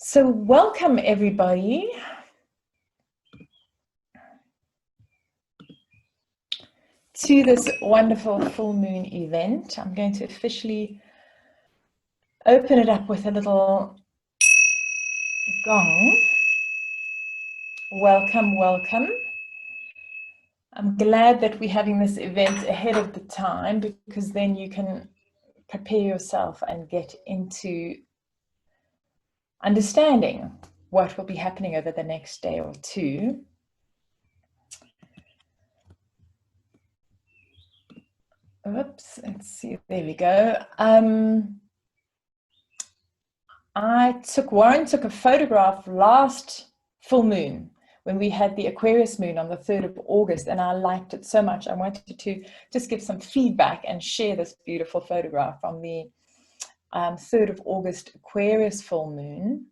So welcome everybody to this wonderful full moon event. I'm going to officially open it up with a little gong. Welcome, welcome. I'm glad that we're having this event ahead of the time, because then you can prepare yourself and get into understanding what will be happening over the next day or two. Oops, let's see, there we go. Warren took a photograph last full moon when we had the Aquarius moon on the 3rd of August, and I liked it so much. I wanted to just give some feedback and share this beautiful photograph from the 3rd of August Aquarius full moon.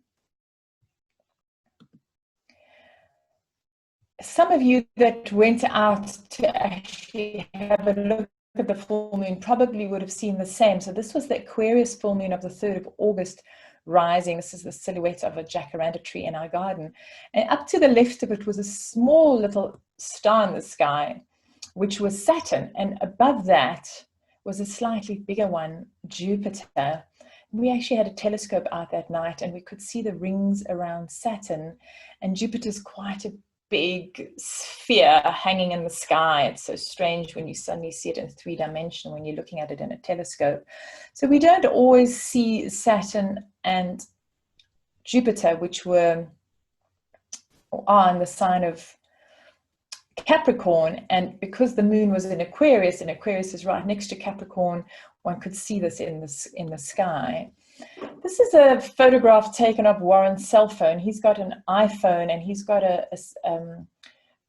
Some of you that went out to actually have a look at the full moon probably would have seen the same. So this was the Aquarius full moon of the 3rd of August rising. This is the silhouette of a jacaranda tree in our garden. And up to the left of it was a small little star in the sky, which was Saturn. And above that was a slightly bigger one, Jupiter. We actually had a telescope out that night and we could see the rings around Saturn, and Jupiter's quite a big sphere hanging in the sky. It's so strange when you suddenly see it in 3D when you're looking at it in a telescope. So we don't always see Saturn and Jupiter, which are in the sign of Capricorn, and because the moon was in Aquarius, and Aquarius is right next to Capricorn, one could see this in the sky. This is a photograph taken of Warren's cell phone. He's got an iPhone, and he's got an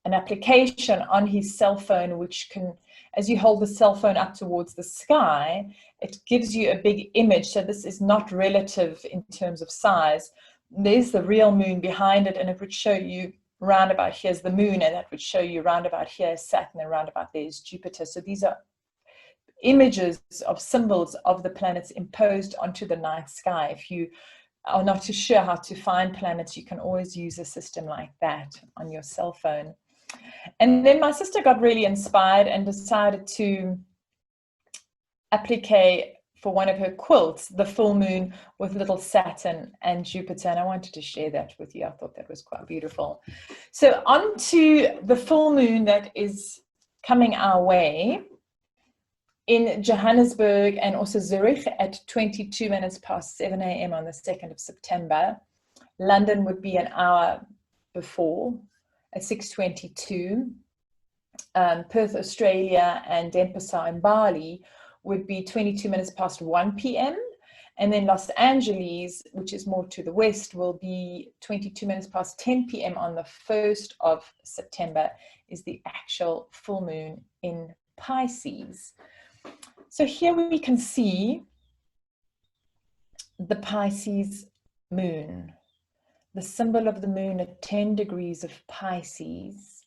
application on his cell phone which can, as you hold the cell phone up towards the sky, it gives you a big image. So this is not relative in terms of size. There's the real moon behind it, and it would show you round about here's the moon, and that would show you round about here is Saturn, and round about there is Jupiter. So these are images of symbols of the planets imposed onto the night sky. If you are not too sure how to find planets, you can always use a system like that on your cell phone. And then my sister got really inspired and decided to applique for one of her quilts the full moon with little Saturn and Jupiter, and I wanted to share that with you. I thought that was quite beautiful. So on to the full moon that is coming our way in Johannesburg and also Zurich at 22 minutes past 7 a.m. on the 2nd of September. London would be an hour before at 6:22. Perth, Australia, and Denpasar in Bali would be 22 minutes past 1 p.m. And then Los Angeles, which is more to the west, will be 22 minutes past 10 p.m. on the 1st of September is the actual full moon in Pisces. So here we can see the Pisces moon, the symbol of the moon at 10 degrees of Pisces,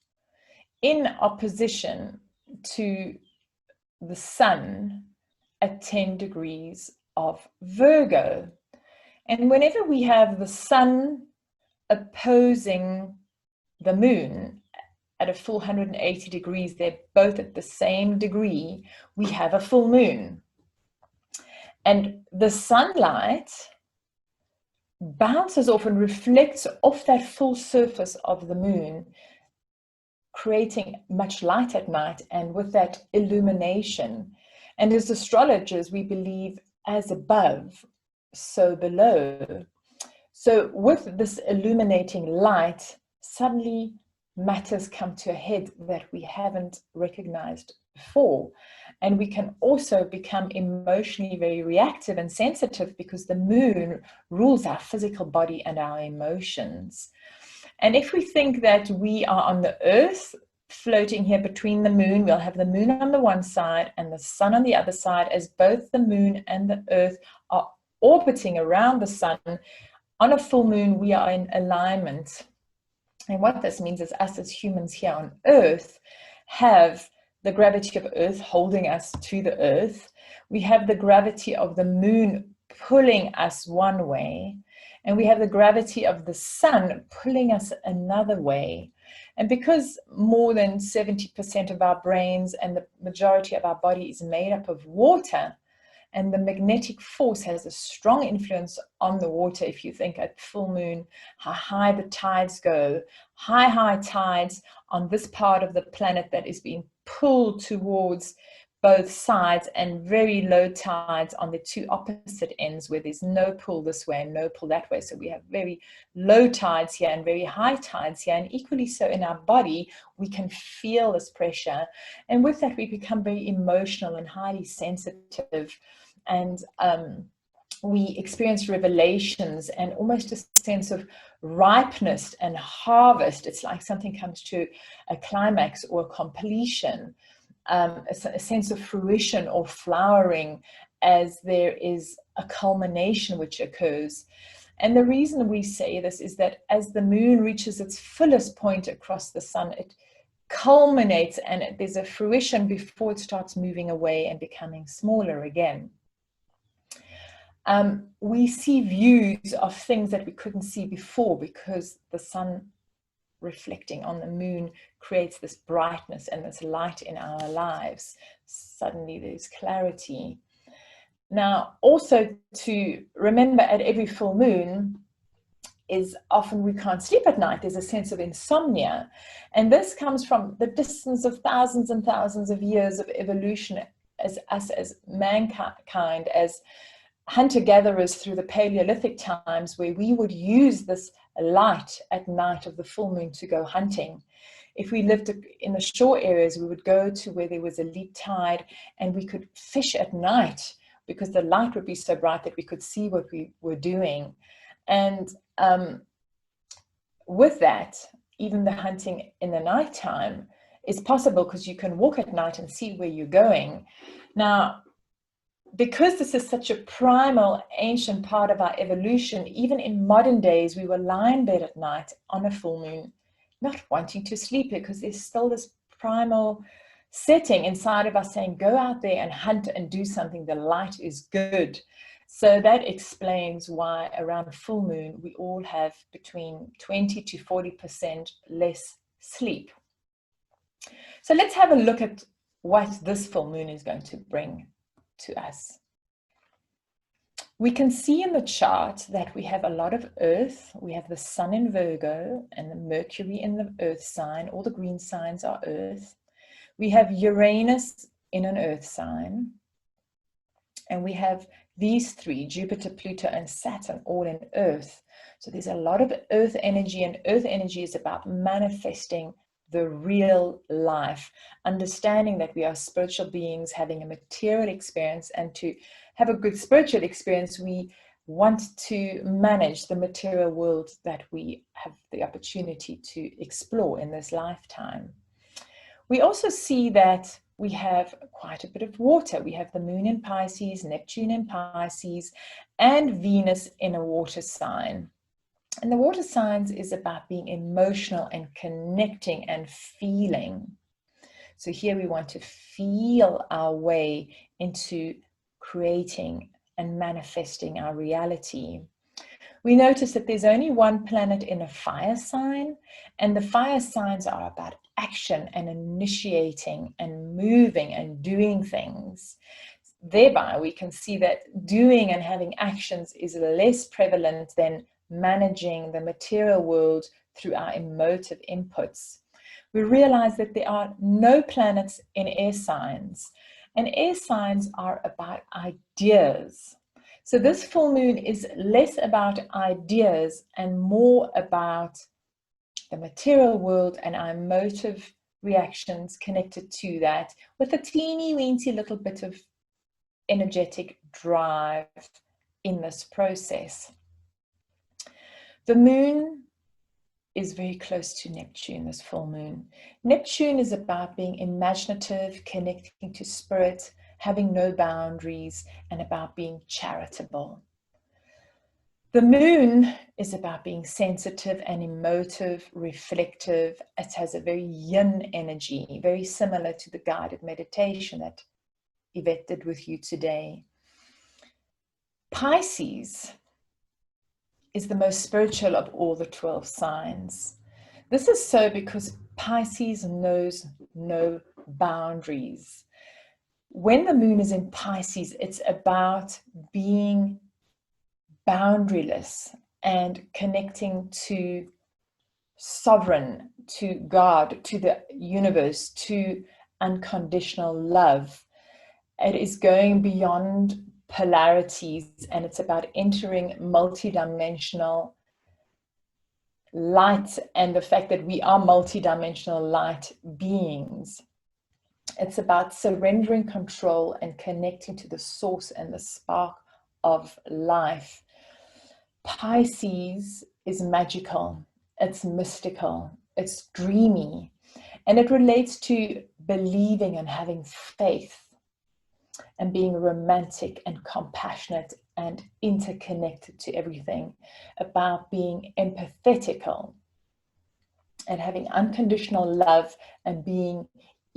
in opposition to the sun at 10 degrees of Virgo. And whenever we have the sun opposing the moon at a full 180 degrees, they're both at the same degree, we have a full moon. And the sunlight bounces off and reflects off that full surface of the moon, creating much light at night, and with that illumination. And as astrologers, we believe as above, so below. So with this illuminating light, suddenly matters come to a head that we haven't recognized before. And we can also become emotionally very reactive and sensitive, because the moon rules our physical body and our emotions. And if we think that we are on the earth, floating here between the moon, we'll have the moon on the one side and the sun on the other side, as both the moon and the earth are orbiting around the sun. On a full moon, we are in alignment. And what this means is us as humans here on earth have the gravity of earth holding us to the earth. We have the gravity of the moon pulling us one way. And we have the gravity of the sun pulling us another way. And because more than 70% of our brains and the majority of our body is made up of water, and the magnetic force has a strong influence on the water. If you think at full moon, how high the tides go, high tides on this part of the planet that is being pulled towards both sides, and very low tides on the two opposite ends where there's no pull this way and no pull that way. So we have very low tides here and very high tides here, and equally so in our body, we can feel this pressure. And with that, we become very emotional and highly sensitive, and we experience revelations and almost a sense of ripeness and harvest. It's like something comes to a climax or a completion. A sense of fruition or flowering as there is a culmination which occurs. And the reason we say this is that as the moon reaches its fullest point across the sun, it culminates and there's a fruition before it starts moving away and becoming smaller again. We see views of things that we couldn't see before because the sun reflecting on the moon creates this brightness and this light in our lives. Suddenly there's clarity. Now, also to remember at every full moon is often we can't sleep at night. There's a sense of insomnia. And this comes from the distance of thousands and thousands of years of evolution as us, as mankind, as hunter-gatherers through the Paleolithic times, where we would use this light at night of the full moon to go hunting. If we lived in the shore areas, we would go to where there was a leap tide and we could fish at night because the light would be so bright that we could see what we were doing. And with that, even the hunting in the nighttime is possible because you can walk at night and see where you're going. Now, because this is such a primal, ancient part of our evolution, even in modern days, we will lie in bed at night on a full moon, not wanting to sleep because there's still this primal setting inside of us saying, go out there and hunt and do something. The light is good. So that explains why around full moon, we all have between 20 to 40% less sleep. So let's have a look at what this full moon is going to bring to us. We can see in the chart that we have a lot of earth. We have the sun in Virgo and the Mercury in the earth sign. All the green signs are earth. We have Uranus in an earth sign. And we have these three, Jupiter, Pluto, and Saturn, all in earth. So there's a lot of earth energy, and earth energy is about manifesting the real life, understanding that we are spiritual beings having a material experience, and to have a good spiritual experience, we want to manage the material world that we have the opportunity to explore in this lifetime. We also see that we have quite a bit of water. We have the moon in Pisces, Neptune in Pisces, and Venus in a water sign. And the water signs is about being emotional and connecting and feeling. So here we want to feel our way into creating and manifesting our reality. We notice that there's only one planet in a fire sign, and the fire signs are about action and initiating and moving and doing things. Thereby, we can see that doing and having actions is less prevalent than managing the material world through our emotive inputs. We realize that there are no planets in air signs, and air signs are about ideas. So this full moon is less about ideas and more about the material world and our emotive reactions connected to that, with a teeny weeny little bit of energetic drive in this process. The moon is very close to Neptune, this full moon. Neptune is about being imaginative, connecting to spirit, having no boundaries, and about being charitable. The moon is about being sensitive and emotive, reflective. It has a very yin energy, very similar to the guided meditation that Yvette did with you today. Pisces is the most spiritual of all the 12 signs. This is so because Pisces knows no boundaries. When the moon is in Pisces, it's about being boundaryless and connecting to sovereign, to God, to the universe, to unconditional love. It is going beyond polarities, and it's about entering multidimensional light and the fact that we are multidimensional light beings. It's about surrendering control and connecting to the source and the spark of life. Pisces is magical, it's mystical, it's dreamy, and it relates to believing and having faith and being romantic and compassionate and interconnected to everything, about being empathetical and having unconditional love and being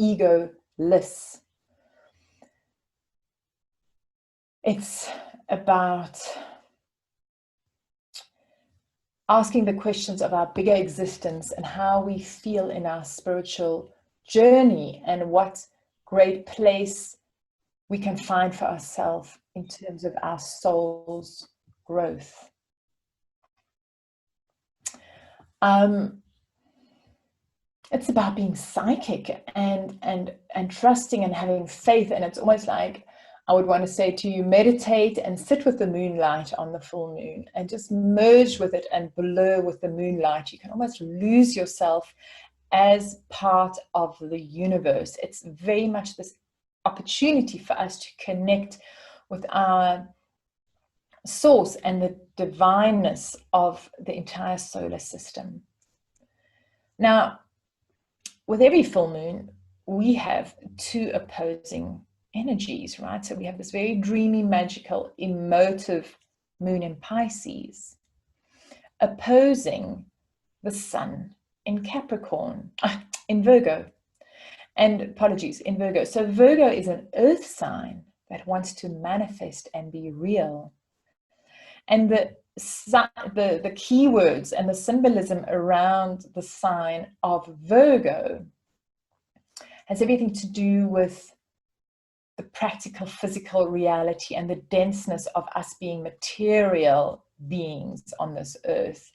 egoless. It's about asking the questions of our bigger existence and how we feel in our spiritual journey and what great place we can find for ourselves in terms of our soul's growth. It's about being psychic and trusting and having faith. And it's almost like I would want to say to you, meditate and sit with the moonlight on the full moon and just merge with it and blur with the moonlight. You can almost lose yourself as part of the universe. It's very much this opportunity for us to connect with our source and the divineness of the entire solar system. Now, with every full moon, we have two opposing energies, right? So we have this very dreamy, magical, emotive moon in Pisces, opposing the sun in Capricorn, in Virgo. And apologies, in Virgo. So Virgo is an earth sign that wants to manifest and be real. And the keywords and the symbolism around the sign of Virgo has everything to do with the practical, physical reality and the denseness of us being material beings on this earth.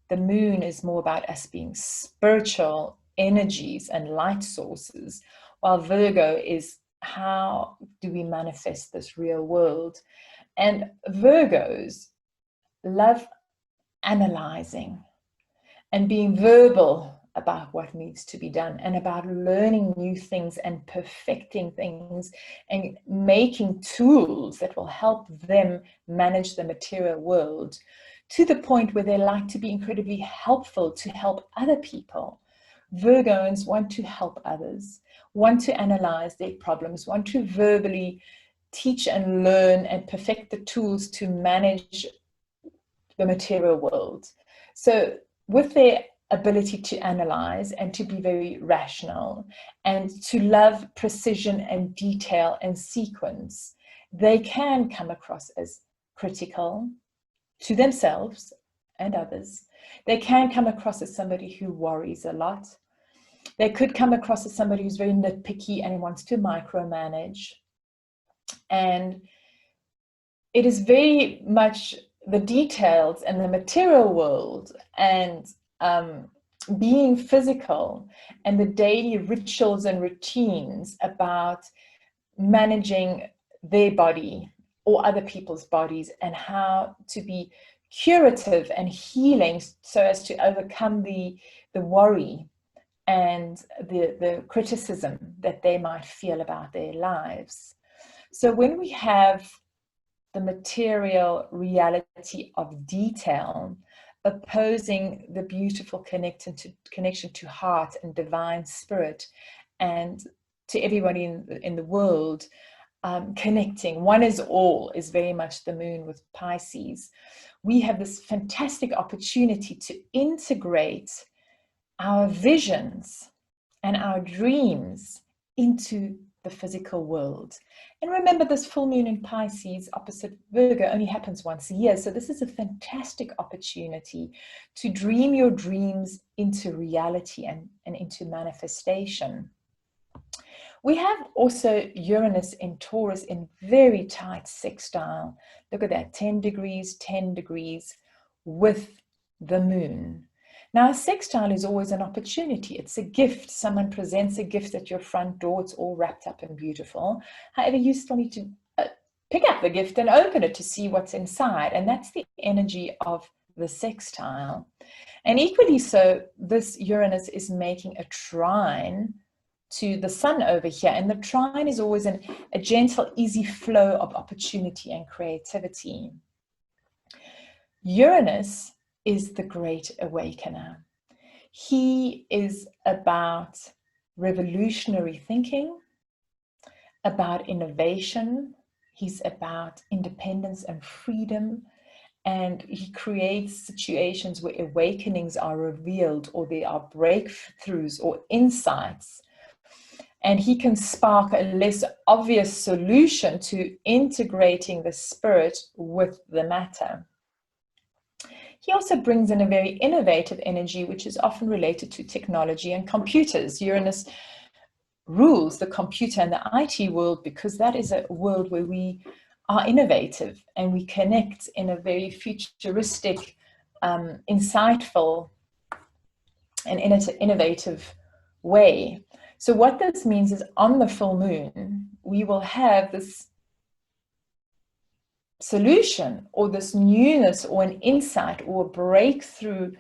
The moon is more about us being spiritual energies and light sources, while Virgo is how do we manifest this real world. And Virgos love analyzing and being verbal about what needs to be done and about learning new things and perfecting things and making tools that will help them manage the material world, to the point where they like to be incredibly helpful to help other people. Virgons want to help others, want to analyze their problems, want to verbally teach and learn and perfect the tools to manage the material world. So with their ability to analyze and to be very rational and to love precision and detail and sequence, they can come across as critical to themselves and others. They can come across as somebody who worries a lot. They could come across as somebody who's very nitpicky and wants to micromanage. And it is very much the details and the material world and being physical and the daily rituals and routines about managing their body or other people's bodies and how to be curative and healing so as to overcome the worry and the criticism that they might feel about their lives. So when we have the material reality of detail opposing the beautiful connection to heart and divine spirit and to everybody in the world, connecting, one is all, is very much the moon with Pisces. We have this fantastic opportunity to integrate our visions and our dreams into the physical world. And remember, this full moon in Pisces opposite Virgo only happens once a year. So this is a fantastic opportunity to dream your dreams into reality and into manifestation. We have also Uranus in Taurus in very tight sextile. Look at that, 10 degrees with the moon. Now, a sextile is always an opportunity. It's a gift. Someone presents a gift at your front door. It's all wrapped up and beautiful. However, you still need to pick up the gift and open it to see what's inside. And that's the energy of the sextile. And equally so, this Uranus is making a trine to the sun over here. And the trine is always a gentle, easy flow of opportunity and creativity. Uranus is the great awakener. He is about revolutionary thinking, about innovation. He's about independence and freedom. And he creates situations where awakenings are revealed, or there are breakthroughs or insights. And he can spark a less obvious solution to integrating the spirit with the matter. He also brings in a very innovative energy, which is often related to technology and computers. Uranus rules the computer and the IT world because that is a world where we are innovative and we connect in a very futuristic, insightful, and innovative way. So what this means is on the full moon, we will have this solution or this newness or an insight or a breakthrough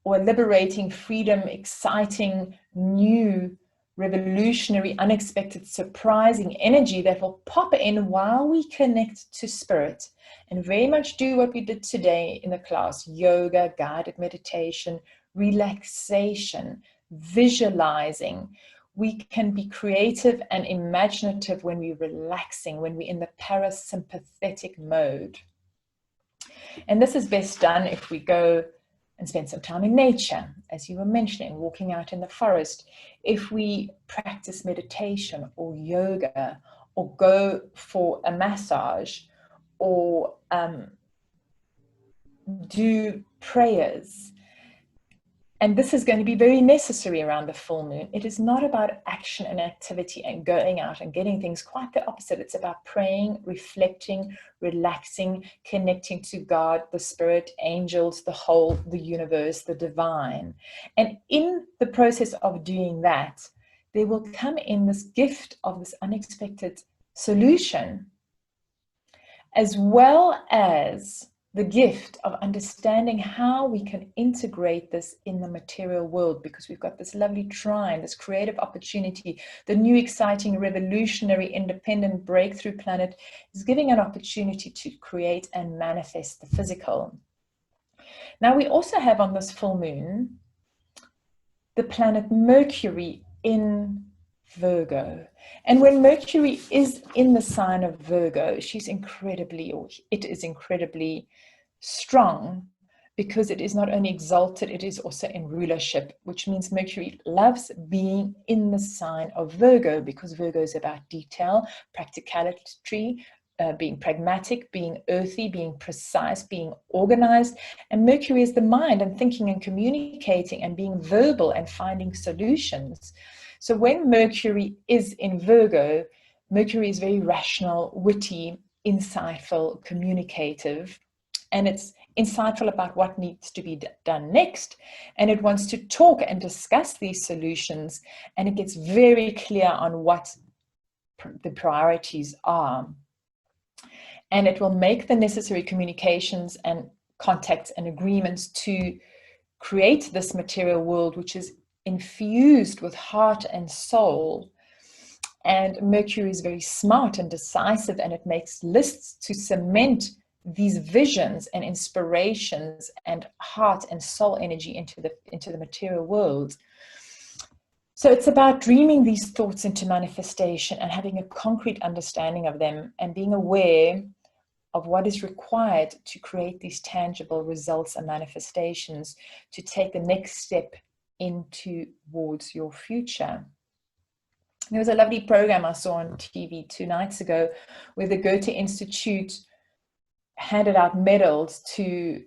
or a liberating, freedom, exciting, new, revolutionary, unexpected, surprising energy that will pop in while we connect to spirit and very much do what we did today in the class: yoga, guided meditation, relaxation, visualizing. We can be creative and imaginative when we're relaxing, when we're in the parasympathetic mode. And this is best done if we go and spend some time in nature, as you were mentioning, walking out in the forest. If we practice meditation or yoga, or go for a massage, or do prayers. And this is going to be very necessary around the full moon. It is not about action and activity and going out and getting things. Quite the opposite. It's about praying, reflecting, relaxing, connecting to God, the spirit, angels, the whole, the universe, the divine. And in the process of doing that, there will come in this gift of this unexpected solution, as well as the gift of understanding how we can integrate this in the material world, because we've got this lovely trine, this creative opportunity. The new, exciting, revolutionary, independent breakthrough planet is giving an opportunity to create and manifest the physical. Now, we also have on this full moon the planet Mercury in Virgo. And when Mercury is in the sign of Virgo, it is incredibly strong, because it is not only exalted, it is also in rulership, which means Mercury loves being in the sign of Virgo, because Virgo is about detail, practicality, being pragmatic, being earthy, being precise, being organized. And Mercury is the mind and thinking and communicating and being verbal and finding solutions. So when Mercury is in Virgo, Mercury is very rational, witty, insightful, communicative, and it's insightful about what needs to be done next. And it wants to talk and discuss these solutions, and it gets very clear on what the priorities are. And it will make the necessary communications and contacts and agreements to create this material world, which is infused with heart and soul. And Mercury is very smart and decisive, and it makes lists to cement these visions and inspirations and heart and soul energy into the material world. So it's about dreaming these thoughts into manifestation and having a concrete understanding of them, and being aware of what is required to create these tangible results and manifestations to take the next step towards your future. There was a lovely program I saw on TV 2 nights ago where the Goethe Institute handed out medals to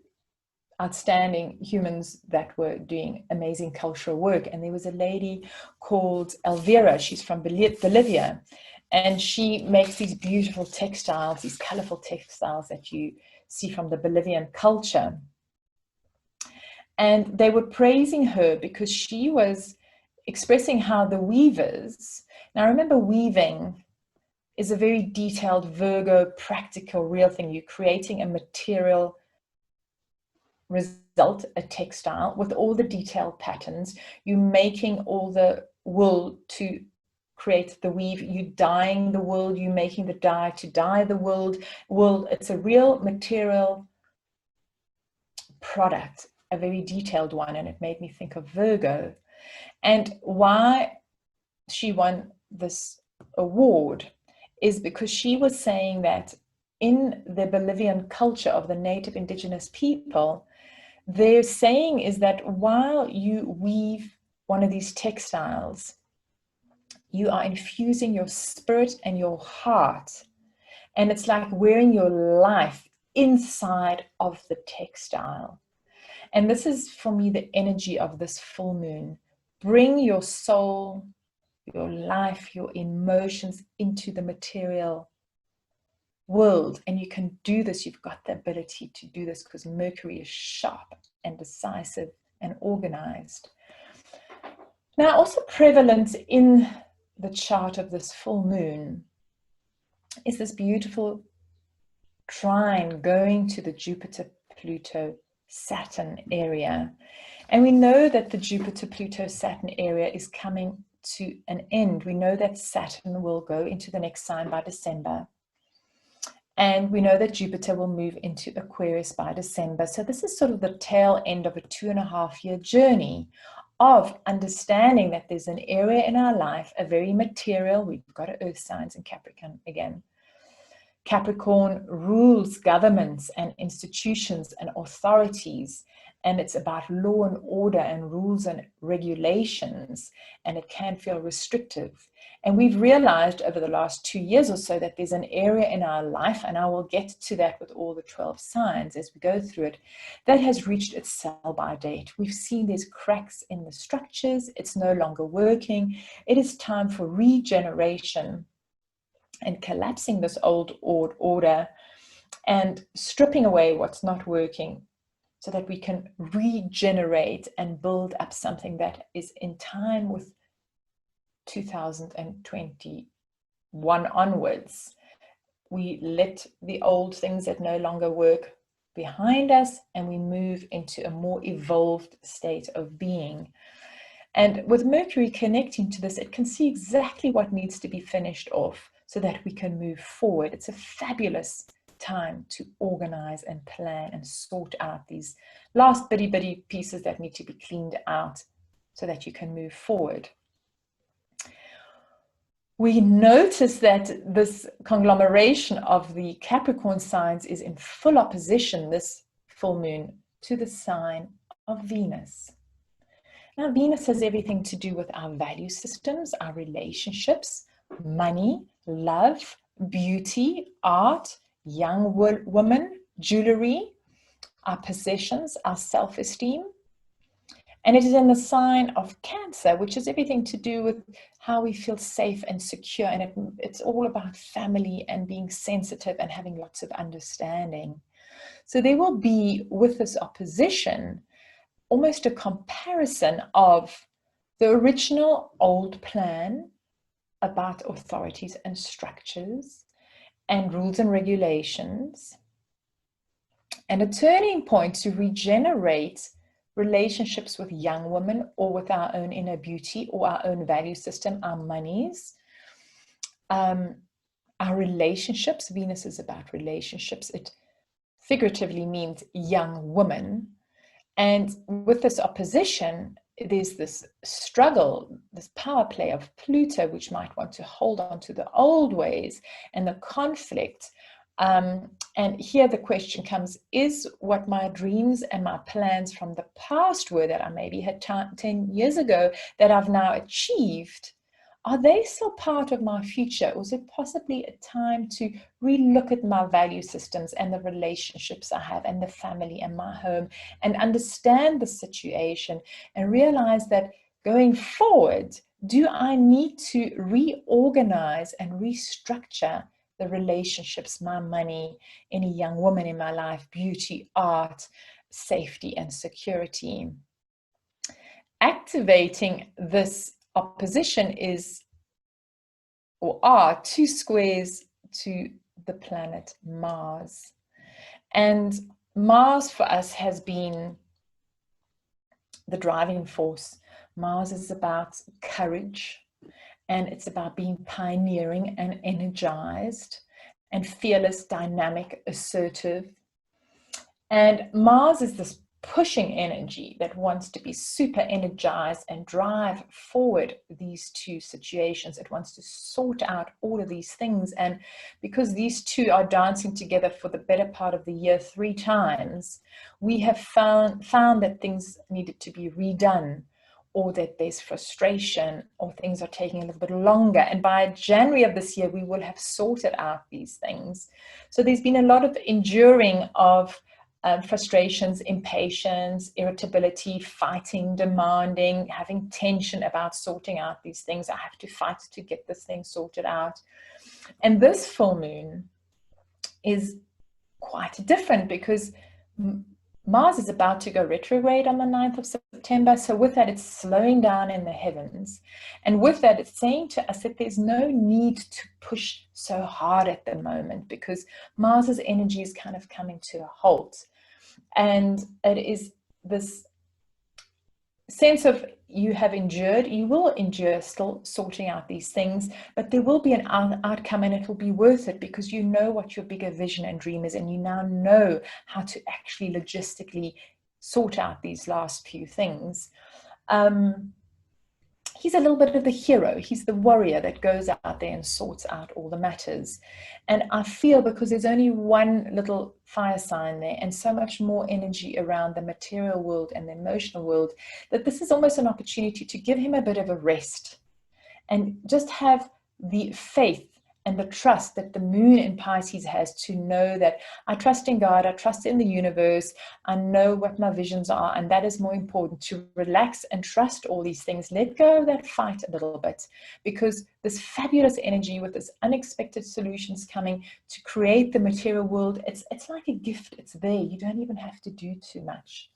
outstanding humans that were doing amazing cultural work. And there was a lady called Elvira. She's from Bolivia. And she makes these beautiful textiles, these colorful textiles that you see from the Bolivian culture. And they were praising her because she was expressing how the weavers, now remember, weaving is a very detailed Virgo, practical, real thing. You're creating a material result, a textile with all the detailed patterns. You're making all the wool to create the weave. You're dyeing the wool. You're making the dye to dye the wool. It's a real material product, a very detailed one. And it made me think of Virgo and why she won this award is because she was saying that in the Bolivian culture of the native indigenous people, their saying is that while you weave one of these textiles, you are infusing your spirit and your heart. And it's like wearing your life inside of the textile. And this is, for me, the energy of this full moon. Bring your soul, your life, your emotions into the material world. And you can do this. You've got the ability to do this because Mercury is sharp and decisive and organized. Now, also prevalent in the chart of this full moon is this beautiful trine going to the Jupiter-Pluto-Saturn area. And we know that the Jupiter-Pluto-Saturn area is coming to an end. We know that Saturn will go into the next sign by December. And we know that Jupiter will move into Aquarius by December. So this is sort of the tail end of a 2.5-year journey of understanding that there's an area in our life, a very material, we've got earth signs in Capricorn again. Capricorn rules governments and institutions and authorities, and it's about law and order and rules and regulations, and it can feel restrictive. And we've realized over the last 2 years or so that there's an area in our life, and I will get to that with all the 12 signs as we go through it, that has reached its sell-by date. We've seen there's cracks in the structures. It's no longer working. It is time for regeneration and collapsing this old order and stripping away what's not working so that we can regenerate and build up something that is in time with 2021 onwards. We let the old things that no longer work behind us and we move into a more evolved state of being. And with Mercury connecting to this, it can see exactly what needs to be finished off so that we can move forward. It's a fabulous time to organize and plan and sort out these last bitty pieces that need to be cleaned out so that you can move forward. We notice that this conglomeration of the Capricorn signs is in full opposition this full moon to the sign of Venus. Now, Venus has everything to do with our value systems, our relationships, money, love, beauty, art, young women, jewelry, our possessions, our self-esteem. And it is in the sign of Cancer, which has everything to do with how we feel safe and secure. And it's all about family and being sensitive and having lots of understanding. So there will be, with this opposition, almost a comparison of the original old plan about authorities and structures and rules and regulations, and a turning point to regenerate relationships with young women or with our own inner beauty or our own value system, our monies, our relationships. Venus is about relationships. It figuratively means young woman. And with this opposition, there's this struggle, this power play of Pluto, which might want to hold on to the old ways and the conflict. And here the question comes, is what my dreams and my plans from the past were that I maybe had 10 years ago that I've now achieved, are they still part of my future? Or is it possibly a time to relook at my value systems and the relationships I have and the family and my home, and understand the situation and realize that going forward, do I need to reorganize and restructure the relationships, my money, any young woman in my life, beauty, art, safety, and security? Activating this opposition is, or are, 2 squares to the planet Mars. And Mars for us has been the driving force. Mars is about courage, and it's about being pioneering and energized and fearless, dynamic, assertive. And Mars is this pushing energy that wants to be super energized and drive forward these 2 situations. It wants to sort out all of these things. And because these 2 are dancing together for the better part of the year 3 times, we have found that things needed to be redone, or that there's frustration, or things are taking a little bit longer. And by January of this year, we will have sorted out these things. So there's been a lot of enduring of frustrations, impatience, irritability, fighting, demanding, having tension about sorting out these things. I have to fight to get this thing sorted out. And this full moon is quite different, because Mars is about to go retrograde on the 9th of September. So with that, it's slowing down in the heavens. And with that, it's saying to us that there's no need to push so hard at the moment, because Mars's energy is kind of coming to a halt. And it is this sense of, you have endured, you will endure still sorting out these things, but there will be an outcome, and it will be worth it, because you know what your bigger vision and dream is, and you now know how to actually logistically sort out these last few things. He's a little bit of the hero. He's the warrior that goes out there and sorts out all the matters. And I feel, because there's only one little fire sign there and so much more energy around the material world and the emotional world, that this is almost an opportunity to give him a bit of a rest and just have the faith and the trust that the moon in Pisces has, to know that I trust in God, I trust in the universe, I know what my visions are, and that is more important, to relax and trust all these things, let go of that fight a little bit, because this fabulous energy with this unexpected solutions coming to create the material world, it's like a gift, it's there, you don't even have to do too much.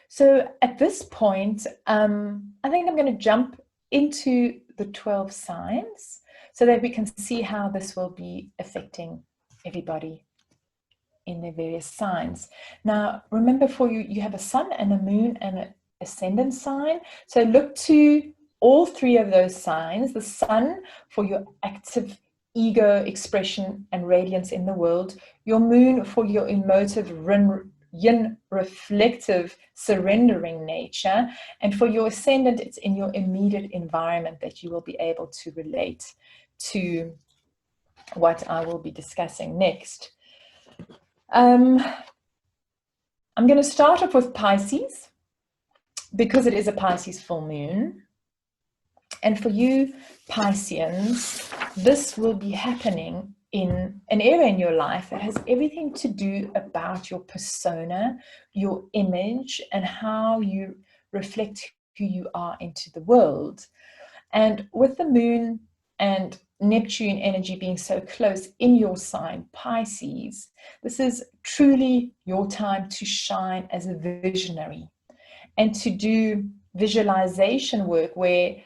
So at this point, I think I'm going to jump into the 12 signs, so that we can see how this will be affecting everybody in their various signs. Now, remember, for you, you have a sun and a moon and an ascendant sign. So look to all 3 of those signs. The sun for your active ego expression and radiance in the world. Your moon for your emotive yin reflective surrendering nature, and for your ascendant, it's in your immediate environment that you will be able to relate to what I will be discussing next. I'm going to start off with Pisces, because it is a Pisces full moon. And for you Pisceans, this will be happening in an area in your life that has everything to do about your persona, your image, and how you reflect who you are into the world. And with the moon and Neptune energy being so close in your sign, Pisces, this is truly your time to shine as a visionary and to do visualization work, where,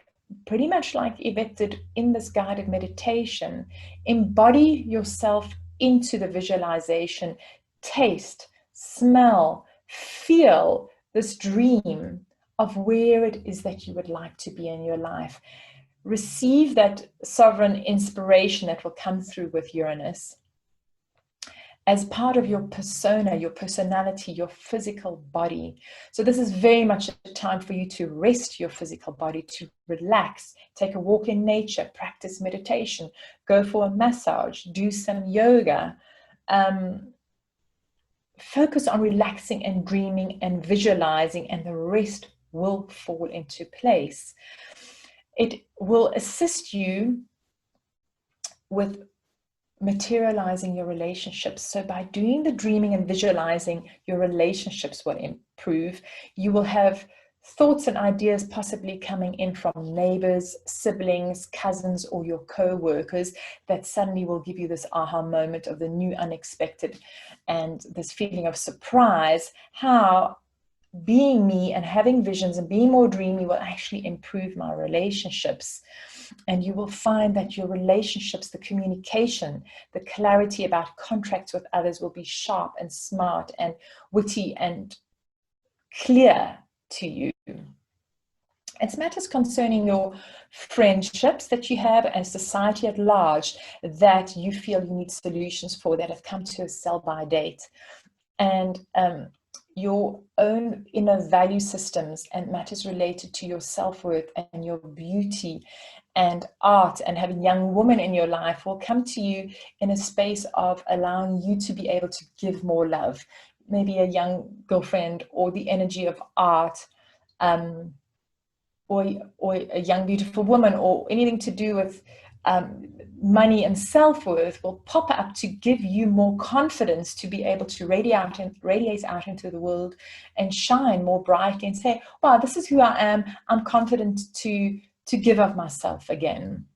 pretty much like Yvette did in this guided meditation, embody yourself into the visualization, taste, smell, feel this dream of where it is that you would like to be in your life. Receive that sovereign inspiration that will come through with Uranus as part of your persona, your personality, your physical body. So this is very much a time for you to rest your physical body, to relax, take a walk in nature, practice meditation, go for a massage, do some yoga, focus on relaxing and dreaming and visualizing, and the rest will fall into place. it will assist you with materializing your relationships. So by doing the dreaming and visualizing, your relationships will improve. You will have thoughts and ideas possibly coming in from neighbors, siblings, cousins, or your co-workers that suddenly will give you this aha moment of the new unexpected and this feeling of surprise, how being me and having visions and being more dreamy will actually improve my relationships. And you will find that your relationships, the communication, the clarity about contracts with others will be sharp and smart and witty and clear to you. It's matters concerning your friendships that you have and society at large that you feel you need solutions for, that have come to a sell-by date. And your own inner value systems and matters related to your self-worth and your beauty and art and having young women in your life will come to you in a space of allowing you to be able to give more love. Maybe a young girlfriend or the energy of art, or a young beautiful woman, or anything to do with money and self-worth will pop up to give you more confidence to be able to radiate out into the world and shine more brightly and say, wow, this is who I am. I'm confident to give of myself again.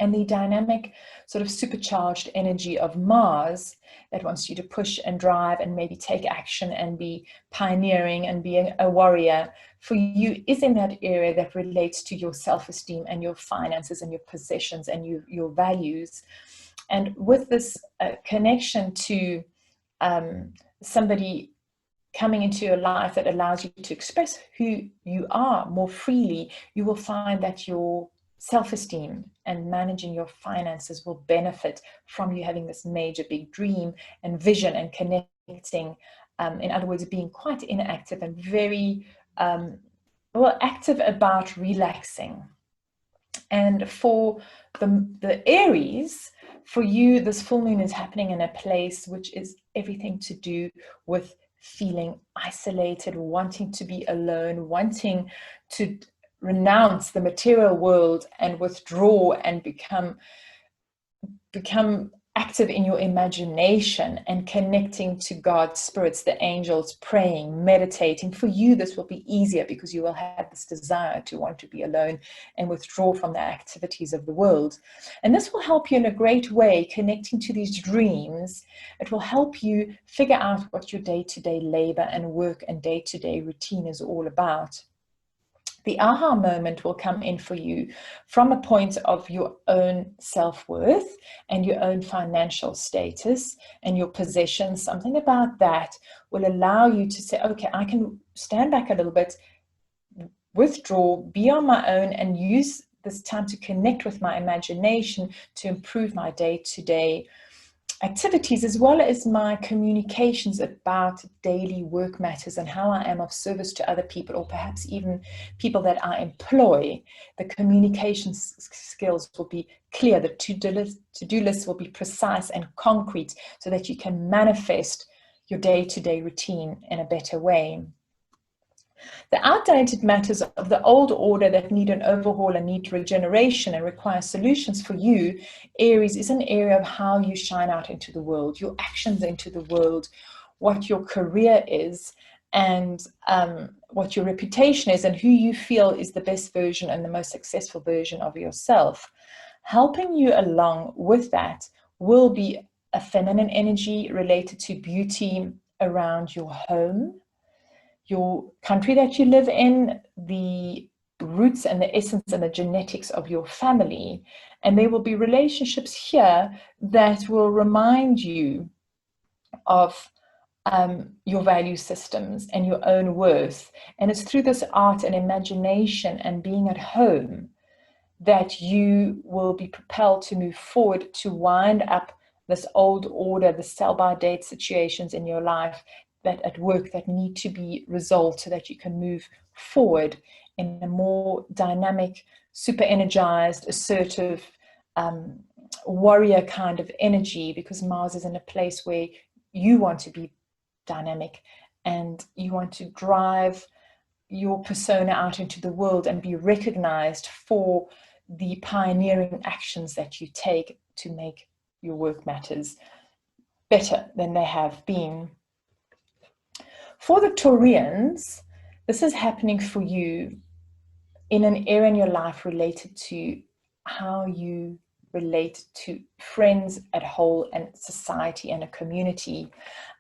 And the dynamic sort of supercharged energy of Mars that wants you to push and drive and maybe take action and be pioneering and be a warrior for you is in that area that relates to your self-esteem and your finances and your possessions and your values. And with this connection to somebody coming into your life that allows you to express who you are more freely, you will find that your self-esteem and managing your finances will benefit from you having this major big dream and vision and connecting. In other words, being quite inactive and very active about relaxing. And for the Aries, for you, this full moon is happening in a place which is everything to do with feeling isolated, wanting to be alone, wanting to renounce the material world and withdraw and become active in your imagination and connecting to God's spirits, the angels, praying, meditating. For you, this will be easier because you will have this desire to want to be alone and withdraw from the activities of the world. And this will help you in a great way, connecting to these dreams. It will help you figure out what your day-to-day labor and work and day-to-day routine is all about. The aha moment will come in for you from a point of your own self-worth and your own financial status and your possessions. Something about that will allow you to say, okay, I can stand back a little bit, withdraw, be on my own, and use this time to connect with my imagination to improve my day-to-day activities, as well as my communications about daily work matters and how I am of service to other people, or perhaps even people that I employ. The communication skills will be clear. The to-do list will be precise and concrete so that you can manifest your day-to-day routine in a better way. The outdated matters of the old order that need an overhaul and need regeneration and require solutions for you, Aries, is an area of how you shine out into the world, your actions into the world, what your career is, and what your reputation is, and who you feel is the best version and the most successful version of yourself. Helping you along with that will be a feminine energy related to beauty around your home, your country that you live in, the roots and the essence and the genetics of your family. And there will be relationships here that will remind you of your value systems and your own worth. And it's through this art and imagination and being at home that you will be propelled to move forward, to wind up this old order, the sell-by-date situations in your life that at work that need to be resolved so that you can move forward in a more dynamic, super energized, assertive, warrior kind of energy, because Mars is in a place where you want to be dynamic and you want to drive your persona out into the world and be recognized for the pioneering actions that you take to make your work matters better than they have been. For the Taurians, this is happening for you in an area in your life related to how you relate to friends at whole and society and a community.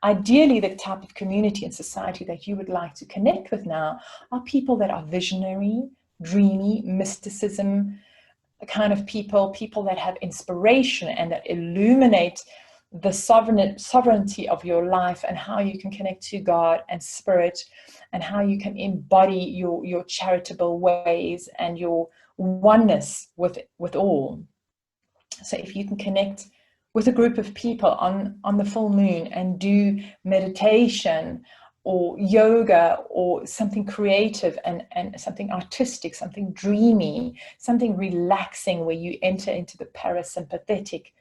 Ideally, the type of community and society that you would like to connect with now are people that are visionary, dreamy, mysticism kind of people that have inspiration and that illuminate the sovereignty of your life and how you can connect to God and spirit, and how you can embody your charitable ways and your oneness with all. So if you can connect with a group of people on the full moon and do meditation or yoga or something creative and something artistic, something dreamy, something relaxing, where you enter into the parasympathetic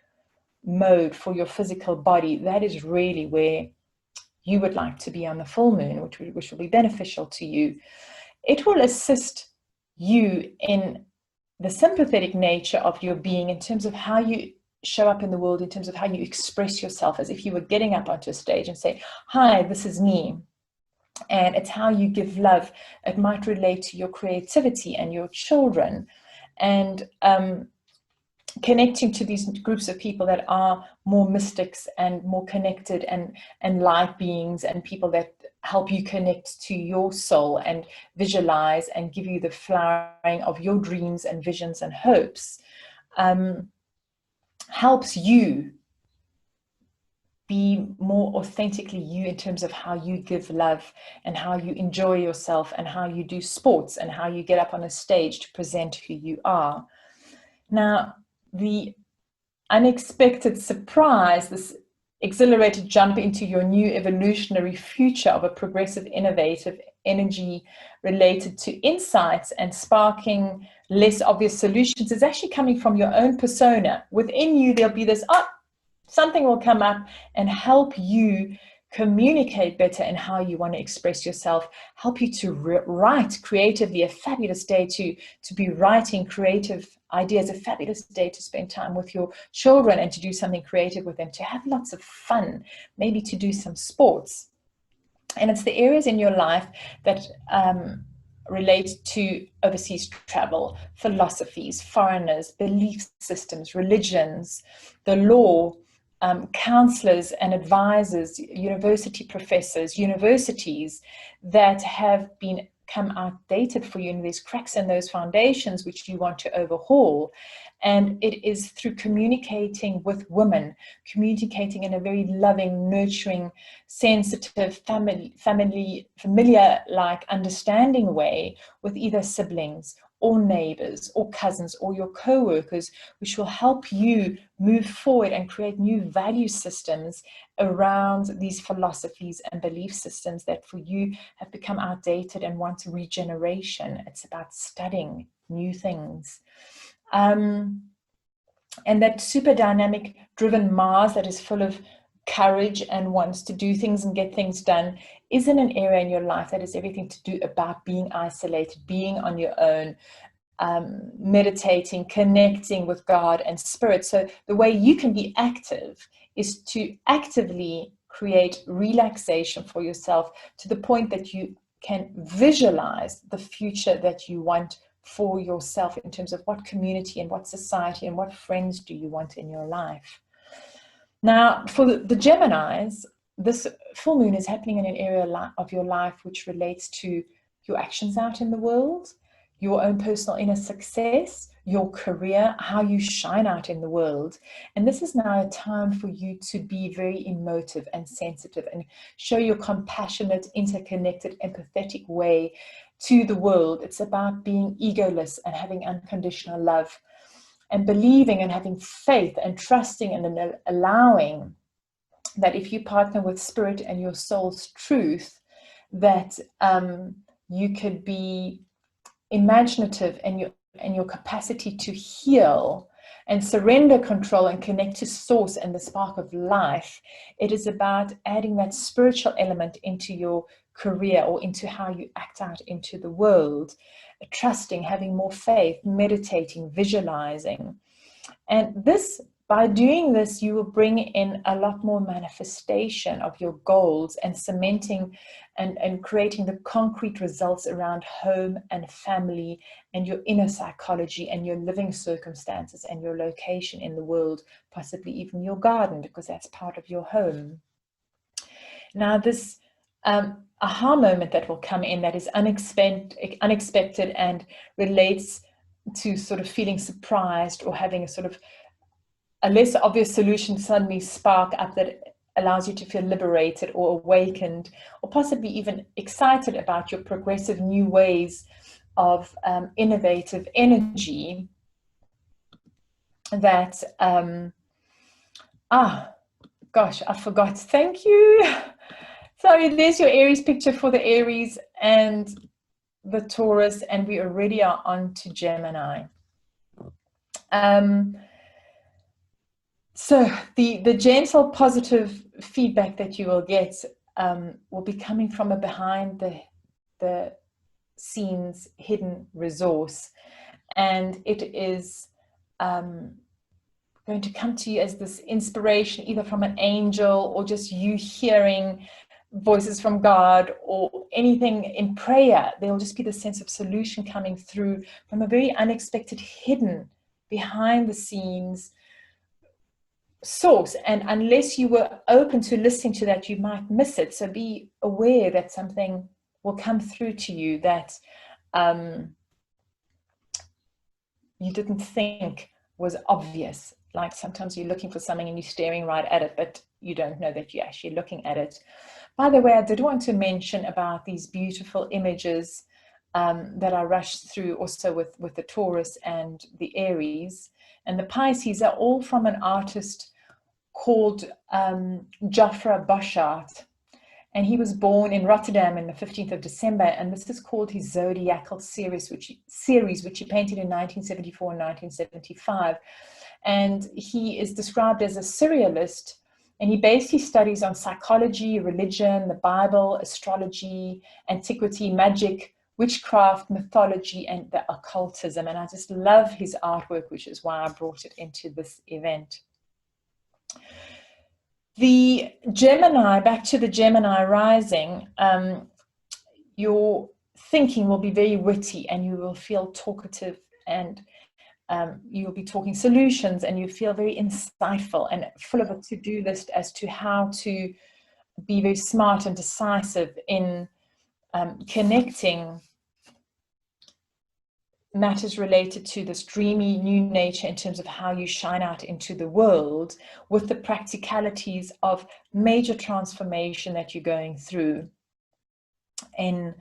mode for your physical body, that is really where you would like to be on the full moon, which will be beneficial to you. It will assist you in the sympathetic nature of your being in terms of how you show up in the world, in terms of how you express yourself, as if you were getting up onto a stage and say, hi, this is me. And it's how you give love. It might relate to your creativity and your children, and connecting to these groups of people that are more mystics and more connected and light beings, and people that help you connect to your soul and visualize and give you the flowering of your dreams and visions and hopes, helps you be more authentically you in terms of how you give love and how you enjoy yourself and how you do sports and how you get up on a stage to present who you are. Now, the unexpected surprise, this exhilarated jump into your new evolutionary future of a progressive, innovative energy related to insights and sparking less obvious solutions, is actually coming from your own persona. Within you, there'll be this, something will come up and help you communicate better in how you want to express yourself, help you to write creatively. A fabulous day to be writing creative ideas, a fabulous day to spend time with your children and to do something creative with them, to have lots of fun, maybe to do some sports. And it's the areas in your life that relate to overseas travel, philosophies, foreigners, belief systems, religions, the law, counselors and advisors, university professors, universities that have become outdated for you, and there's cracks in those foundations which you want to overhaul. And it is through communicating with women, communicating in a very loving, nurturing, sensitive, familiar-like, understanding way with either siblings or neighbors or cousins or your co-workers, which will help you move forward and create new value systems around these philosophies and belief systems that for you have become outdated and want regeneration. It's about studying new things. And that super dynamic driven Mars that is full of courage and wants to do things and get things done is in an area in your life that is everything to do about being isolated, being on your own, meditating, connecting with God and spirit. So the way you can be active is to actively create relaxation for yourself to the point that you can visualize the future that you want for yourself in terms of what community and what society and what friends do you want in your life. Now, for the Geminis, this full moon is happening in an area of your life which relates to your actions out in the world, your own personal inner success, your career, how you shine out in the world. And this is now a time for you to be very emotive and sensitive and show your compassionate, interconnected, empathetic way to the world. It's about being egoless and having unconditional love and believing and having faith and trusting and allowing that if you partner with spirit and your soul's truth, that you could be imaginative and your capacity to heal and surrender control and connect to source and the spark of life. It is about adding that spiritual element into your career or into how you act out into the world, trusting, having more faith, meditating, visualizing. And this, by doing this, you will bring in a lot more manifestation of your goals and cementing and creating the concrete results around home and family and your inner psychology and your living circumstances and your location in the world, possibly even your garden, because that's part of your home. Now, this aha moment that will come in that is unexpected and relates to sort of feeling surprised or having a sort of a less obvious solution suddenly spark up that allows you to feel liberated or awakened, or possibly even excited about your progressive new ways of innovative energy that, gosh, I forgot. Thank you. So there's your Aries picture for the Aries and the Taurus, and we already are on to Gemini. So the gentle positive feedback that you will get will be coming from a behind the scenes hidden resource, and it is going to come to you as this inspiration, either from an angel or just you hearing voices from God or anything in prayer. There will just be the sense of solution coming through from a very unexpected, hidden, behind the scenes source. And unless you were open to listening to that, you might miss it. So be aware that something will come through to you that you didn't think was obvious. Like sometimes you're looking for something and you're staring right at it, but you don't know that you're actually looking at it. By the way, I did want to mention about these beautiful images that I rushed through also with the Taurus and the Aries. And the Pisces are all from an artist called Johfra Bosschart. And he was born in Rotterdam on the 15th of December. And this is called his Zodiacal series, which he painted in 1974 and 1975. And he is described as a surrealist. And he basically studies on psychology, religion, the Bible, astrology, antiquity, magic, witchcraft, mythology, and the occultism. And I just love his artwork, which is why I brought it into this event. The Gemini, back to the Gemini rising, your thinking will be very witty and you will feel talkative, and you'll be talking solutions, and you feel very insightful and full of a to-do list as to how to be very smart and decisive in connecting matters related to this dreamy new nature in terms of how you shine out into the world with the practicalities of major transformation that you're going through. In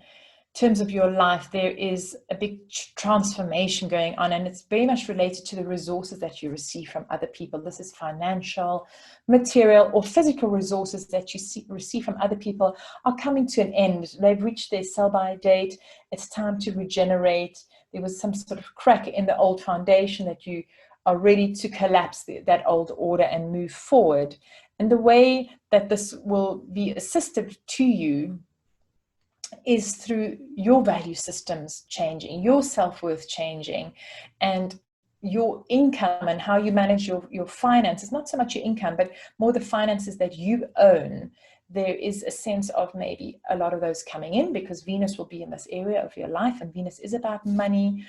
terms of your life, there is a big transformation going on, and it's very much related to the resources that you receive from other people. This is financial, material, or physical resources that you receive from other people are coming to an end. They've reached their sell-by date. It's time to regenerate. There was some sort of crack in the old foundation that you are ready to collapse that old order and move forward. And the way that this will be assisted to you is through your value systems changing, your self-worth changing, and your income and how you manage your finances. Not so much your income, but more the finances that you own. There is a sense of maybe a lot of those coming in because Venus will be in this area of your life, and Venus is about money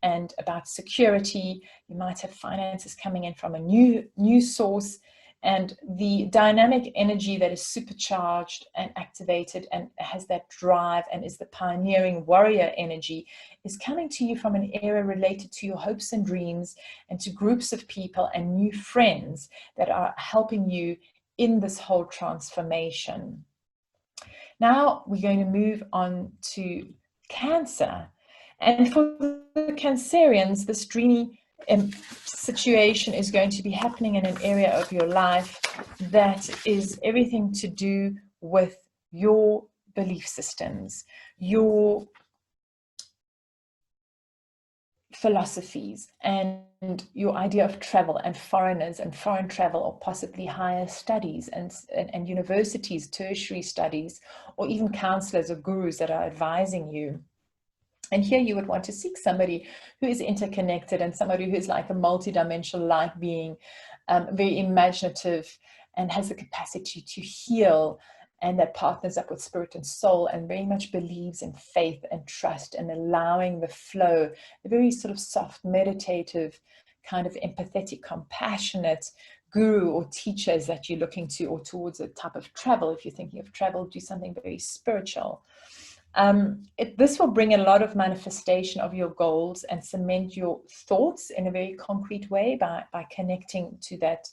and about security. You might have finances coming in from a new source, and the dynamic energy that is supercharged and activated and has that drive and is the pioneering warrior energy is coming to you from an area related to your hopes and dreams and to groups of people and new friends that are helping you in this whole transformation. Now we're going to move on to Cancer. And for the Cancerians, this dreamy situation is going to be happening in an area of your life that is everything to do with your belief systems, your philosophies and your idea of travel and foreigners and foreign travel, or possibly higher studies and universities, tertiary studies, or even counselors or gurus that are advising you. And here you would want to seek somebody who is interconnected and somebody who is like a multidimensional light being, very imaginative and has the capacity to heal, and that partners up with spirit and soul and very much believes in faith and trust and allowing the flow, a very sort of soft, meditative, kind of empathetic, compassionate guru or teachers that you're looking to, or towards a type of travel. If you're thinking of travel, do something very spiritual. This will bring a lot of manifestation of your goals and cement your thoughts in a very concrete way by connecting to that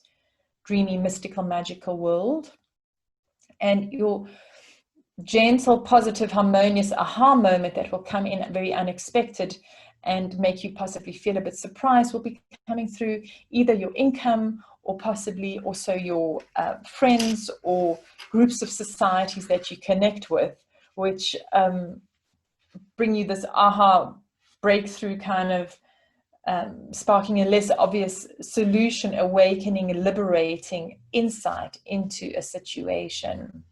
dreamy, mystical, magical world. And your gentle, positive, harmonious aha moment that will come in very unexpected and make you possibly feel a bit surprised will be coming through either your income or possibly also your friends or groups of societies that you connect with, which bring you this aha breakthrough kind of sparking a less obvious solution, awakening, liberating insight into a situation.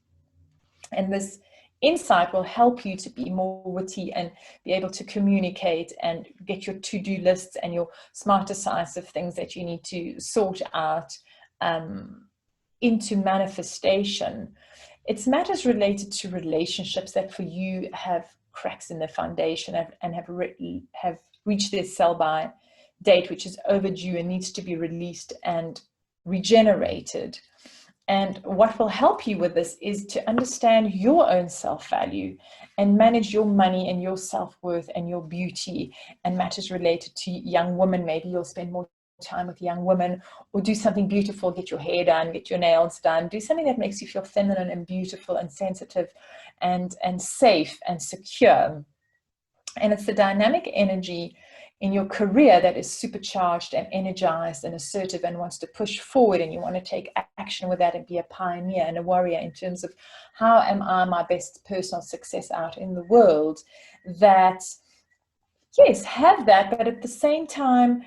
And this insight will help you to be more witty and be able to communicate and get your to-do lists and your smart, decisive things that you need to sort out into manifestation. It's matters related to relationships that for you have cracks in the foundation and have reached their sell-by date, which is overdue and needs to be released and regenerated. And what will help you with this is to understand your own self-value and manage your money and your self-worth and your beauty, and matters related to young women. Maybe you'll spend more time with young women, or do something beautiful, get your hair done, get your nails done, do something that makes you feel feminine and beautiful and sensitive and safe and secure. And it's the dynamic energy in your career that is supercharged and energized and assertive and wants to push forward, and you want to take action with that and be a pioneer and a warrior in terms of how am I my best personal success out in the world. That, yes, have that, but at the same time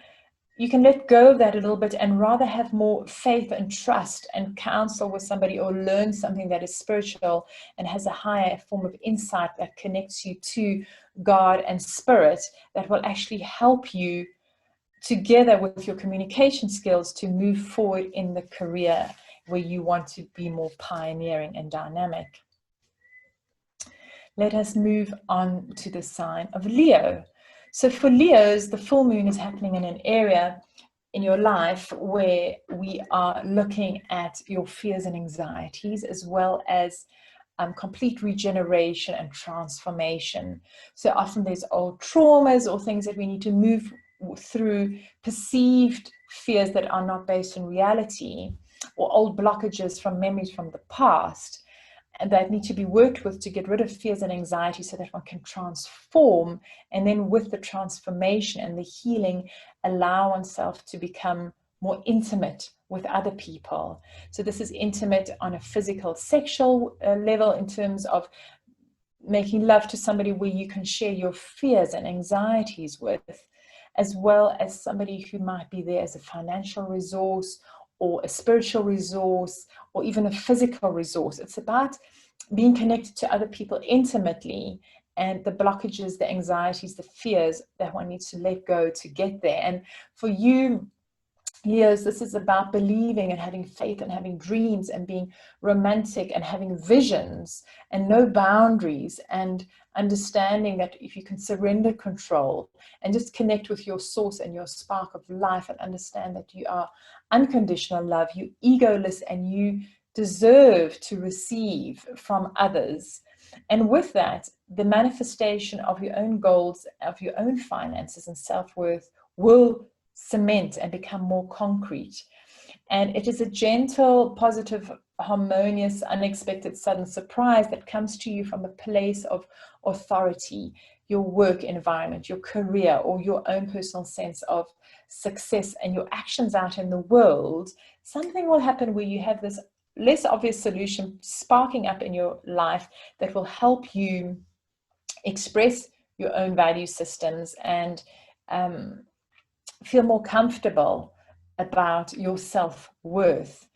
you can let go of that a little bit and rather have more faith and trust and counsel with somebody, or learn something that is spiritual and has a higher form of insight that connects you to God and spirit, that will actually help you together with your communication skills to move forward in the career where you want to be more pioneering and dynamic. Let us move on to the sign of Leo. So for Leos, the full moon is happening in an area in your life where we are looking at your fears and anxieties, as well as complete regeneration and transformation. So often there's old traumas or things that we need to move through, perceived fears that are not based in reality, or old blockages from memories from the past, and that need to be worked with to get rid of fears and anxiety so that one can transform. And then with the transformation and the healing, allow oneself to become more intimate with other people. So this is intimate on a physical, sexual level, in terms of making love to somebody where you can share your fears and anxieties with, as well as somebody who might be there as a financial resource or a spiritual resource or even a physical resource. It's about being connected to other people intimately, and the blockages, the anxieties, the fears that one needs to let go to get there. And for you, Leos, this is about believing and having faith and having dreams and being romantic and having visions and no boundaries, and understanding that if you can surrender control and just connect with your source and your spark of life, and understand that you are unconditional love, you egoless, and you deserve to receive from others. And with that, the manifestation of your own goals, of your own finances and self-worth will cement and become more concrete. And it is a gentle, positive, harmonious, unexpected, sudden surprise that comes to you from a place of authority, your work environment, your career, or your own personal sense of success and your actions out in the world. Something will happen where you have this less obvious solution sparking up in your life that will help you express your own value systems and feel more comfortable about your self-worth.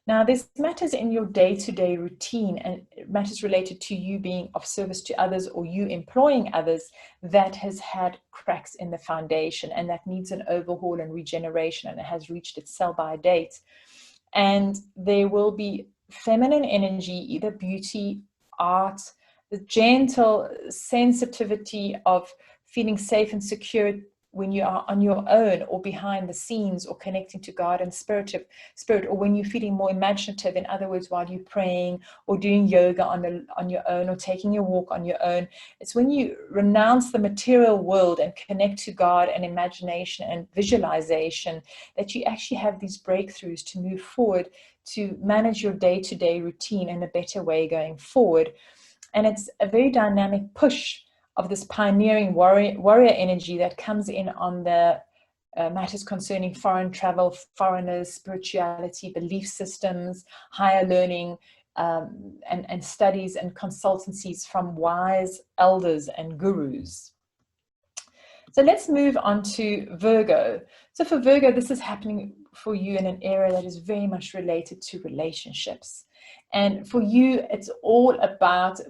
Now, there's matters in your day-to-day routine and matters related to you being of service to others or you employing others that has had cracks in the foundation and that needs an overhaul and regeneration, and it has reached its sell-by date. And there will be feminine energy, either beauty, art, the gentle sensitivity of feeling safe and secure when you are on your own or behind the scenes or connecting to God and spirit, or when you're feeling more imaginative, in other words, while you're praying or doing yoga on your own or taking a walk on your own. It's when you renounce the material world and connect to God and imagination and visualization that you actually have these breakthroughs to move forward, to manage your day-to-day routine in a better way going forward. And it's a very dynamic push of this pioneering warrior energy that comes in on the matters concerning foreign travel, foreigners, spirituality, belief systems, higher learning, and studies and consultancies from wise elders and gurus. So let's move on to Virgo. So for Virgo, this is happening for you in an area that is very much related to relationships. And for you, it's all about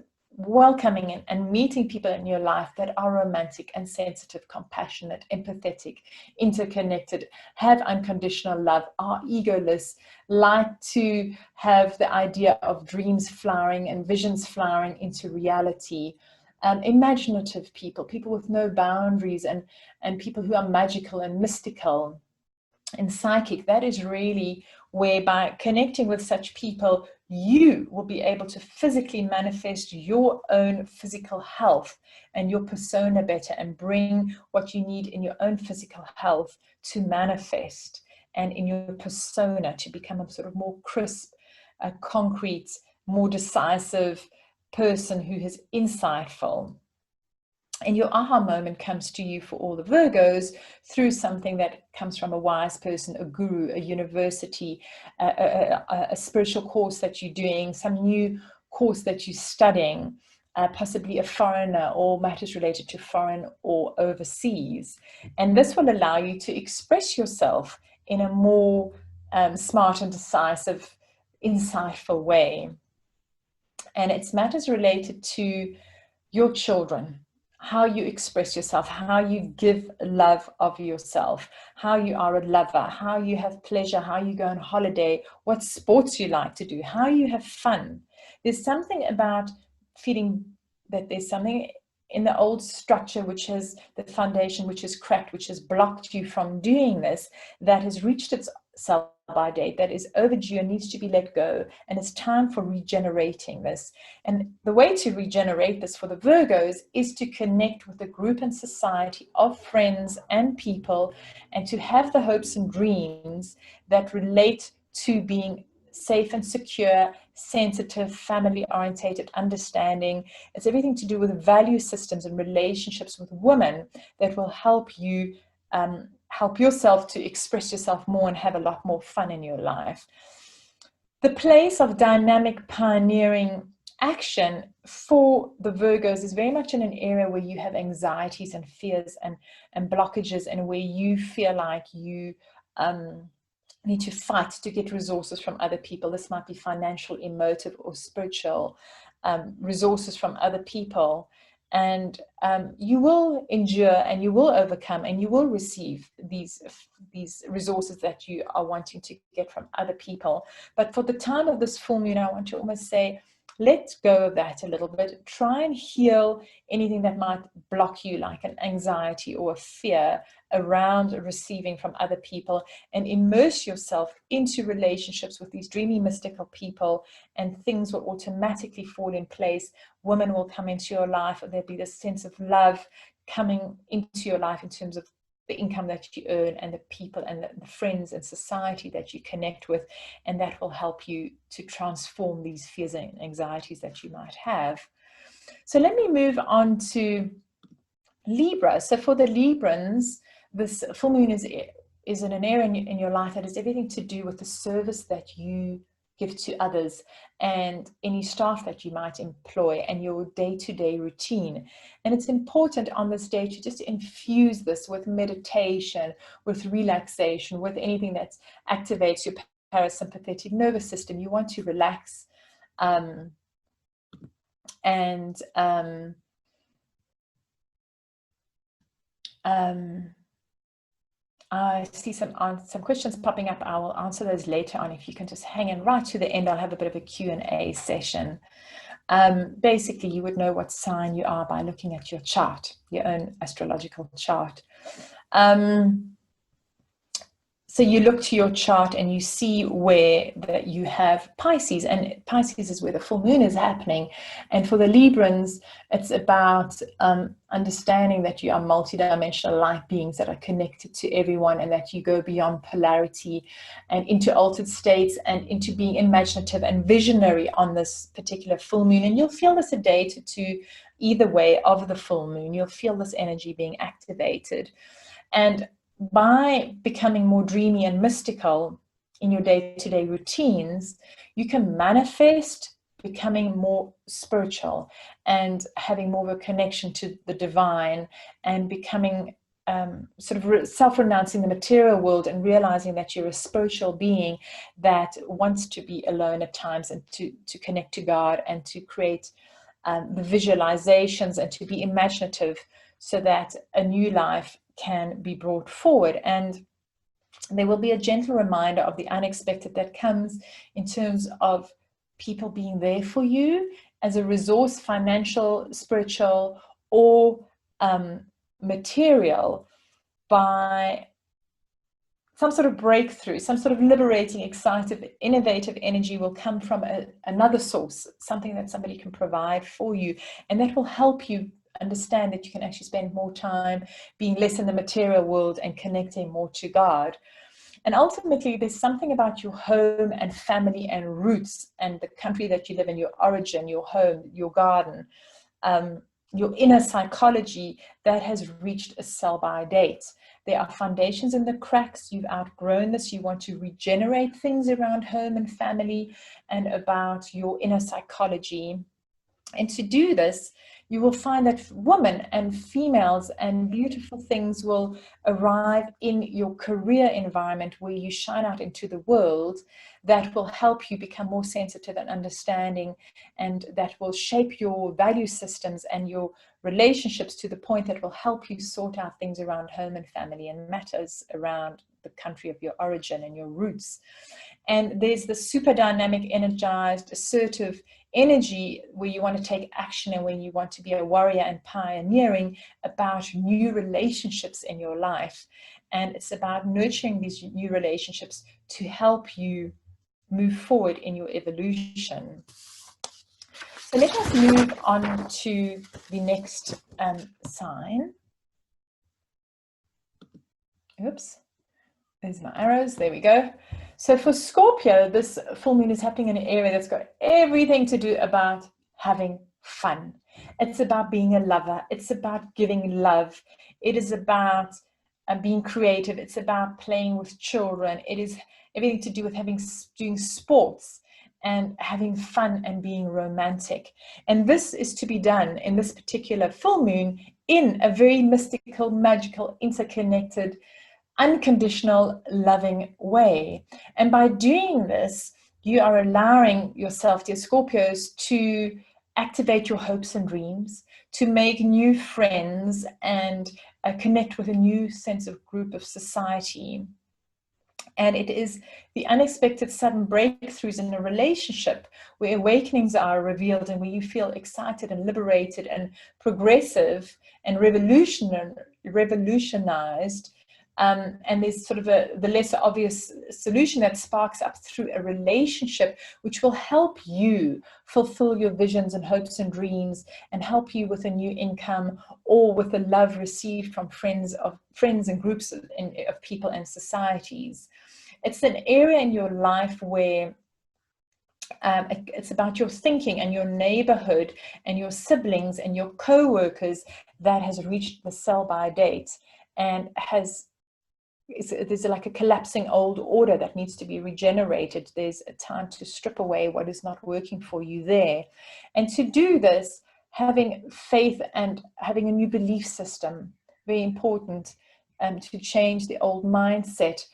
welcoming and meeting people in your life that are romantic and sensitive, compassionate, empathetic, interconnected, have unconditional love, are egoless, like to have the idea of dreams flowering and visions flowering into reality. Imaginative people, people with no boundaries, and people who are magical and mystical and psychic. That is really where, by connecting with such people, you will be able to physically manifest your own physical health and your persona better, and bring what you need in your own physical health to manifest, and in your persona to become a sort of more crisp, concrete, more decisive person who is insightful. And your aha moment comes to you for all the Virgos through something that comes from a wise person, a guru, a university, a spiritual course that you're doing, some new course that you're studying, possibly a foreigner or matters related to foreign or overseas. And this will allow you to express yourself in a more smart and decisive, insightful way. And it's matters related to your children, how you express yourself, how you give love of yourself, how you are a lover, how you have pleasure, how you go on holiday, what sports you like to do, how you have fun. There's something about feeling that there's something in the old structure, which is the foundation, which is cracked, which has blocked you from doing this, that has reached its sell-by date, that is overdue and needs to be let go, and it's time for regenerating this. And the way to regenerate this for the Virgos is to connect with a group and society of friends and people, and to have the hopes and dreams that relate to being safe and secure, sensitive, family-orientated, understanding. It's everything to do with value systems and relationships with women that will help you help yourself to express yourself more and have a lot more fun in your life. The place of dynamic pioneering action for the Virgos is very much in an area where you have anxieties and fears and blockages, and where you feel like you need to fight to get resources from other people. This might be financial, emotive, or spiritual resources from other people. And you will endure, and you will overcome, and you will receive these resources that you are wanting to get from other people. But for the time of this full moon, I want to almost say, let go of that a little bit. Try and heal anything that might block you, like an anxiety or a fear around receiving from other people, and immerse yourself into relationships with these dreamy, mystical people, and things will automatically fall in place. Women will come into your life, or there'll be this sense of love coming into your life in terms of the income that you earn, and the people and the friends and society that you connect with, and that will help you to transform these fears and anxieties that you might have. So let me move on to Libra. So for the Librans, this full moon is in an area in your life that is everything to do with the service that you give to others, and any staff that you might employ, and your day-to-day routine. And it's important on this day to just infuse this with meditation, with relaxation, with anything that activates your parasympathetic nervous system. You want to relax, I see some questions popping up. I will answer those later on. If you can just hang in right to the end, I'll have a bit of a Q&A session. Basically, you would know what sign you are by looking at your chart, your own astrological chart. So you look to your chart and you see where that you have Pisces, and Pisces is where the full moon is happening. And for the Librans, it's about understanding that you are multidimensional light beings that are connected to everyone, and that you go beyond polarity and into altered states and into being imaginative and visionary on this particular full moon. And you'll feel this a day to two either way of the full moon. You'll feel this energy being activated. And by becoming more dreamy and mystical in your day-to-day routines, you can manifest becoming more spiritual and having more of a connection to the divine, and becoming sort of self-renouncing the material world and realizing that you're a spiritual being that wants to be alone at times and to connect to God, and to create the visualizations and to be imaginative so that a new life can be brought forward. And there will be a gentle reminder of the unexpected that comes in terms of people being there for you as a resource, financial, spiritual, or material, by some sort of breakthrough, some sort of liberating, excited, innovative energy will come from another source, something that somebody can provide for you, and that will help you understand that you can actually spend more time being less in the material world and connecting more to God. And ultimately, there's something about your home and family and roots and the country that you live in, your origin, your home, your garden, your inner psychology that has reached a sell-by date. There are foundations in the cracks. You've outgrown this. You want to regenerate things around home and family and about your inner psychology. And to do this, you will find that women and females and beautiful things will arrive in your career environment where you shine out into the world, that will help you become more sensitive and understanding, and that will shape your value systems and your relationships to the point that will help you sort out things around home and family and matters around the country of your origin and your roots. And there's the super dynamic, energized, assertive energy where you want to take action and when you want to be a warrior and pioneering about new relationships in your life. And it's about nurturing these new relationships to help you move forward in your evolution. So let us move on to the next sign. Oops. There's my arrows. There we go. So for Scorpio, this full moon is happening in an area that's got everything to do about having fun. It's about being a lover. It's about giving love. It is about being creative. It's about playing with children. It is everything to do with doing sports and having fun and being romantic. And this is to be done in this particular full moon in a very mystical, magical, interconnected, unconditional, loving way. And by doing this, you are allowing yourself, dear Scorpios, to activate your hopes and dreams, to make new friends and connect with a new sense of group of society. And it is the unexpected sudden breakthroughs in a relationship where awakenings are revealed and where you feel excited and liberated and progressive and revolutionized. And there's sort of the lesser obvious solution that sparks up through a relationship, which will help you fulfill your visions and hopes and dreams, and help you with a new income or with the love received from friends and groups of people and societies. It's an area in your life where it's about your thinking and your neighborhood and your siblings and your co-workers that has reached the sell-by date and has there's like a collapsing old order that needs to be regenerated. There's a time to strip away what is not working for you there. And to do this, having faith and having a new belief system, very important, to change the old mindset.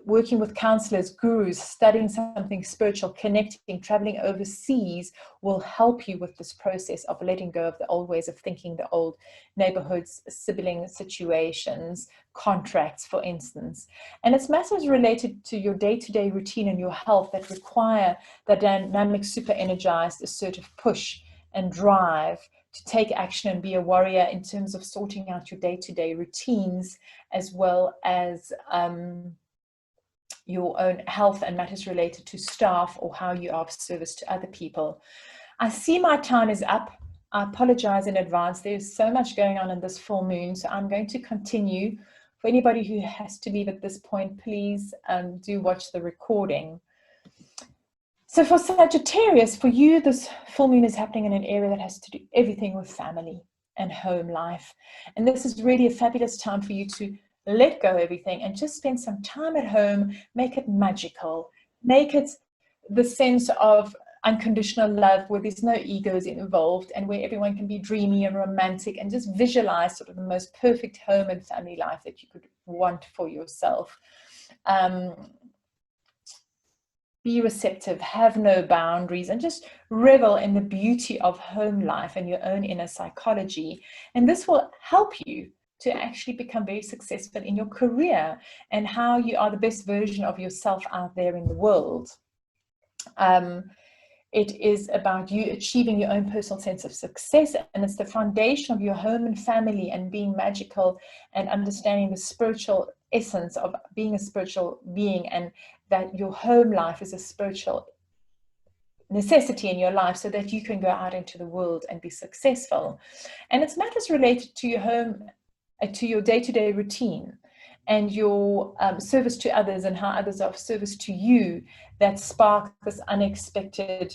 Working with counselors, gurus, studying something spiritual, connecting, traveling overseas will help you with this process of letting go of the old ways of thinking, the old neighborhoods, sibling situations, contracts, for instance. And it's matters related to your day-to-day routine and your health that require the dynamic, super energized, assertive push and drive to take action and be a warrior in terms of sorting out your day-to-day routines, as well as your own health and matters related to staff or how you are of service to other people. I see my time is up. I apologize in advance. There's so much going on in this full moon, so I'm going to continue. For anybody who has to leave at this point, please do watch the recording. So for Sagittarius, for you, this full moon is happening in an area that has to do everything with family and home life. And this is really a fabulous time for you to let go of everything and just spend some time at home, make it magical, make it the sense of unconditional love where there's no egos involved and where everyone can be dreamy and romantic and just visualize sort of the most perfect home and family life that you could want for yourself. Be receptive, have no boundaries, and just revel in the beauty of home life and your own inner psychology. And this will help you to actually become very successful in your career and how you are the best version of yourself out there in the world. It is about you achieving your own personal sense of success, and it's the foundation of your home and family and being magical and understanding the spiritual essence of being a spiritual being, and that your home life is a spiritual necessity in your life so that you can go out into the world and be successful. And it's matters related to your home, to your day-to-day routine and your service to others and how others are of service to you that spark this unexpected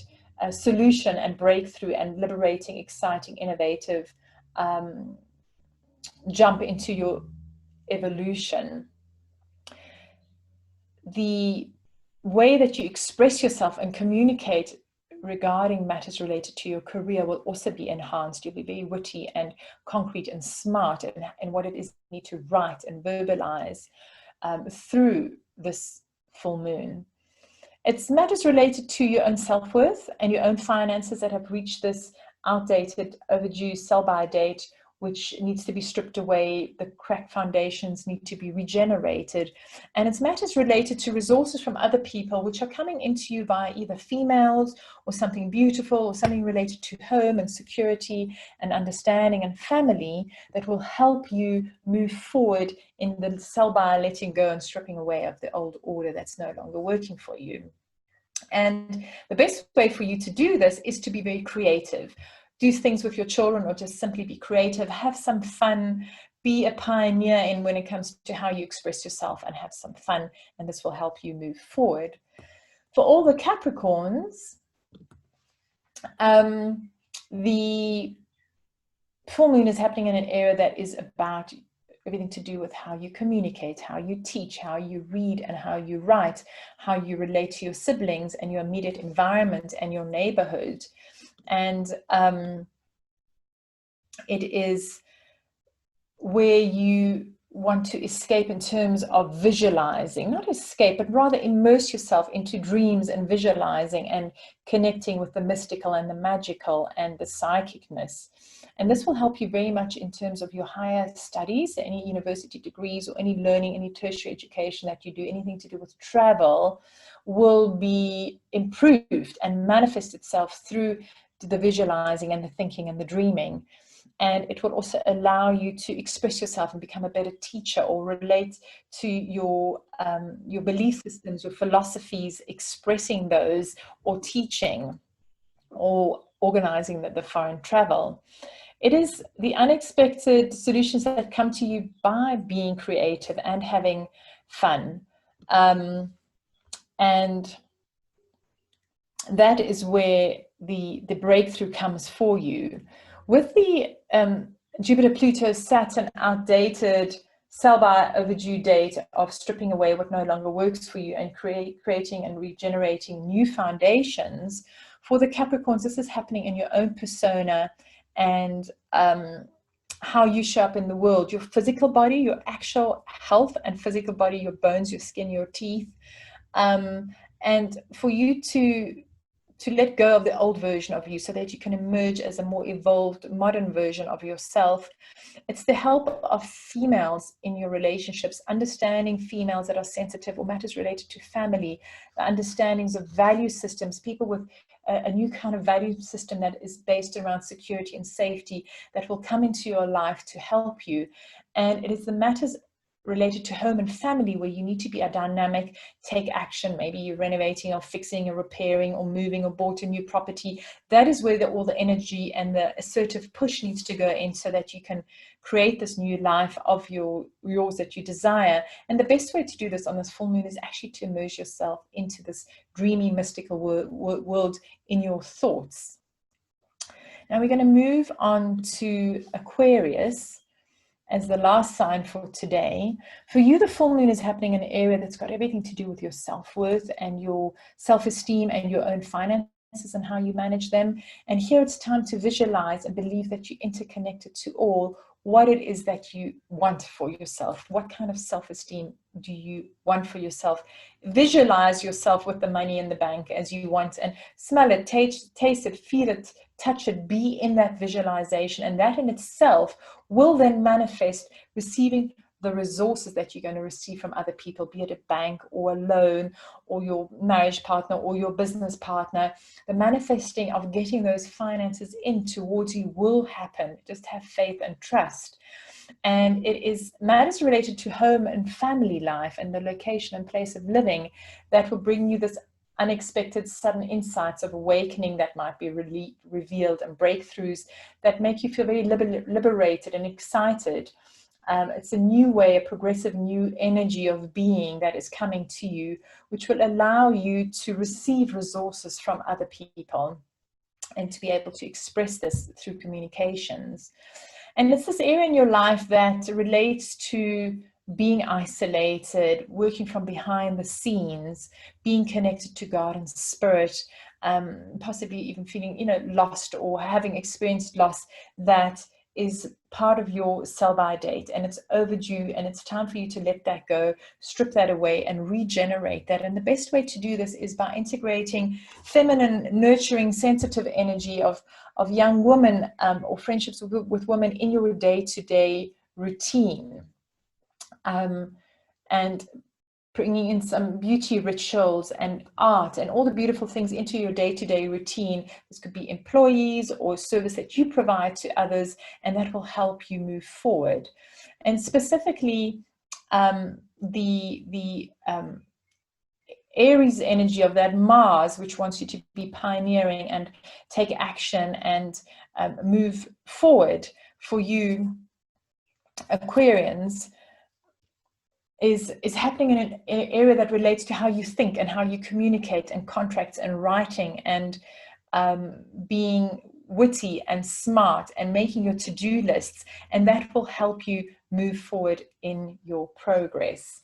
solution and breakthrough and liberating, exciting, innovative jump into your evolution. The way that you express yourself and communicate regarding matters related to your career will also be enhanced. You'll be very witty and concrete and smart in what it is you need to write and verbalize through this full moon. It's matters related to your own self-worth and your own finances that have reached this outdated, overdue sell-by date, which needs to be stripped away. The cracked foundations need to be regenerated. And it's matters related to resources from other people, which are coming into you via either females or something beautiful or something related to home and security and understanding and family that will help you move forward in the sell-by, letting go and stripping away of the old order that's no longer working for you. And the best way for you to do this is to be very creative. Do things with your children or just simply be creative, have some fun, be a pioneer in when it comes to how you express yourself and have some fun, and this will help you move forward. For all the Capricorns, the full moon is happening in an area that is about everything to do with how you communicate, how you teach, how you read and how you write, how you relate to your siblings and your immediate environment and your neighborhood. And it is where you want to escape in terms of visualizing, not escape, but rather immerse yourself into dreams and visualizing and connecting with the mystical and the magical and the psychicness. And this will help you very much in terms of your higher studies, any university degrees or any learning, any tertiary education that you do, anything to do with travel will be improved and manifest itself through the visualizing and the thinking and the dreaming. And it will also allow you to express yourself and become a better teacher or relate to your belief systems, your philosophies, expressing those or teaching or organizing the foreign travel. It is the unexpected solutions that come to you by being creative and having fun. And that is where the breakthrough comes for you. With the Jupiter, Pluto, Saturn outdated sell-by overdue date of stripping away what no longer works for you and creating and regenerating new foundations. For the Capricorns, this is happening in your own persona and how you show up in the world, your physical body, your actual health and physical body, your bones, your skin, your teeth, and for you to let go of the old version of you so that you can emerge as a more evolved, modern version of yourself. It's the help of females in your relationships, understanding females that are sensitive or matters related to family, the understandings of value systems, people with a new kind of value system that is based around security and safety that will come into your life to help you. And it is the matters related to home and family where you need to be a dynamic, take action. Maybe you're renovating or fixing or repairing or moving or bought a new property. That is where all the energy and the assertive push needs to go in so that you can create this new life of yours that you desire. And the best way to do this on this full moon is actually to immerse yourself into this dreamy, mystical world in your thoughts. Now we're going to move on to Aquarius as the last sign for today. For you, the full moon is happening in an area that's got everything to do with your self-worth and your self-esteem and your own finances and how you manage them. And here it's time to visualize and believe that you're interconnected to all, what it is that you want for yourself. What kind of self-esteem do you want for yourself? Visualize yourself with the money in the bank as you want, and smell it, taste it, feel it, touch it, be in that visualization. And that in itself will then manifest receiving the resources that you're going to receive from other people, be it a bank or a loan or your marriage partner or your business partner. The manifesting of getting those finances in towards you will happen. Just have faith and trust. And it is matters related to home and family life and the location and place of living that will bring you this unexpected sudden insights of awakening that might be revealed, and breakthroughs that make you feel very liberated and excited. It's a new way, a progressive new energy of being that is coming to you, which will allow you to receive resources from other people and to be able to express this through communications. And it's this area in your life that relates to being isolated, working from behind the scenes, being connected to God and spirit, possibly even feeling, lost or having experienced loss that is part of your sell-by date, and it's overdue, and it's time for you to let that go, strip that away and regenerate that. And the best way to do this is by integrating feminine, nurturing, sensitive energy of young women or friendships with women in your day-to-day routine, and bringing in some beauty rituals and art and all the beautiful things into your day-to-day routine. This could be employees or service that you provide to others, and that will help you move forward. And specifically, the Aries energy of that Mars, which wants you to be pioneering and take action and move forward for you, Aquarians, is happening in an area that relates to how you think and how you communicate and contracts and writing and being witty and smart and making your to-do lists, and that will help you move forward in your progress.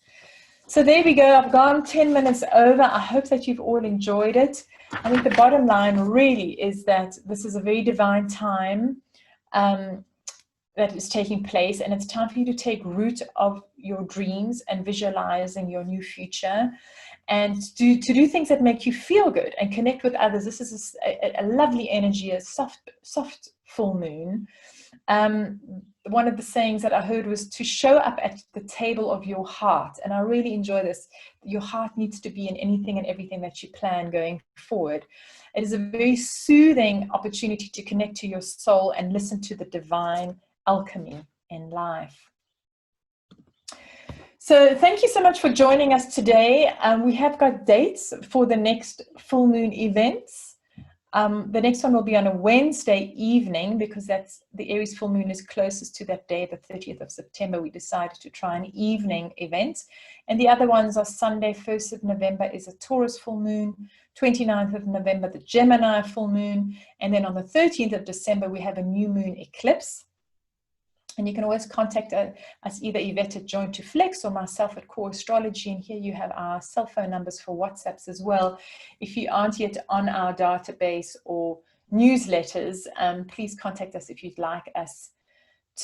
So there we go. I've gone 10 minutes over. I hope that you've all enjoyed it. I think the bottom line really is that this is a very divine time that is taking place, and it's time for you to take root of your dreams and visualizing your new future, and to do things that make you feel good and connect with others. This is a lovely energy, a soft full moon. One of the sayings that I heard was to show up at the table of your heart, and I really enjoy this. Your heart needs to be in anything and everything that you plan going forward. It is a very soothing opportunity to connect to your soul and listen to the divine alchemy in life. So thank you so much for joining us today. We have got dates for the next full moon events. The next one will be on a Wednesday evening, because that's the Aries full moon is closest to that day, the 30th of September. We decided to try an evening event. And the other ones are Sunday, 1st of November is a Taurus full moon, 29th of November, the Gemini full moon. And then on the 13th of December, we have a new moon eclipse. And you can always contact us, either Yvette at Joint to Flex or myself at Core Astrology. And here you have our cell phone numbers for WhatsApps as well. If you aren't yet on our database or newsletters, please contact us if you'd like us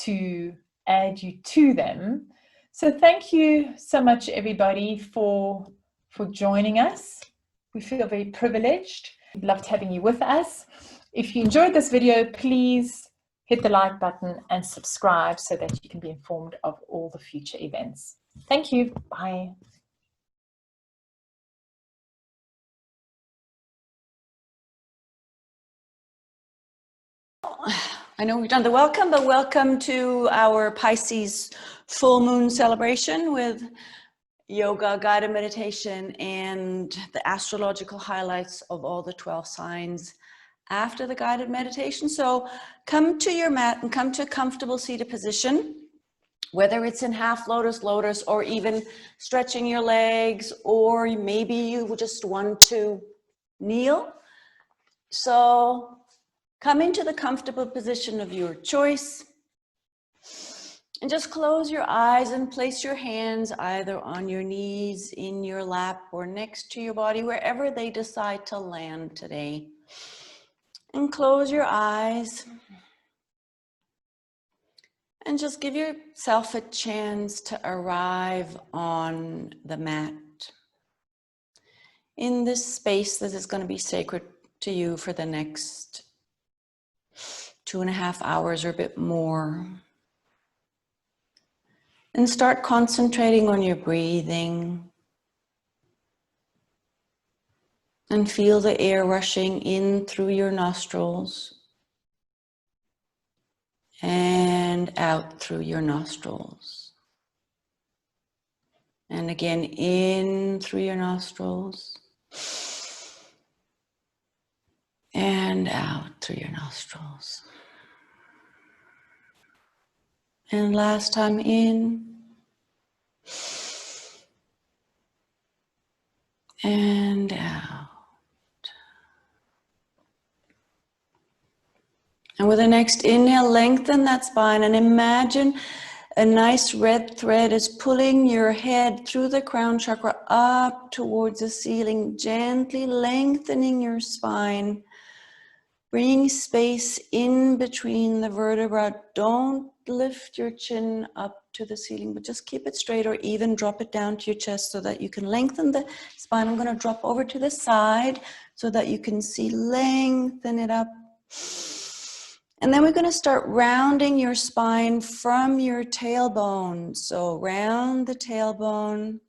to add you to them. So thank you so much, everybody, for joining us. We feel very privileged. We loved having you with us. If you enjoyed this video, please hit the like button and subscribe so that you can be informed of all the future events. Thank you. Bye. I know we've done the welcome, but welcome to our Pisces full moon celebration with yoga, guided meditation, and the astrological highlights of all the 12 signs after the guided meditation. So come to your mat and come to a comfortable seated position, whether it's in half lotus, lotus, or even stretching your legs, or maybe you just want to kneel. So come into the comfortable position of your choice and just close your eyes and place your hands either on your knees, in your lap, or next to your body, wherever they decide to land today. And close your eyes and just give yourself a chance to arrive on the mat in this space that is going to be sacred to you for the next 2.5 hours or a bit more. And start concentrating on your breathing. And feel the air rushing in through your nostrils and out through your nostrils. And again, in through your nostrils and out through your nostrils. And last time in and out. And with the next inhale, lengthen that spine and imagine a nice red thread is pulling your head through the crown chakra up towards the ceiling, gently lengthening your spine. Bring space in between the vertebrae. Don't lift your chin up to the ceiling, but just keep it straight, or even drop it down to your chest so that you can lengthen the spine. I'm going to drop over to the side so that you can see, lengthen it up. And then we're going to start rounding your spine from your tailbone. So round the tailbone,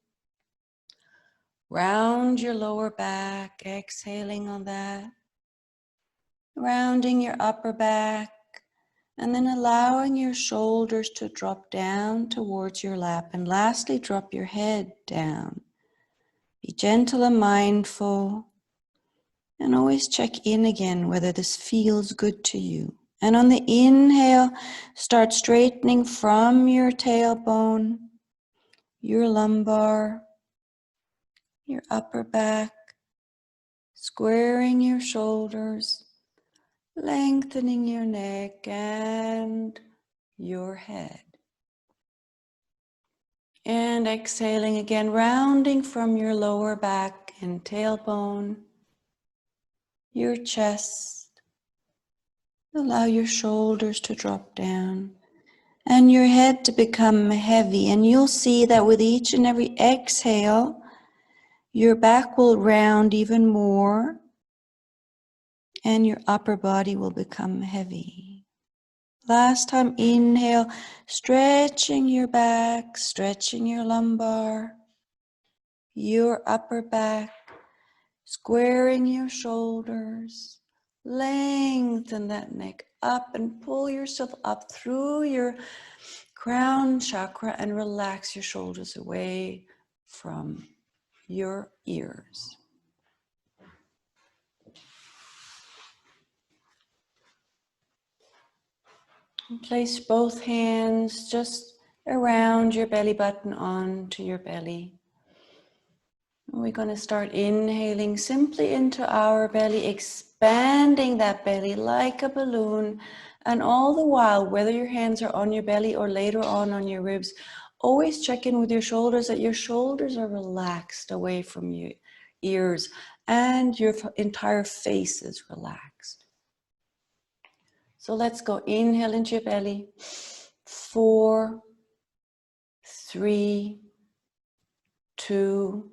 round your lower back, exhaling on that. Rounding your upper back, and then allowing your shoulders to drop down towards your lap. And lastly, drop your head down. Be gentle and mindful, and always check in again whether this feels good to you. And on the inhale, start straightening from your tailbone, your lumbar, your upper back, squaring your shoulders, lengthening your neck and your head. And exhaling again, rounding from your lower back and tailbone, your chest. Allow your shoulders to drop down and your head to become heavy. And you'll see that with each and every exhale, your back will round even more and your upper body will become heavy. Last time, inhale, stretching your back, stretching your lumbar, your upper back, squaring your shoulders. Lengthen that neck up and pull yourself up through your crown chakra and relax your shoulders away from your ears. And place both hands just around your belly button onto your belly. We're going to start inhaling simply into our belly, expanding that belly like a balloon And all the while, whether your hands are on your belly or later on your ribs, always check in with your shoulders, that your shoulders are relaxed away from your ears and your entire face is relaxed. So let's go. Inhale into your belly. 4, 3, 2,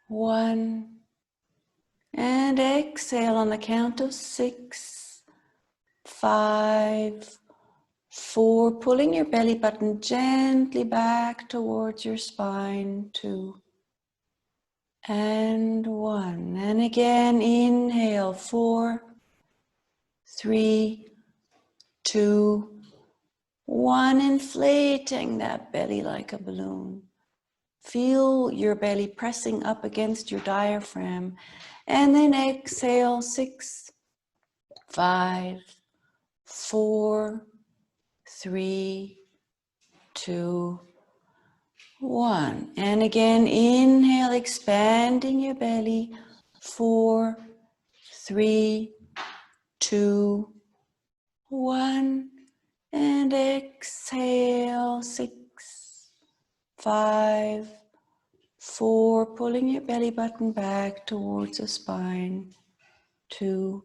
1. And exhale on the count of 6, 5, 4. Pulling your belly button gently back towards your spine. 2. And 1. And again, inhale. 4, 3, 2, 1. Inflating that belly like a balloon. Feel your belly pressing up against your diaphragm. And then exhale. 6, 5, 4, 3, 2, 1. And again, inhale, expanding your belly. 4, 3, 2, 1. And exhale. 6, 5, 4. Pulling your belly button back towards the spine. 2,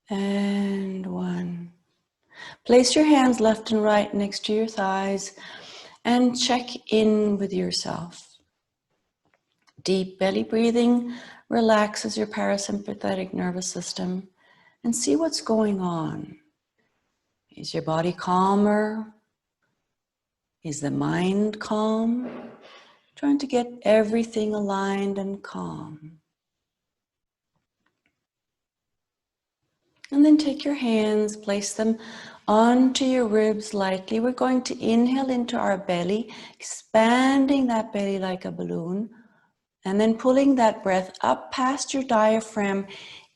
and 1. Place your hands left and right next to your thighs and check in with yourself. Deep belly breathing relaxes your parasympathetic nervous system and see what's going on. Is your body calmer? Is the mind calm? Trying to get everything aligned and calm. And then take your hands, place them onto your ribs lightly. We're going to inhale into our belly, expanding that belly like a balloon, and then pulling that breath up past your diaphragm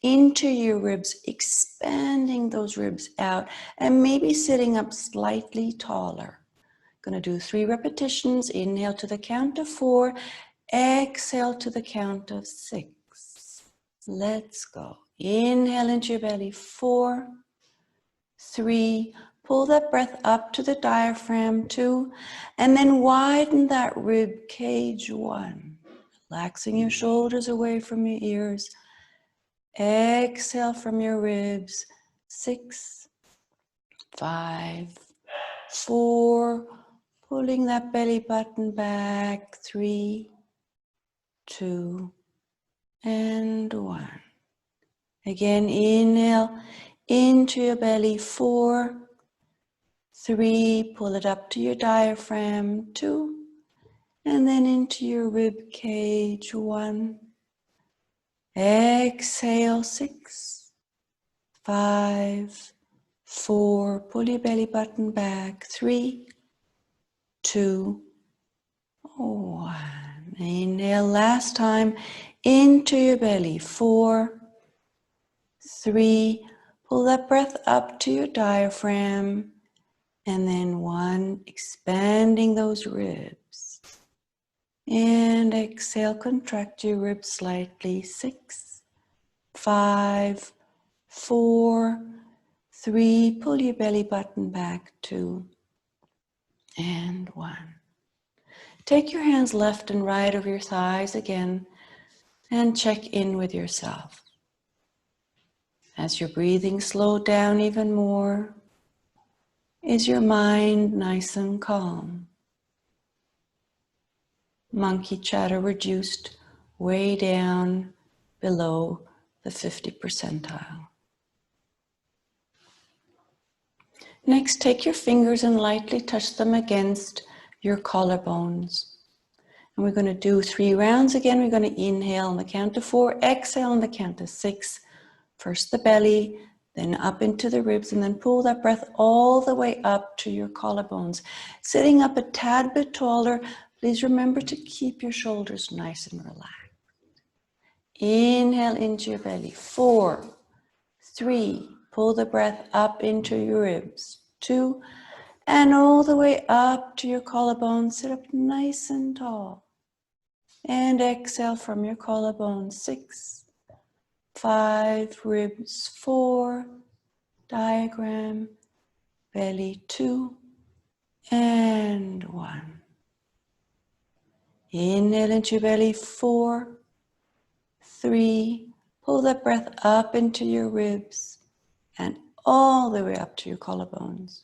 into your ribs, expanding those ribs out, and maybe sitting up slightly taller. Going to do 3 repetitions. Inhale to the count of 4, exhale to the count of 6. Let's go. Inhale into your belly. 4, 3, pull that breath up to the diaphragm. 2, and then widen that rib cage. 1, relaxing your shoulders away from your ears. Exhale from your ribs. 6, 5, 4, pulling that belly button back. 3, 2, and 1. Again, inhale into your belly. 4, 3, pull it up to your diaphragm. 2, and then into your rib cage. 1. Exhale. 6, 5, 4, pull your belly button back. 3, 2, 1. Inhale last time into your belly. 4, 3, pull that breath up to your diaphragm, and then 1, expanding those ribs. And exhale, contract your ribs slightly. 6, 5, 4, 3, pull your belly button back. 2, and 1. Take your hands left and right over your thighs again and check in with yourself. As your breathing slowed down even more, is your mind nice and calm? Monkey chatter reduced way down below the 50 percentile. Next, take your fingers and lightly touch them against your collarbones. And we're going to do 3 rounds again. We're going to inhale on the count of 4, exhale on the count of 6. First the belly, then up into the ribs, and then pull that breath all the way up to your collarbones. Sitting up a tad bit taller, please remember to keep your shoulders nice and relaxed. Inhale into your belly. 4, 3, pull the breath up into your ribs. 2, and all the way up to your collarbones. Sit up nice and tall. And exhale from your collarbone. 6, 5, ribs. 4, diagram. Belly 2 and 1. Inhale into your belly 4, 3. Pull that breath up into your ribs and all the way up to your collarbones.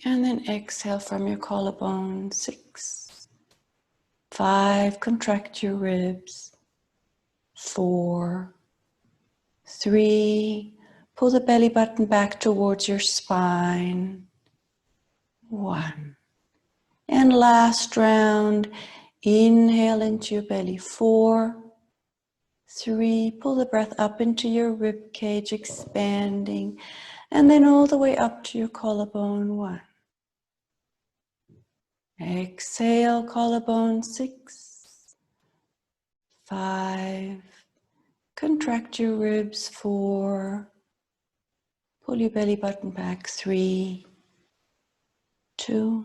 And then exhale from your collarbone. 6, 5. Contract your ribs. 4, 3. Pull the belly button back towards your spine. 1. And last round. Inhale into your belly. 4, 3. Pull the breath up into your rib cage, expanding. And then all the way up to your collarbone. 1. Exhale, collarbone. 6, 5. Contract your ribs. 4. Pull your belly button back. 3, 2,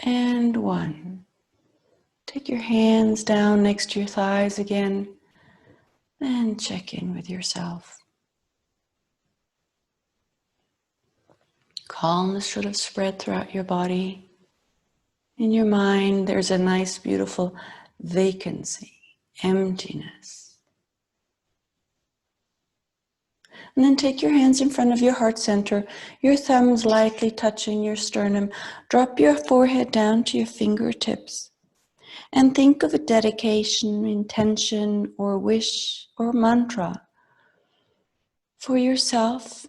and 1. Take your hands down next to your thighs again and check in with yourself. Calmness should have spread throughout your body. In your mind, there's a nice, beautiful vacancy, emptiness. And then take your hands in front of your heart center, your thumbs lightly touching your sternum. Drop your forehead down to your fingertips. And think of a dedication, intention, or wish, or mantra for yourself.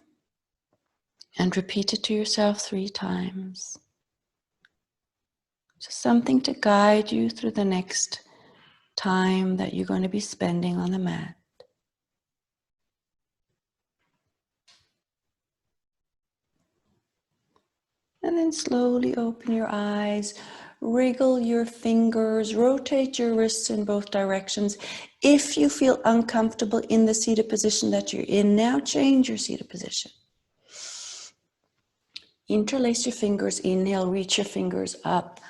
And repeat it to yourself 3 times. Just something to guide you through the next time that you're going to be spending on the mat. And then slowly open your eyes, wriggle your fingers, rotate your wrists in both directions. If you feel uncomfortable in the seated position that you're in, now change your seated position. Interlace your fingers, inhale, reach your fingers up,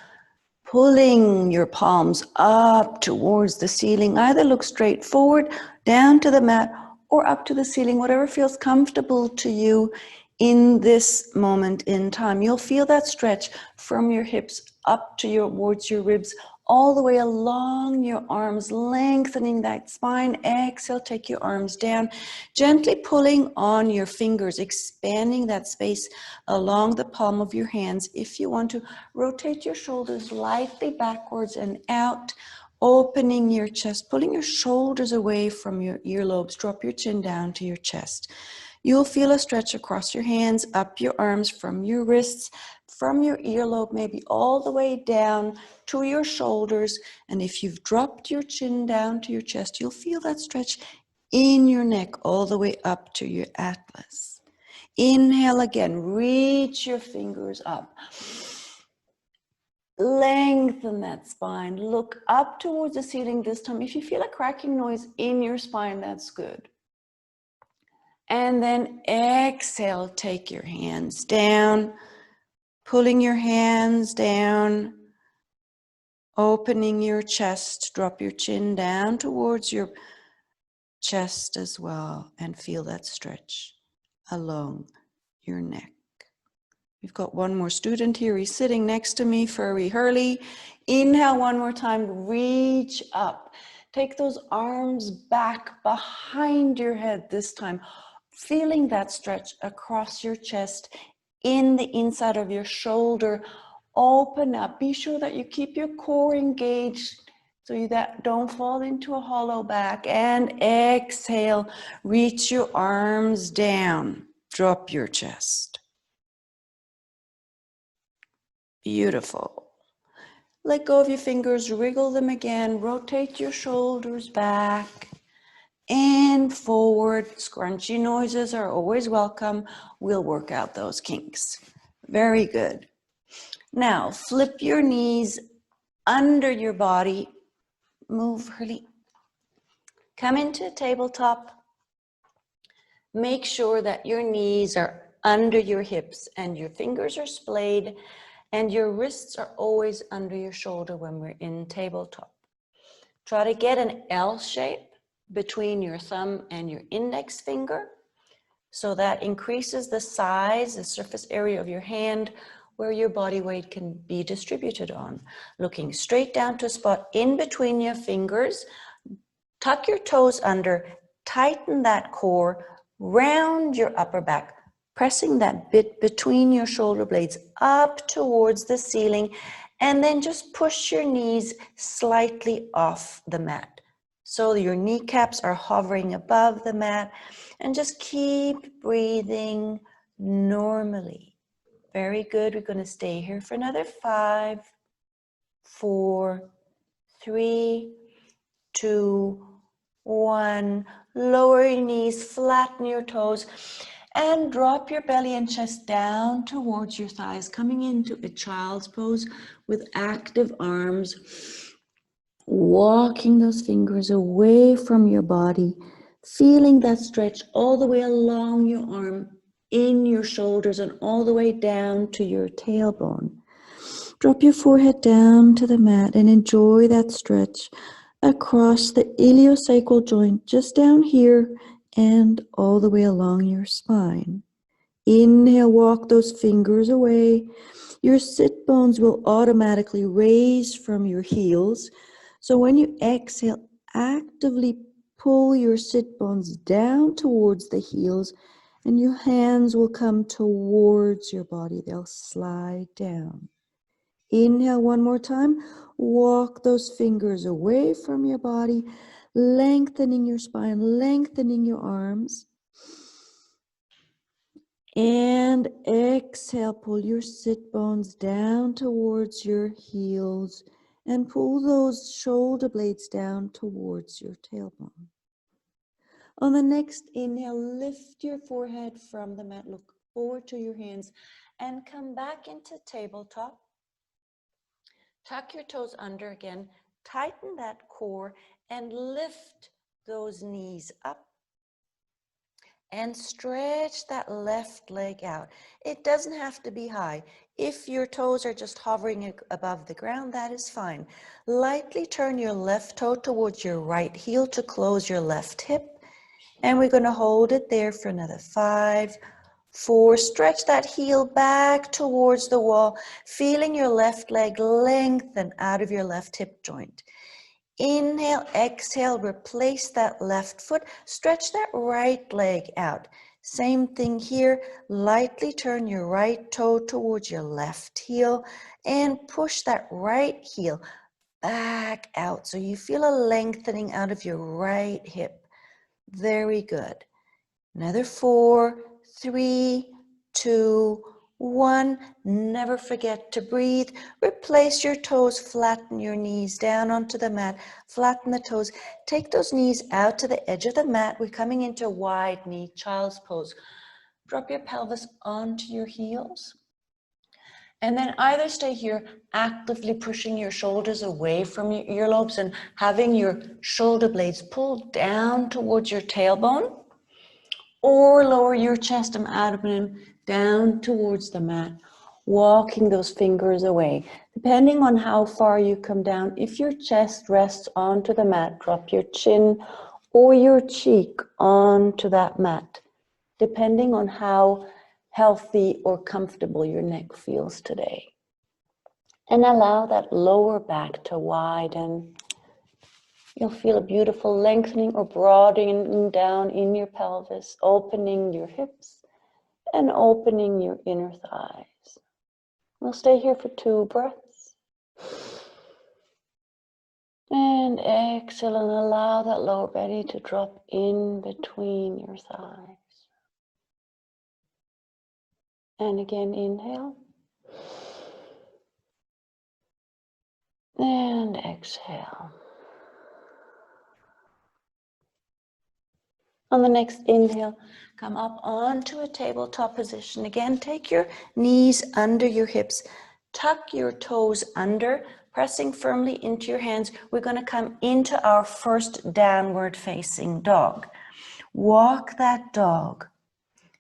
pulling your palms up towards the ceiling. Either look straight forward, down to the mat, or up to the ceiling, whatever feels comfortable to you in this moment in time. You'll feel that stretch from your hips up towards your ribs, all the way along your arms, lengthening that spine. Exhale, take your arms down, gently pulling on your fingers, expanding that space along the palm of your hands. If you want to, rotate your shoulders lightly backwards and out, opening your chest, pulling your shoulders away from your earlobes. Drop your chin down to your chest. You'll feel a stretch across your hands, up your arms, from your wrists, from your earlobe, maybe all the way down to your shoulders. And if you've dropped your chin down to your chest, you'll feel that stretch in your neck all the way up to your atlas. Inhale again, reach your fingers up. Lengthen that spine, look up towards the ceiling this time. If you feel a cracking noise in your spine, that's good. And then exhale, take your hands down, pulling your hands down, opening your chest, drop your chin down towards your chest as well, and feel that stretch along your neck. We've got one more student here. He's sitting next to me, Furry Hurley. Inhale one more time, reach up. Take those arms back behind your head this time, feeling that stretch across your chest, in the inside of your shoulder. Open up. Be sure that you keep your core engaged so you don't fall into a hollow back. And exhale, reach your arms down. Drop your chest. Beautiful. Let go of your fingers, wriggle them again, rotate your shoulders back and forward. Scrunchy noises are always welcome. We'll work out those kinks. Very good. Now, flip your knees under your body. Move, Hurley. Come into tabletop. Make sure that your knees are under your hips and your fingers are splayed and your wrists are always under your shoulder when we're in tabletop. Try to get an L shape between your thumb and your index finger. So that increases the size, the surface area of your hand where your body weight can be distributed on. Looking straight down to a spot in between your fingers, tuck your toes under, tighten that core, round your upper back, pressing that bit between your shoulder blades up towards the ceiling, and then just push your knees slightly off the mat. So your kneecaps are hovering above the mat, and just keep breathing normally. Very good. We're going to stay here for another 5, 4, 3, 2, 1. Lower your knees, flatten your toes, and drop your belly and chest down towards your thighs, coming into a child's pose with active arms. Walking those fingers away from your body, feeling that stretch all the way along your arm, in your shoulders, and all the way down to your tailbone. Drop your forehead down to the mat and enjoy that stretch across the iliosacral joint, just down here and all the way along your spine. Inhale, walk those fingers away. Your sit bones will automatically raise from your heels. So when you exhale, actively pull your sit bones down towards the heels, and your hands will come towards your body. They'll slide down. Inhale one more time. Walk those fingers away from your body, lengthening your spine, lengthening your arms. And exhale, pull your sit bones down towards your heels and pull those shoulder blades down towards your tailbone. On the next inhale, lift your forehead from the mat, look forward to your hands, and come back into tabletop. Tuck your toes under again, tighten that core, and lift those knees up. And stretch that left leg out. It doesn't have to be high. If your toes are just hovering above the ground, that is fine. Lightly turn your left toe towards your right heel to close your left hip. And we're going to hold it there for another 5, 4. Stretch that heel back towards the wall, feeling your left leg lengthen out of your left hip joint. Inhale, exhale, replace that left foot, stretch that right leg out. Same thing here, lightly turn your right toe towards your left heel and push that right heel back out. So you feel a lengthening out of your right hip. Very good. Another 4, 3, 2, 1. Never forget to breathe. Replace your toes, flatten your knees down onto the mat, flatten the toes. Take those knees out to the edge of the mat. We're coming into wide knee, child's pose. Drop your pelvis onto your heels. And then either stay here, actively pushing your shoulders away from your earlobes and having your shoulder blades pulled down towards your tailbone, or lower your chest and abdomen down towards the mat, walking those fingers away. Depending on how far you come down, if your chest rests onto the mat, drop your chin or your cheek onto that mat, depending on how healthy or comfortable your neck feels today. And allow that lower back to widen. You'll feel a beautiful lengthening or broadening down in your pelvis, opening your hips and opening your inner thighs. We'll stay here for 2 breaths. And exhale and allow that lower belly to drop in between your thighs. And again, inhale. And exhale. On the next inhale, come up onto a tabletop position. Again, take your knees under your hips. Tuck your toes under, pressing firmly into your hands. We're going to come into our first downward facing dog. Walk that dog.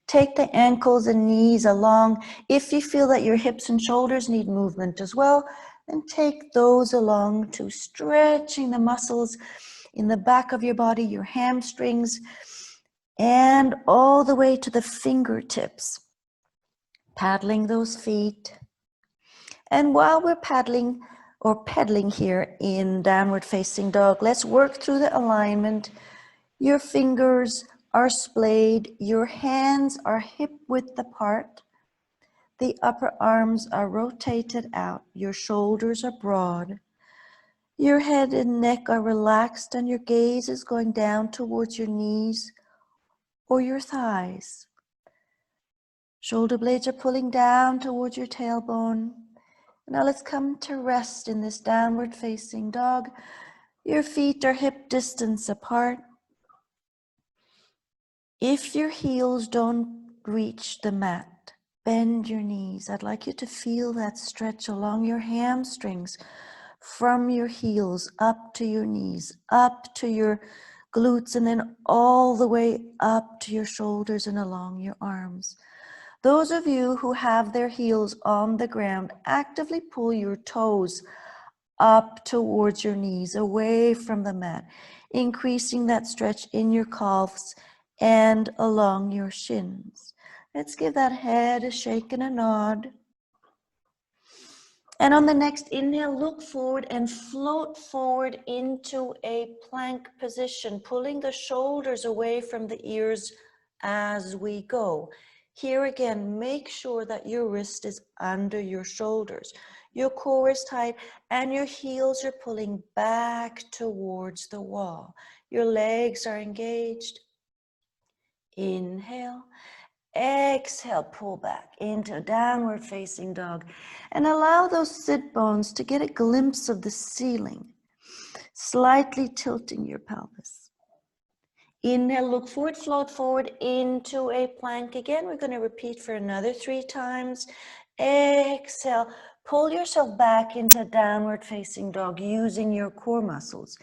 Take the ankles and knees along. If you feel that your hips and shoulders need movement as well, then take those along too, stretching the muscles in the back of your body, your hamstrings, and all the way to the fingertips. Paddling those feet. And while we're paddling or pedaling here in downward facing dog, let's work through the alignment. Your fingers are splayed, your hands are hip width apart, the upper arms are rotated out, your shoulders are broad, your head and neck are relaxed, and your gaze is going down towards your knees or your thighs. Shoulder blades are pulling down towards your tailbone. Now let's come to rest in this downward facing dog. Your feet are hip distance apart. If your heels don't reach the mat, bend your knees. I'd like you to feel that stretch along your hamstrings from your heels up to your knees, up to your glutes, and then all the way up to your shoulders and along your arms. Those of you who have their heels on the ground, actively pull your toes up towards your knees, away from the mat, increasing that stretch in your calves and along your shins. Let's give that head a shake and a nod. And on the next inhale, look forward and float forward into a plank position, pulling the shoulders away from the ears as we go. Here again, make sure that your wrist is under your shoulders. Your core is tight and your heels are pulling back towards the wall. Your legs are engaged. Inhale. Exhale, pull back into downward facing dog and allow those sit bones to get a glimpse of the ceiling, slightly tilting your pelvis. Inhale, look forward, float forward into a plank again. We're going to repeat for another 3 times. Exhale, pull yourself back into downward facing dog using your core muscles.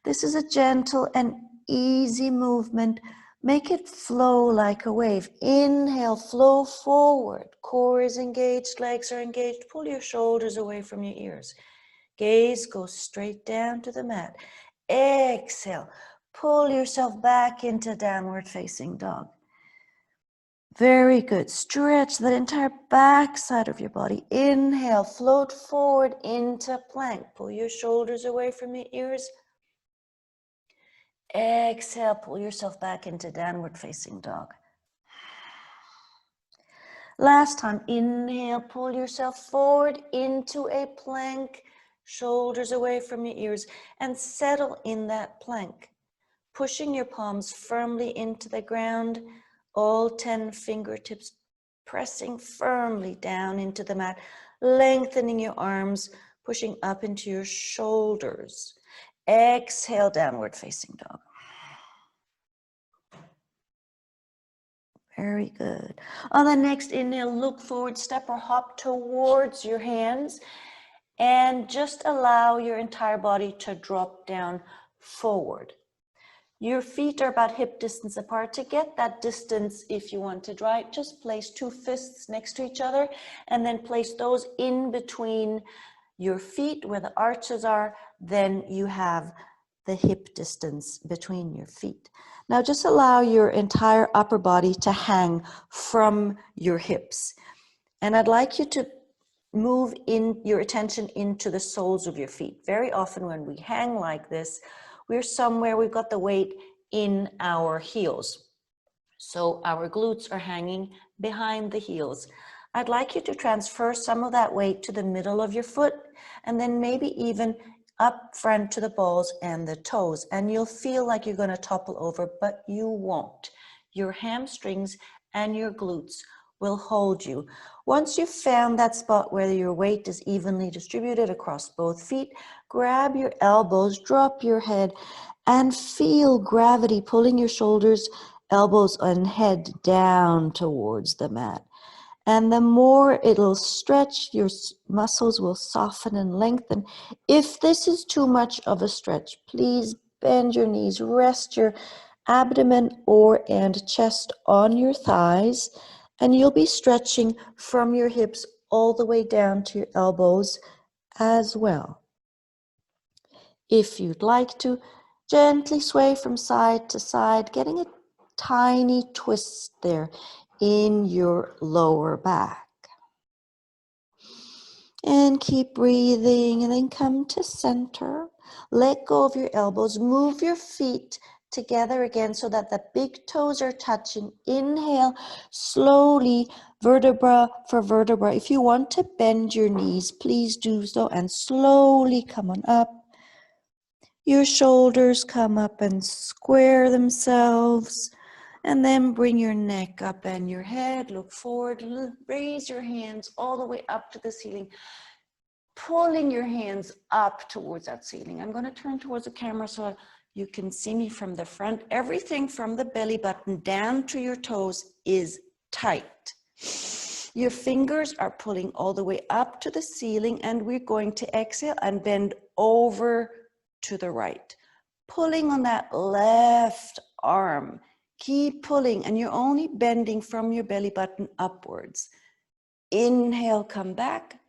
This is a gentle and easy movement. Make it flow like a wave. Inhale, flow forward. Core is engaged, legs are engaged. Pull your shoulders away from your ears. Gaze goes straight down to the mat. Exhale, pull yourself back into downward facing dog. Very good. Stretch that entire back side of your body. Inhale, float forward into plank. Pull your shoulders away from your ears. Exhale, pull yourself back into downward facing dog. Last time, inhale, pull yourself forward into a plank, shoulders away from your ears, and settle in that plank, pushing your palms firmly into the ground, all 10 fingertips pressing firmly down into the mat, lengthening your arms, pushing up into your shoulders. Exhale, downward facing dog. Very good. On the next inhale, look forward, step or hop towards your hands, and just allow your entire body to drop down forward. Your feet are about hip distance apart. To get that distance, if you want to try, just place 2 fists next to each other and then place those in between your feet where the arches are. Then you have the hip distance between your feet. Now just allow your entire upper body to hang from your hips. And I'd like you to move in your attention into the soles of your feet. Very often when we hang like this, we're somewhere, we've got the weight in our heels. So our glutes are hanging behind the heels. I'd like you to transfer some of that weight to the middle of your foot and then maybe even up front to the balls and the toes. And you'll feel like you're going to topple over, but you won't. Your hamstrings and your glutes will hold you. Once you've found that spot where your weight is evenly distributed across both feet, grab your elbows, drop your head, and feel gravity pulling your shoulders, elbows, and head down towards the mat. And the more it'll stretch, your muscles will soften and lengthen. If this is too much of a stretch, please bend your knees, rest your abdomen and chest on your thighs, and you'll be stretching from your hips all the way down to your elbows as well. If you'd like to, Gently sway from side to side, getting a tiny twist there in your lower back. And keep breathing, and then come to center. Let go of your elbows. Move your feet together again so that the big toes are touching. Inhale slowly, vertebra for vertebra. If you want to bend your knees, please do so, and slowly come on up. Your shoulders come up and square themselves. And then bring your neck up and your head, look forward, raise your hands all the way up to the ceiling, pulling your hands up towards that ceiling. I'm going to turn towards the camera so you can see me from the front. Everything from the belly button down to your toes is tight. Your fingers are pulling all the way up to the ceiling, and we're going to exhale and bend over to the right, pulling on that left arm. Keep pulling, and you're only bending from your belly button upwards. Inhale, come back.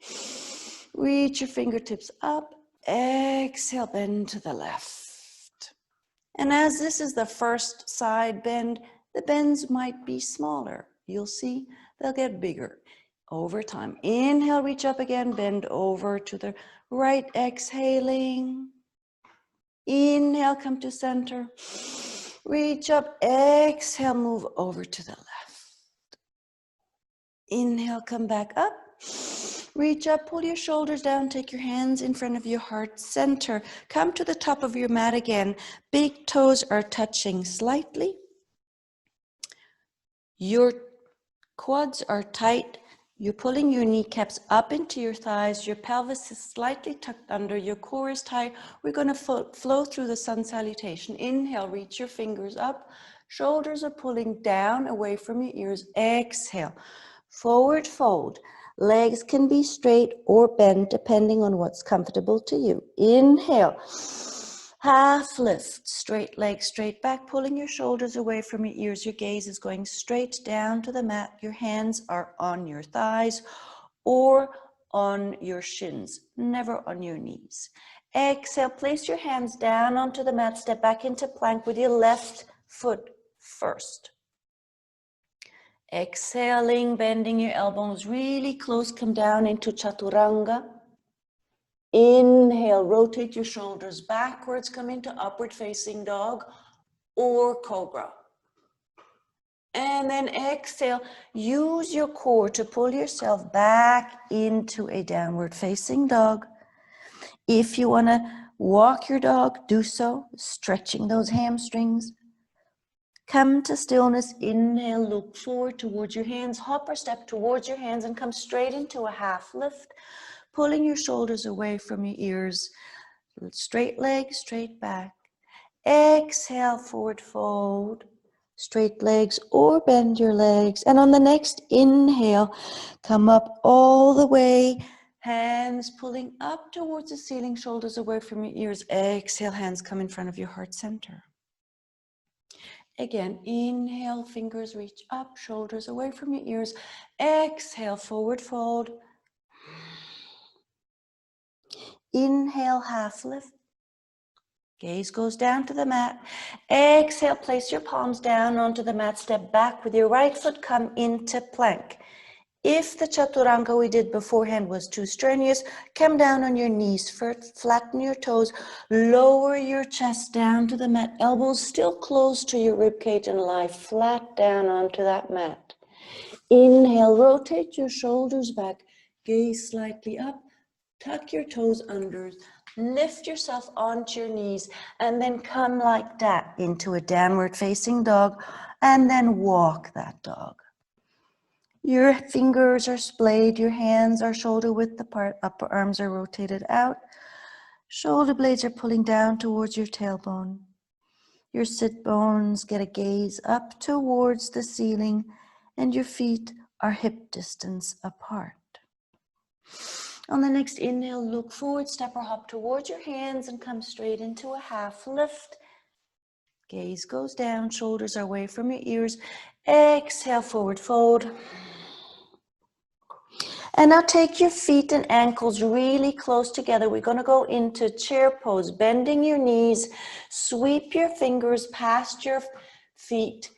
Reach your fingertips up. Exhale, bend to the left. And as this is the first side bend, the bends might be smaller. You'll see they'll get bigger over time. Inhale, reach up again, bend over to the right, exhaling. Inhale, come to center. Reach up, exhale, move over to the left. Inhale, come back up. Reach up, pull your shoulders down, take your hands in front of your heart center. Come to the top of your mat again. Big toes are touching slightly. Your quads are tight. You're pulling your kneecaps up into your thighs. Your pelvis is slightly tucked under. Your core is tight. We're going to flow through the sun salutation. Inhale, reach your fingers up. Shoulders are pulling down away from your ears. Exhale, forward fold. Legs can be straight or bent depending on what's comfortable to you. Inhale, half lift, straight legs, straight back, pulling your shoulders away from your ears. Your gaze is going straight down to the mat. Your hands are on your thighs or on your shins, never on your knees. Exhale, place your hands down onto the mat. Step back into plank with your left foot first. Exhaling, bending your elbows really close, come down into Chaturanga. Inhale, rotate your shoulders backwards, come into upward facing dog or cobra. And then exhale, use your core to pull yourself back into a downward facing dog. If you want to walk your dog, do so, stretching those hamstrings. Come to stillness, inhale, look forward towards your hands, hop or step towards your hands and come straight into a half lift, pulling your shoulders away from your ears. Straight legs, straight back. Exhale, forward fold, straight legs or bend your legs. And on the next inhale, come up all the way, hands pulling up towards the ceiling, shoulders away from your ears. Exhale, hands come in front of your heart center. Again, inhale, fingers reach up, shoulders away from your ears. Exhale, forward fold. Inhale, half lift. Gaze goes down to the mat. Exhale, place your palms down onto the mat. Step back with your right foot, come into plank. If the Chaturanga we did beforehand was too strenuous, come down on your knees first, flatten your toes, lower your chest down to the mat, elbows still close to your ribcage and lie flat down onto that mat. Inhale, rotate your shoulders back, gaze slightly up, tuck your toes under, lift yourself onto your knees, and then come like that into a downward facing dog, and then walk that dog. Your fingers are splayed, your hands are shoulder width apart, upper arms are rotated out. Shoulder blades are pulling down towards your tailbone. Your sit bones get a gaze up towards the ceiling, and your feet are hip distance apart. On the next inhale, look forward, step or hop towards your hands and come straight into a half lift. Gaze goes down, shoulders are away from your ears. Exhale, forward fold. And now take your feet and ankles really close together. We're going to go into chair pose, bending your knees. Sweep your fingers past your feet.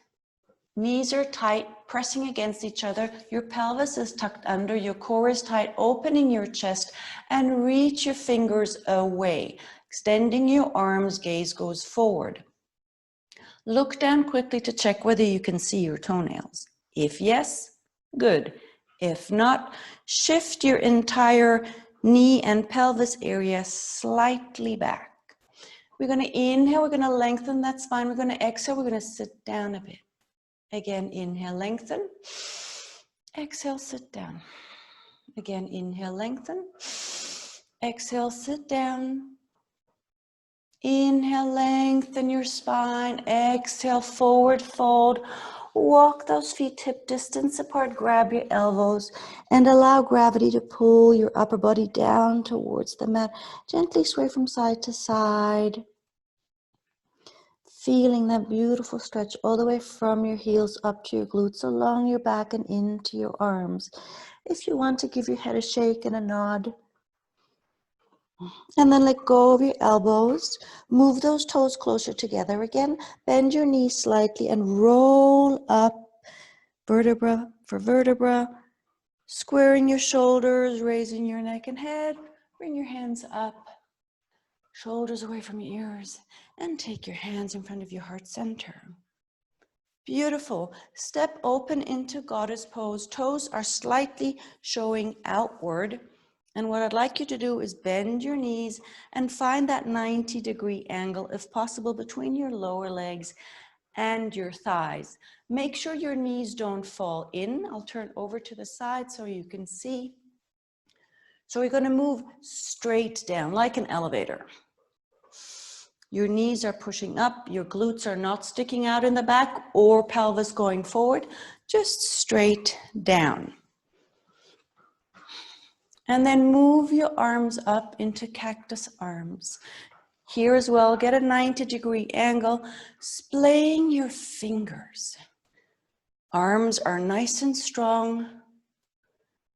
Knees are tight, pressing against each other. Your pelvis is tucked under, your core is tight, opening your chest, and reach your fingers away. Extending your arms, gaze goes forward. Look down quickly to check whether you can see your toenails. If yes, good. If not, shift your entire knee and pelvis area slightly back. We're going to inhale, we're going to lengthen that spine. We're going to exhale, we're going to sit down a bit. Again, inhale, lengthen. Exhale, sit down. Again, inhale, lengthen. Exhale, sit down. Inhale, lengthen your spine. Exhale, forward fold. Walk those feet hip distance apart. Grab your elbows and allow gravity to pull your upper body down towards the mat. Gently sway from side to side. Feeling that beautiful stretch all the way from your heels up to your glutes, along your back and into your arms. If you want to give your head a shake and a nod. And then let go of your elbows. Move those toes closer together again. Bend your knees slightly and roll up vertebra for vertebra. Squaring your shoulders, raising your neck and head. Bring your hands up. Shoulders away from your ears, and take your hands in front of your heart center. Beautiful. Step open into goddess pose. Toes are slightly showing outward. And what I'd like you to do is bend your knees and find that 90-degree angle, if possible, between your lower legs and your thighs. Make sure your knees don't fall in. I'll turn over to the side so you can see. So we're going to move straight down like an elevator. Your knees are pushing up, your glutes are not sticking out in the back or pelvis going forward, just straight down. And then move your arms up into cactus arms. Here as well, get a 90-degree angle, splaying your fingers. Arms are nice and strong.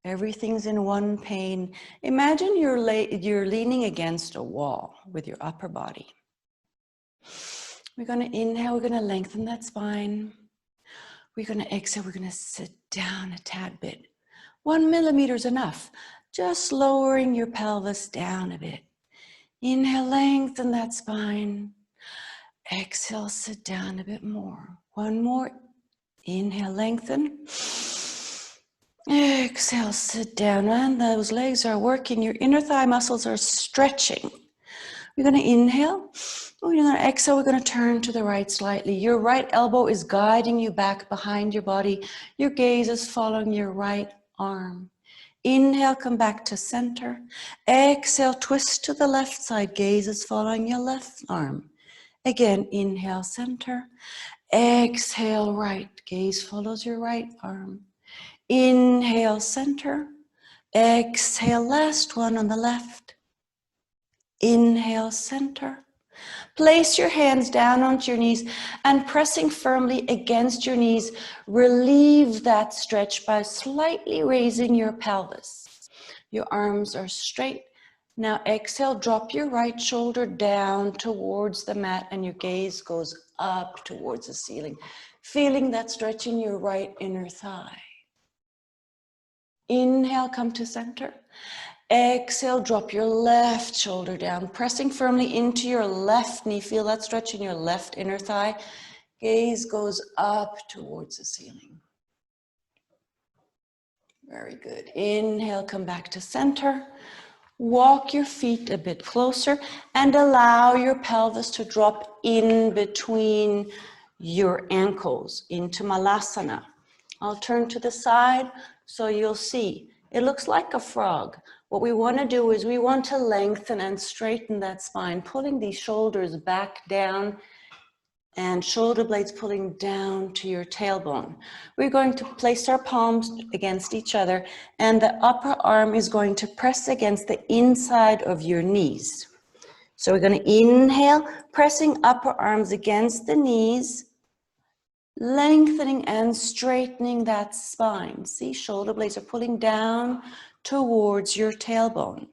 Everything's in one plane. Imagine you're leaning against a wall with your upper body. We're going to inhale, we're going to lengthen that spine. We're going to exhale, we're going to sit down a tad bit. 1 millimeter is enough. Just lowering your pelvis down a bit. Inhale, lengthen that spine. Exhale, sit down a bit more. One more. Inhale, lengthen. Exhale, sit down. And those legs are working. Your inner thigh muscles are stretching. We're going to inhale. We're going to exhale. We're going to turn to the right slightly. Your right elbow is guiding you back behind your body. Your gaze is following your right arm. Inhale, come back to center. Exhale, twist to the left side. Gaze is following your left arm. Again, inhale, center. Exhale, right. Gaze follows your right arm. Inhale, center. Exhale, last one on the left. Inhale, center. Place your hands down onto your knees and pressing firmly against your knees, relieve that stretch by slightly raising your pelvis. Your arms are straight. Now exhale, drop your right shoulder down towards the mat and your gaze goes up towards the ceiling, feeling that stretch in your right inner thigh. Inhale, come to center. Exhale, drop your left shoulder down, pressing firmly into your left knee. Feel that stretch in your left inner thigh. Gaze goes up towards the ceiling. Very good. Inhale, come back to center. Walk your feet a bit closer and allow your pelvis to drop in between your ankles into Malasana. I'll turn to the side so you'll see. It looks like a frog. What we want to do is we want to lengthen and straighten that spine, pulling these shoulders back down and shoulder blades pulling down to your tailbone. We're going to place our palms against each other and the upper arm is going to press against the inside of your knees. So we're going to inhale, pressing upper arms against the knees. lengthening and straightening that spine. See, shoulder blades are pulling down towards your tailbone.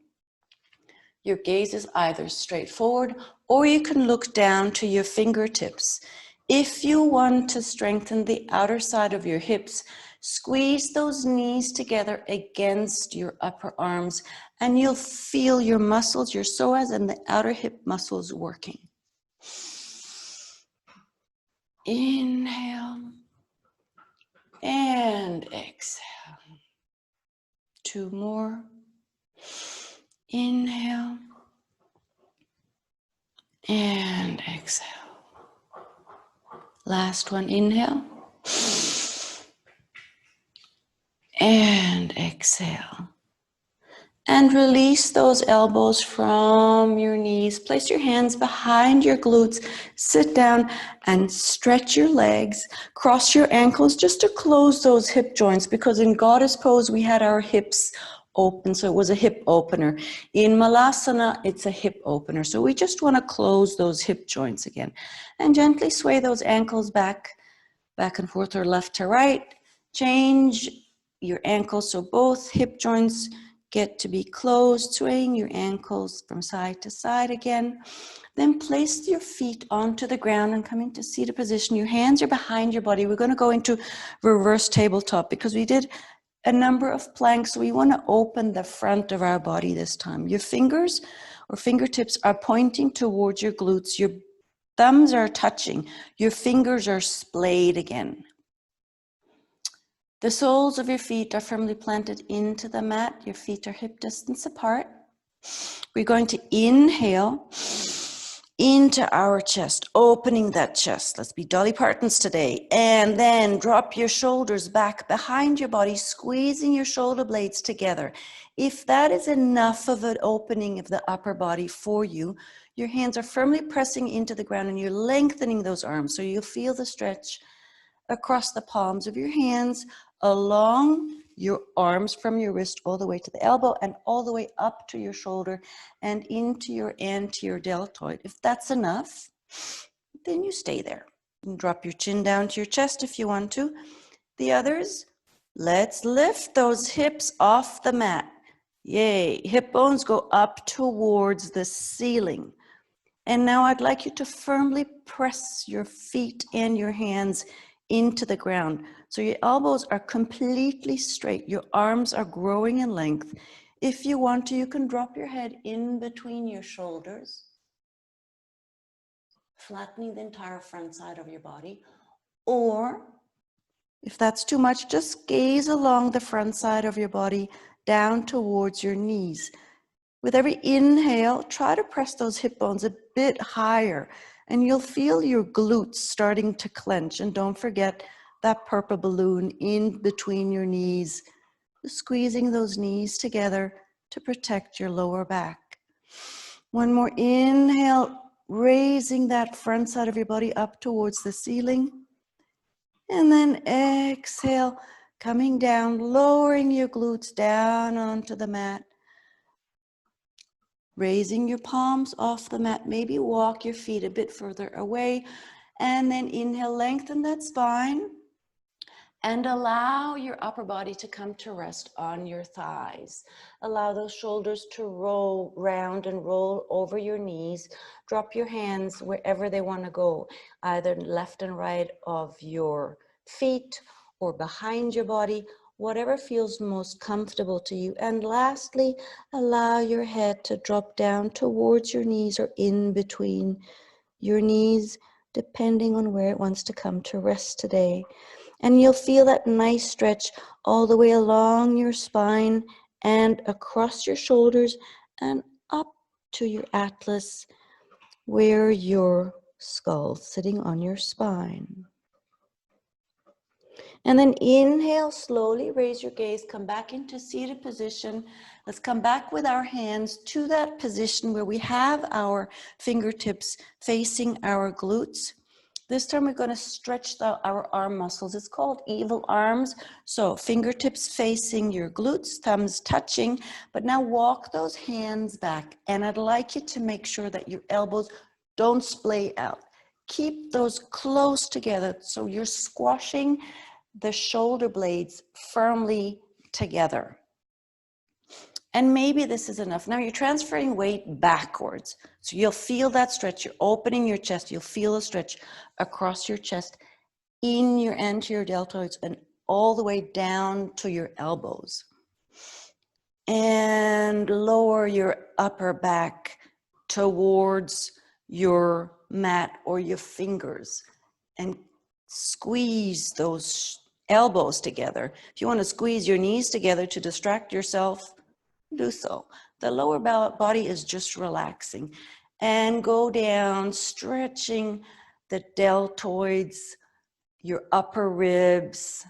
Your gaze is either straight forward or you can look down to your fingertips. If you want to strengthen the outer side of your hips, squeeze those knees together against your upper arms and you'll feel your muscles, your psoas and the outer hip muscles working. Inhale and exhale. 2 more. Inhale and exhale. Last one, inhale and exhale. And release those elbows from your knees. Place your hands behind your glutes. Sit down and stretch your legs. Cross your ankles just to close those hip joints, because in goddess pose we had our hips open, so it was a hip opener. In Malasana, it's a hip opener. So we just want to close those hip joints again. And gently sway those ankles back and forth or left to right. Change your ankles so both hip joints get to be closed, swaying your ankles from side to side again. Then place your feet onto the ground and come into seated position. Your hands are behind your body. We're going to go into reverse tabletop because we did a number of planks. So we want to open the front of our body this time. Your fingers or fingertips are pointing towards your glutes. Your thumbs are touching. Your fingers are splayed again. The soles of your feet are firmly planted into the mat. Your feet are hip distance apart. We're going to inhale into our chest, opening that chest. Let's be Dolly Partons today. And then drop your shoulders back behind your body, squeezing your shoulder blades together. If that is enough of an opening of the upper body for you, your hands are firmly pressing into the ground and you're lengthening those arms. So you'll feel the stretch across the palms of your hands, along your arms from your wrist all the way to the elbow and all the way up to your shoulder and into your anterior deltoid. If that's enough, then you stay there. And drop your chin down to your chest if you want to. The others, let's lift those hips off the mat. Yay, hip bones go up towards the ceiling. And now I'd like you to firmly press your feet and your hands into the ground. So your elbows are completely straight. Your arms are growing in length. If you want to, you can drop your head in between your shoulders, flattening the entire front side of your body. Or if that's too much, just gaze along the front side of your body down towards your knees. With every inhale, try to press those hip bones a bit higher and you'll feel your glutes starting to clench. And don't forget that purple balloon in between your knees, squeezing those knees together to protect your lower back. One more inhale, raising that front side of your body up towards the ceiling. And then exhale, coming down, lowering your glutes down onto the mat. Raising your palms off the mat, maybe walk your feet a bit further away, and then inhale, lengthen that spine, and allow your upper body to come to rest on your thighs. Allow those shoulders to roll round and roll over your knees. Drop your hands wherever they want to go, either left and right of your feet or behind your body, whatever feels most comfortable to you. And lastly, allow your head to drop down towards your knees or in between your knees, depending on where it wants to come to rest today. And you'll feel that nice stretch all the way along your spine and across your shoulders and up to your atlas, where your skull sitting on your spine. And then inhale, slowly raise your gaze, come back into seated position. Let's come back with our hands to that position where we have our fingertips facing our glutes. This time we're going to stretch our arm muscles. It's called evil arms. So fingertips facing your glutes, thumbs touching, but now walk those hands back. And I'd like you to make sure that your elbows don't splay out. keep those close together. So you're squashing the shoulder blades firmly together. And maybe this is enough. Now you're transferring weight backwards. So you'll feel that stretch. You're opening your chest. You'll feel a stretch across your chest, in your anterior deltoids, and all the way down to your elbows. And lower your upper back towards your mat or your fingers. And squeeze those elbows together. If you want to squeeze your knees together to distract yourself, do so. The lower body is just relaxing. And go down, stretching the deltoids, your upper ribs.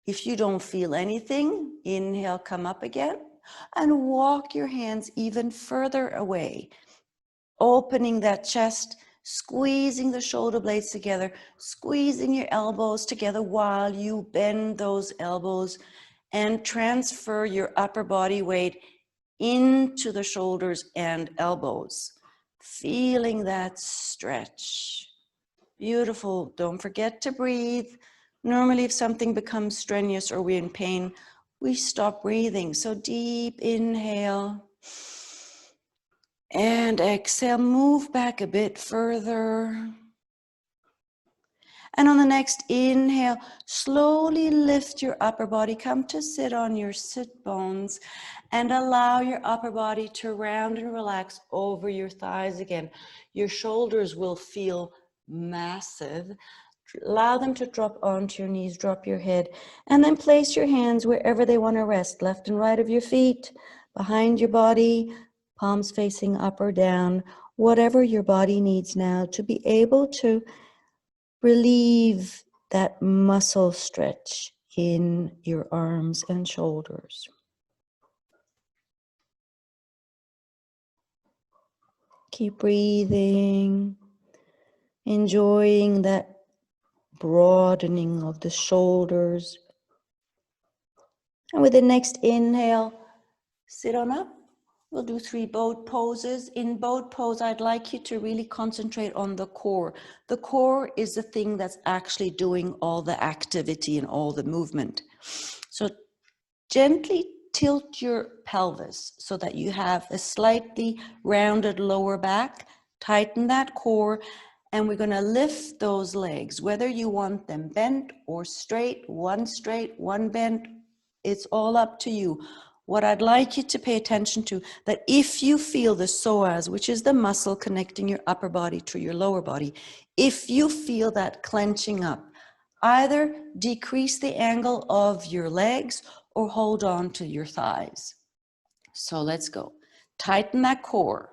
If you don't feel anything, inhale, come up again, and walk your hands even further away, opening that chest, squeezing the shoulder blades together, squeezing your elbows together while you bend those elbows and transfer your upper body weight into the shoulders and elbows, feeling that stretch. Beautiful. Don't forget to breathe. Normally, if something becomes strenuous or we're in pain, we stop breathing. So deep inhale and exhale. Move back a bit further. And on the next inhale, slowly lift your upper body. Come to sit on your sit bones and allow your upper body to round and relax over your thighs again. Your shoulders will feel massive. Allow them to drop onto your knees, drop your head, and then place your hands wherever they want to rest, left and right of your feet, behind your body, palms facing up or down, whatever your body needs now to be able to relieve that muscle stretch in your arms and shoulders. Keep breathing, enjoying that broadening of the shoulders. And with the next inhale, sit on up. We'll do 3 boat poses. In boat pose, I'd like you to really concentrate on the core. The core is the thing that's actually doing all the activity and all the movement. So gently tilt your pelvis so that you have a slightly rounded lower back. Tighten that core, and we're going to lift those legs, whether you want them bent or straight, one bent, it's all up to you. What I'd like you to pay attention to, that if you feel the psoas, which is the muscle connecting your upper body to your lower body, if you feel that clenching up, either decrease the angle of your legs or hold on to your thighs. So let's go. Tighten that core.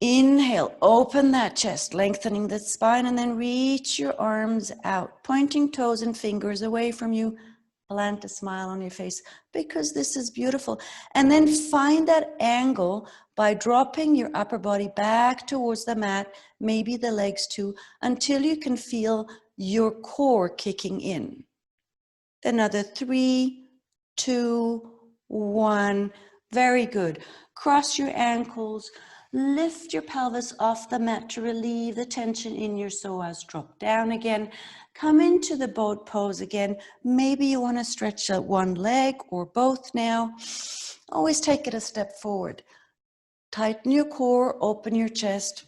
Inhale, open that chest, lengthening the spine, and then reach your arms out, pointing toes and fingers away from you. Plant a smile on your face because this is beautiful. And then find that angle by dropping your upper body back towards the mat, maybe the legs too, until you can feel your core kicking in. Another 3, 2, 1. Very good. Cross your ankles. Lift your pelvis off the mat to relieve the tension in your psoas. Drop down again. Come into the boat pose again. Maybe you want to stretch out one leg or both now. Always take it a step forward. Tighten your core, open your chest.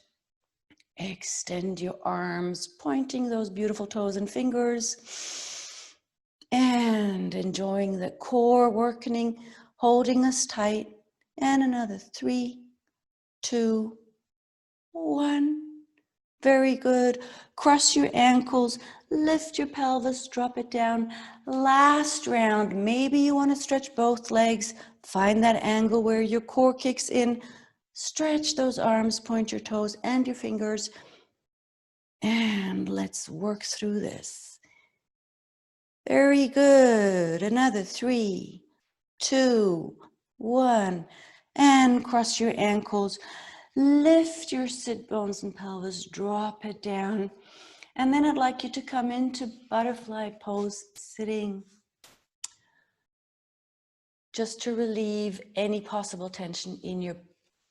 Extend your arms, pointing those beautiful toes and fingers. And enjoying the core working, holding us tight. And another 3, 2, 1. Very good. Cross your ankles, lift your pelvis, drop it down. Last round, maybe you want to stretch both legs. Find that angle where your core kicks in. Stretch those arms, point your toes and your fingers. And let's work through this. Very good. Another 3, 2, 1. And cross your ankles. Lift your sit bones and pelvis, drop it down. And then I'd like you to come into butterfly pose, sitting, just to relieve any possible tension in your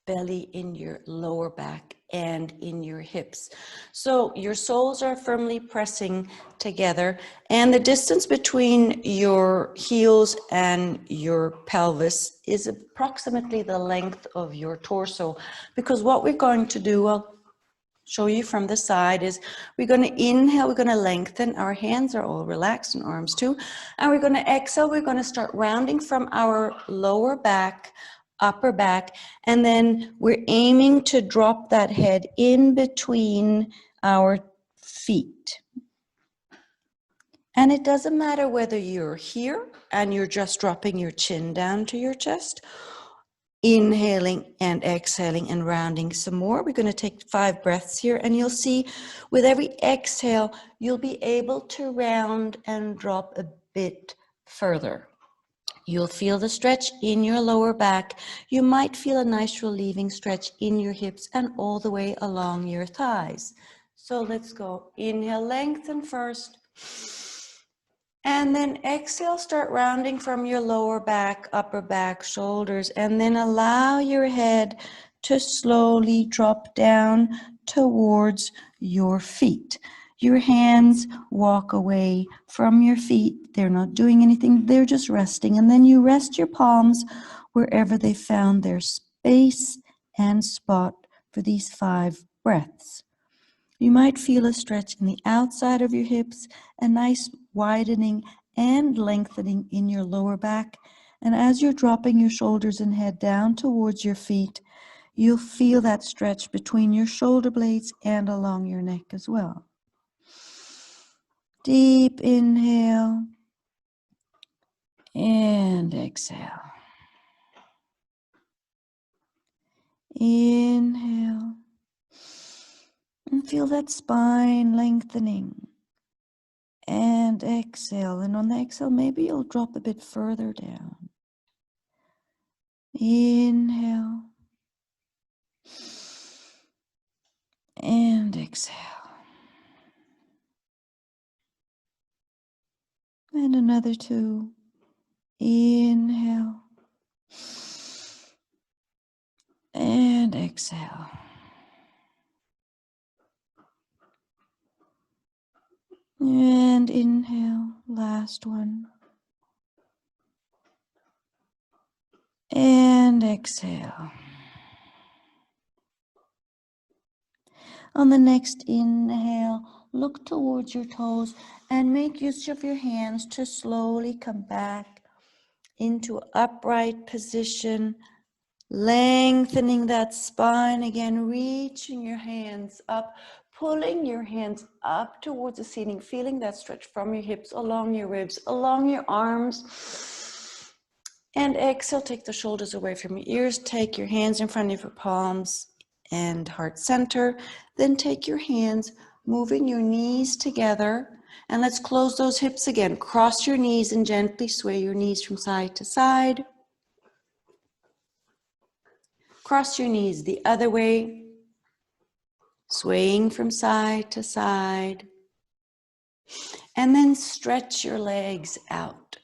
belly, in your lower back and in your hips. So your soles are firmly pressing together, and the distance between your heels and your pelvis is approximately the length of your torso. Because what we're going to do, I'll show you from the side, is we're going to inhale, we're going to lengthen, our hands are all relaxed and arms too, and we're going to exhale, we're going to start rounding from our lower back, upper back, and then we're aiming to drop that head in between our feet. And it doesn't matter whether you're here and you're just dropping your chin down to your chest, inhaling and exhaling and rounding some more. We're going to take 5 breaths here, and you'll see with every exhale, you'll be able to round and drop a bit further. You'll feel the stretch in your lower back. You might feel a nice relieving stretch in your hips and all the way along your thighs. So let's go. Inhale, lengthen first. And then exhale, start rounding from your lower back, upper back, shoulders, and then allow your head to slowly drop down towards your feet. Your hands walk away from your feet. They're not doing anything, they're just resting. And then you rest your palms wherever they found their space and spot for these 5 breaths. You might feel a stretch in the outside of your hips, a nice widening and lengthening in your lower back. And as you're dropping your shoulders and head down towards your feet, you'll feel that stretch between your shoulder blades and along your neck as well. Deep inhale and exhale. Inhale. And feel that spine lengthening. And exhale. And on the exhale, maybe you'll drop a bit further down. Inhale. And exhale. And another 2. Inhale. And exhale. And inhale, last one. And exhale. On the next inhale, look towards your toes and make use of your hands to slowly come back into upright position, lengthening that spine again, reaching your hands up, pulling your hands up towards the ceiling, feeling that stretch from your hips, along your ribs, along your arms. And exhale, take the shoulders away from your ears, take your hands in front of your palms and heart center. Then take your hands, moving your knees together, and let's close those hips again. Cross your knees and gently sway your knees from side to side. Cross your knees the other way, swaying from side to side. And then stretch your legs out.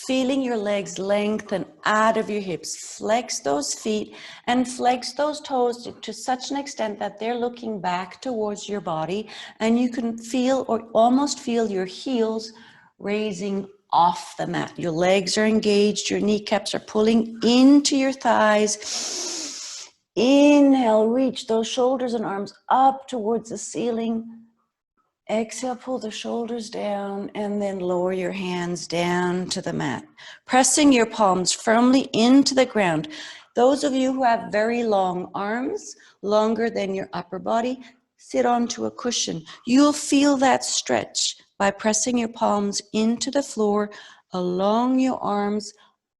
Feeling your legs lengthen out of your hips. Flex those feet and flex those toes to such an extent that they're looking back towards your body. And you can feel or almost feel your heels raising off the mat. Your legs are engaged, your kneecaps are pulling into your thighs. Inhale, reach those shoulders and arms up towards the ceiling. Exhale, pull the shoulders down and then lower your hands down to the mat, pressing your palms firmly into the ground. Those of you who have very long arms, longer than your upper body, sit onto a cushion. You'll feel that stretch by pressing your palms into the floor, along your arms,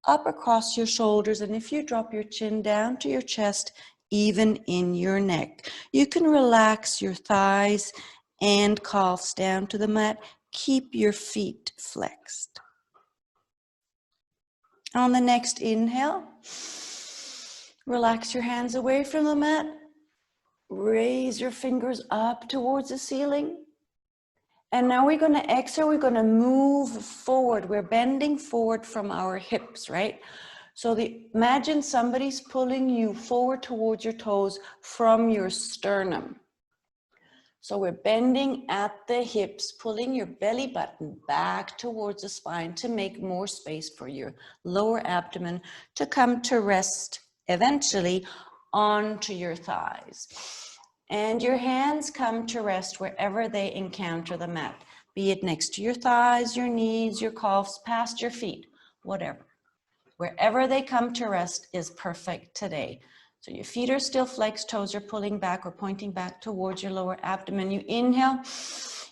up across your shoulders, and if you drop your chin down to your chest, even in your neck. You can relax your thighs and calves down to the mat. Keep your feet flexed. On the next inhale, relax your hands away from the mat. Raise your fingers up towards the ceiling. And now we're going to exhale, we're going to move forward. We're bending forward from our hips, right? So imagine somebody's pulling you forward towards your toes from your sternum. So we're bending at the hips, pulling your belly button back towards the spine to make more space for your lower abdomen to come to rest eventually onto your thighs. And your hands come to rest wherever they encounter the mat, be it next to your thighs, your knees, your calves, past your feet, whatever. Wherever they come to rest is perfect today. So your feet are still flexed, toes are pulling back or pointing back towards your lower abdomen. You inhale,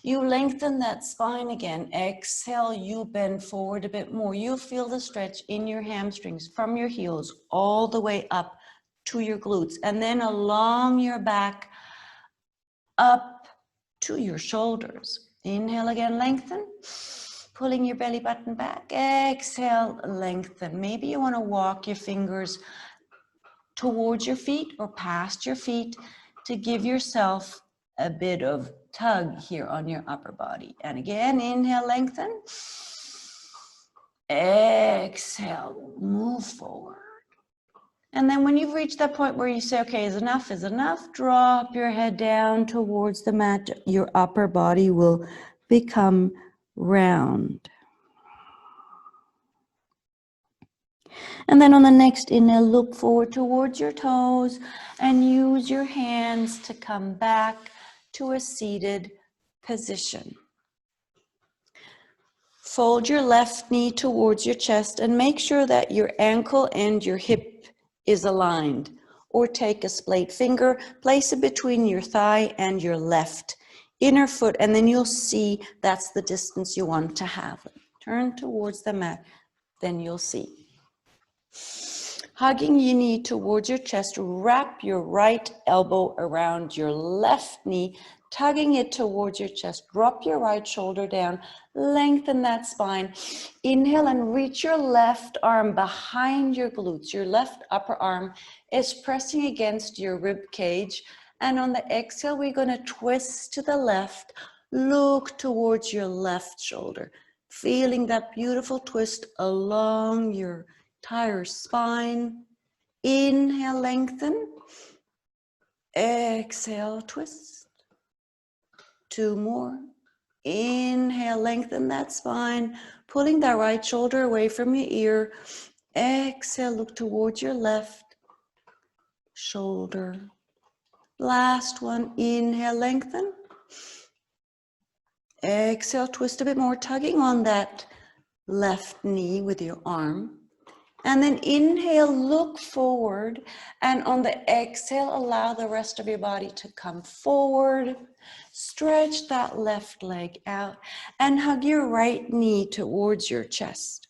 you lengthen that spine again. Exhale, you bend forward a bit more. You feel the stretch in your hamstrings from your heels all the way up to your glutes, and then along your back up to your shoulders. Inhale again, lengthen. Pulling your belly button back. Exhale, lengthen. Maybe you want to walk your fingers towards your feet or past your feet to give yourself a bit of tug here on your upper body. And again, inhale, lengthen. Exhale, move forward. And then when you've reached that point where you say, okay, is enough, drop your head down towards the mat. Your upper body will become round. And then on the next inhale, look forward towards your toes and use your hands to come back to a seated position. Fold your left knee towards your chest and make sure that your ankle and your hip is aligned. Or take a splayed finger, place it between your thigh and your left inner foot, and then you'll see that's the distance you want to have. Turn towards the mat, then you'll see. Hugging your knee towards your chest, wrap your right elbow around your left knee, tugging it towards your chest. Drop your right shoulder down, lengthen that spine. Inhale and reach your left arm behind your glutes. Your left upper arm is pressing against your rib cage. And on the exhale, we're going to twist to the left. Look towards your left shoulder, feeling that beautiful twist along your entire spine. Inhale, lengthen. Exhale, twist. 2 more. Inhale, lengthen that spine, pulling that right shoulder away from your ear. Exhale, look towards your left shoulder. Last one. Inhale, lengthen. Exhale, twist a bit more, tugging on that left knee with your arm. And then inhale, look forward, and on the exhale, allow the rest of your body to come forward. Stretch that left leg out and hug your right knee towards your chest.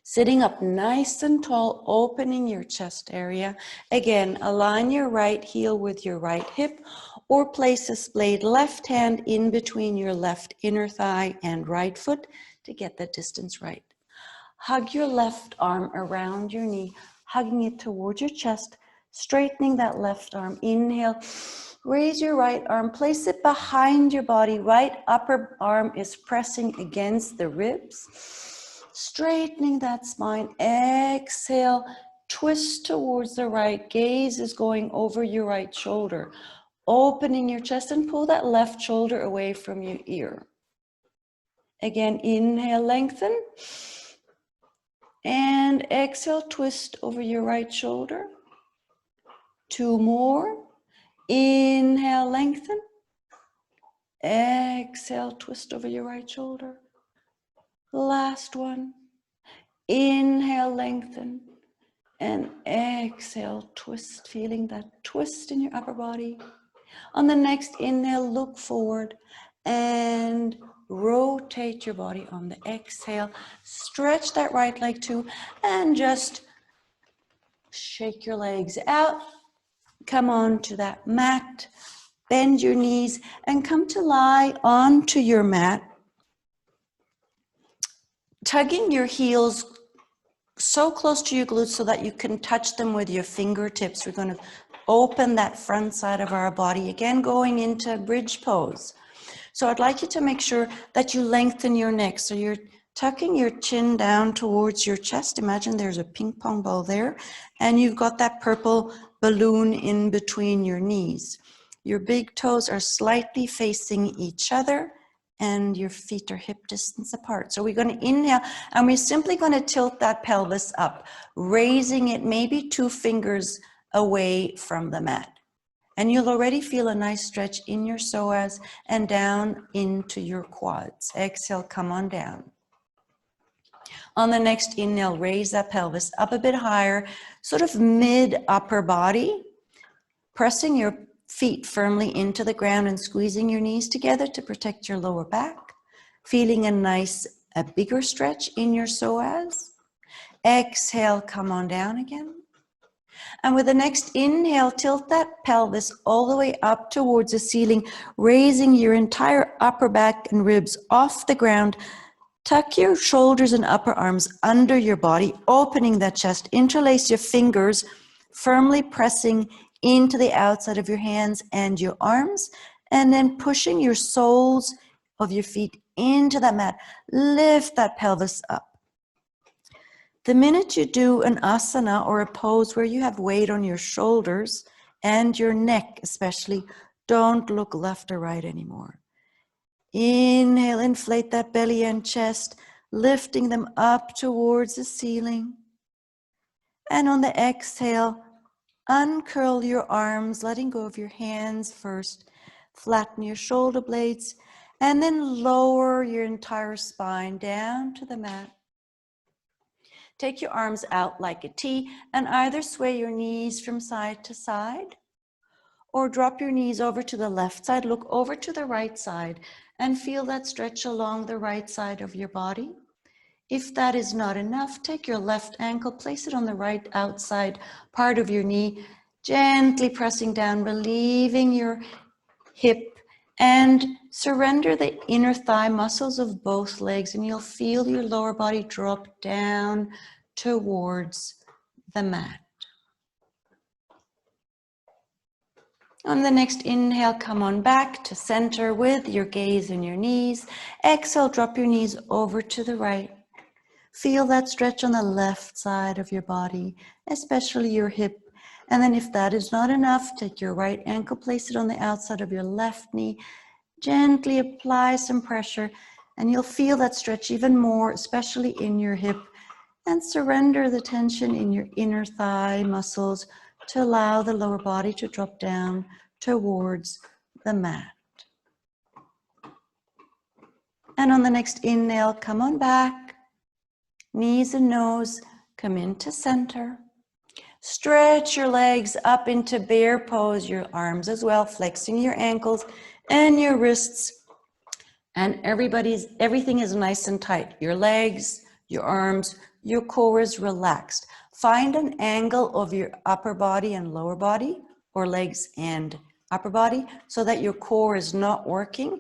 Sitting up nice and tall, opening your chest area. Again, align your right heel with your right hip, or place a splayed left hand in between your left inner thigh and right foot to get the distance right. Hug your left arm around your knee, hugging it towards your chest, straightening that left arm. Inhale, raise your right arm, place it behind your body. Right upper arm is pressing against the ribs, straightening that spine. Exhale, twist towards the right. Gaze is going over your right shoulder, opening your chest, and pull that left shoulder away from your ear. Again, inhale, lengthen. And exhale, twist over your right shoulder. 2 more. Inhale, lengthen. Exhale, twist over your right shoulder. Last one. Inhale, lengthen. And exhale, twist, feeling that twist in your upper body. On the next inhale, look forward and rotate your body. On the exhale, stretch that right leg too, and just shake your legs out. Come on to that mat, bend your knees, and come to lie onto your mat, tugging your heels so close to your glutes so that you can touch them with your fingertips. We're going to open that front side of our body, again going into bridge pose. So I'd like you to make sure that you lengthen your neck. So you're tucking your chin down towards your chest. Imagine there's a ping pong ball there, and you've got that purple balloon in between your knees. Your big toes are slightly facing each other, and your feet are hip distance apart. So we're going to inhale, and we're simply going to tilt that pelvis up, raising it maybe 2 fingers away from the mat. And you'll already feel a nice stretch in your psoas and down into your quads. Exhale, come on down. On the next inhale, raise that pelvis up a bit higher, sort of mid-upper body, pressing your feet firmly into the ground and squeezing your knees together to protect your lower back. Feeling a bigger stretch in your psoas. Exhale, come on down again. And with the next inhale, tilt that pelvis all the way up towards the ceiling, raising your entire upper back and ribs off the ground. Tuck your shoulders and upper arms under your body, opening that chest. Interlace your fingers, firmly pressing into the outside of your hands and your arms, and then pushing your soles of your feet into that mat. Lift that pelvis up. The minute you do an asana or a pose where you have weight on your shoulders and your neck especially, don't look left or right anymore. Inhale, inflate that belly and chest, lifting them up towards the ceiling. And on the exhale, uncurl your arms, letting go of your hands first. Flatten your shoulder blades, and then lower your entire spine down to the mat. Take your arms out like a T and either sway your knees from side to side or drop your knees over to the left side, look over to the right side and feel that stretch along the right side of your body. If that is not enough, take your left ankle, place it on the right outside part of your knee, gently pressing down, relieving your hip, and surrender the inner thigh muscles of both legs, and you'll feel your lower body drop down towards the mat. On the next inhale, come on back to center with your gaze and your knees. Exhale, drop your knees over to the right. Feel that stretch on the left side of your body, especially your hip. And then if that is not enough, take your right ankle, place it on the outside of your left knee. Gently apply some pressure, and you'll feel that stretch even more, especially in your hip. And surrender the tension in your inner thigh muscles to allow the lower body to drop down towards the mat. And on the next inhale, come on back. Knees and nose come into center. Stretch your legs up into bear pose, your arms as well, flexing your ankles and your wrists. And everything is nice and tight. Your legs, your arms, your core is relaxed. Find an angle of your upper body and lower body, or legs and upper body, so that your core is not working.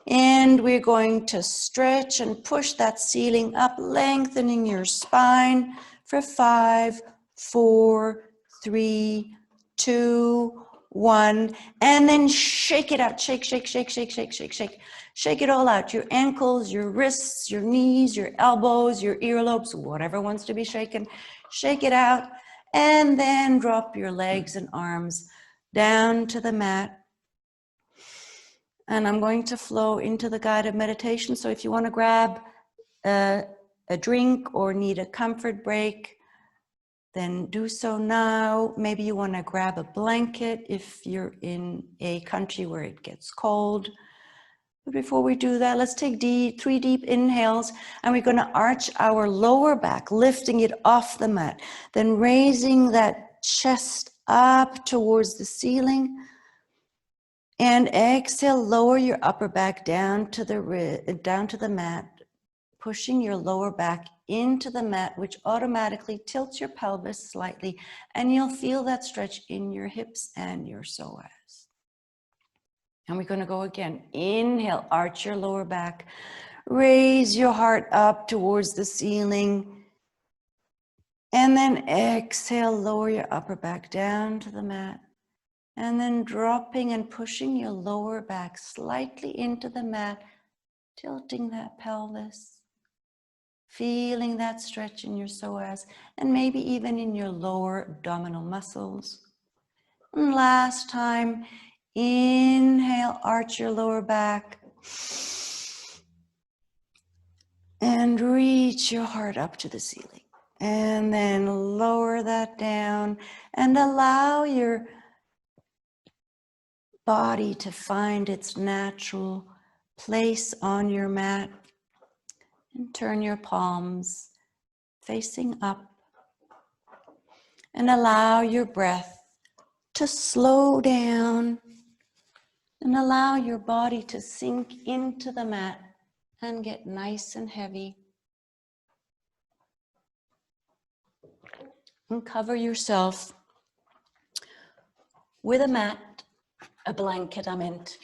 And we're going to stretch and push that ceiling up, lengthening your spine for 5, 4, 3, 2, 1, and then shake it out. Shake, shake, shake, shake, shake, shake, shake. Shake it all out. Your ankles, your wrists, your knees, your elbows, your earlobes, whatever wants to be shaken. Shake it out. And then drop your legs and arms down to the mat. And I'm going to flow into the guided meditation. So if you want to grab a drink or need a comfort break, then do so now. Maybe you want to grab a blanket if you're in a country where it gets cold. But before we do that, let's take 3 deep inhales, and we're going to arch our lower back, lifting it off the mat, then raising that chest up towards the ceiling. And exhale, lower your upper back down to the mat, pushing your lower back into the mat, which automatically tilts your pelvis slightly, and you'll feel that stretch in your hips and your psoas. And we're going to go again. Inhale, arch your lower back, raise your heart up towards the ceiling, and then exhale, lower your upper back down to the mat. And then dropping and pushing your lower back slightly into the mat, tilting that pelvis. feeling that stretch in your psoas and maybe even in your lower abdominal muscles. And last time, inhale, arch your lower back and reach your heart up to the ceiling. And then lower that down and allow your body to find its natural place on your mat. And turn your palms facing up and allow your breath to slow down and allow your body to sink into the mat and get nice and heavy. And cover yourself with a mat, a blanket I meant,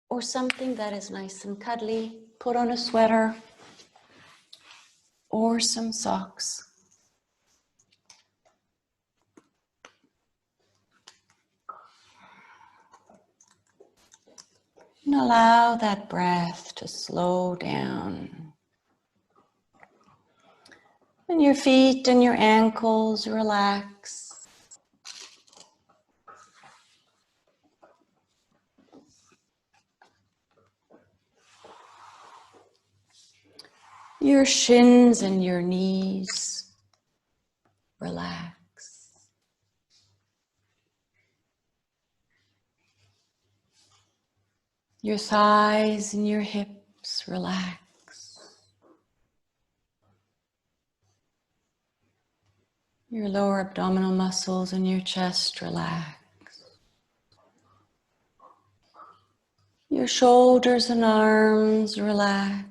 or something that is nice and cuddly. Put on a sweater or some socks. And allow that breath to slow down. And your feet and your ankles relax. Your shins and your knees relax. Your thighs and your hips relax. Your lower abdominal muscles and your chest relax. Your shoulders and arms relax.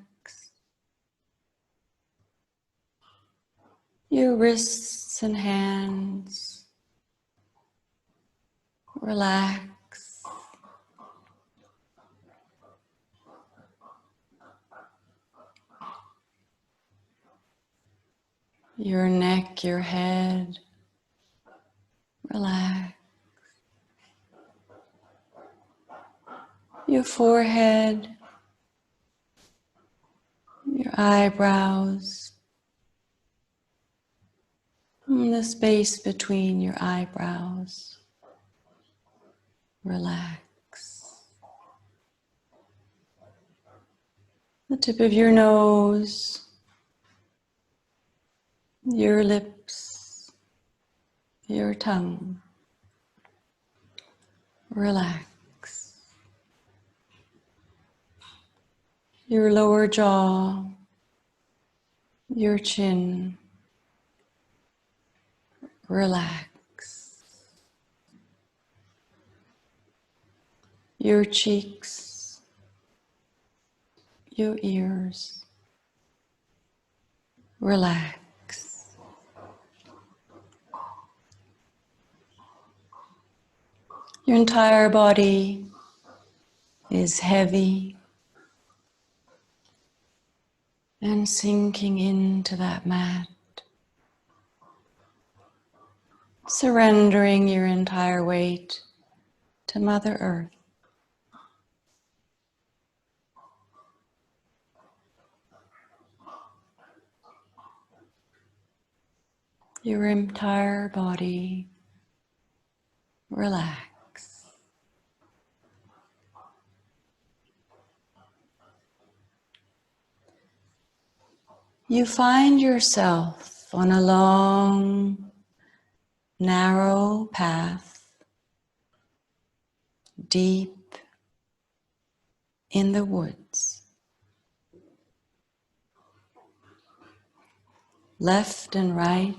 Your wrists and hands relax. Your neck, your head, relax. Your forehead, your eyebrows, and the space between your eyebrows, relax. The tip of your nose, your lips, your tongue, relax. Your lower jaw, your chin, relax. Your cheeks, your ears, relax. Your entire body is heavy and sinking into that mat, surrendering your entire weight to Mother Earth. Your entire body relax. You find yourself on a long, narrow path, deep in the woods. Left and right,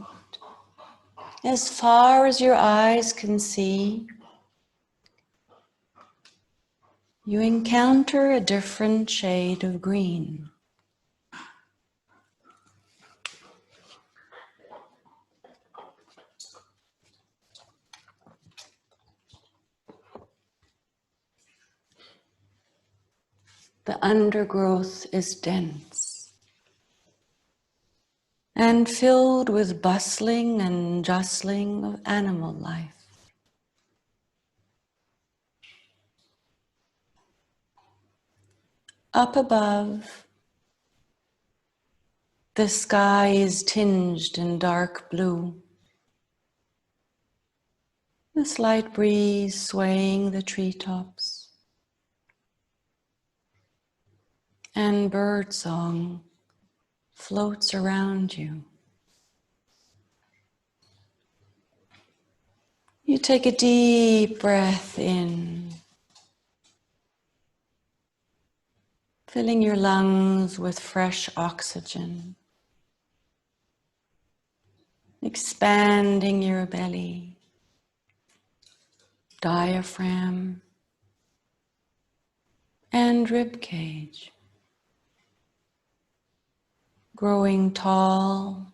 as far as your eyes can see, you encounter a different shade of green. The undergrowth is dense and filled with bustling and jostling of animal life. Up above, The sky is tinged in dark blue. A slight breeze swaying the treetops, and birdsong floats around you. You take a deep breath in, filling your lungs with fresh oxygen, expanding your belly, diaphragm, and rib cage, growing tall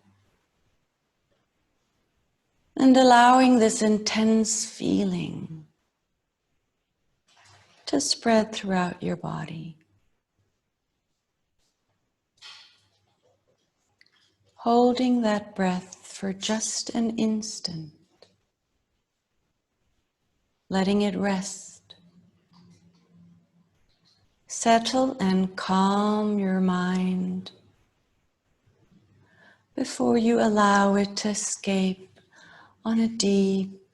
and allowing this intense feeling to spread throughout your body. Holding that breath for just an instant, letting it rest. Settle and calm your mind before you allow it to escape on a deep,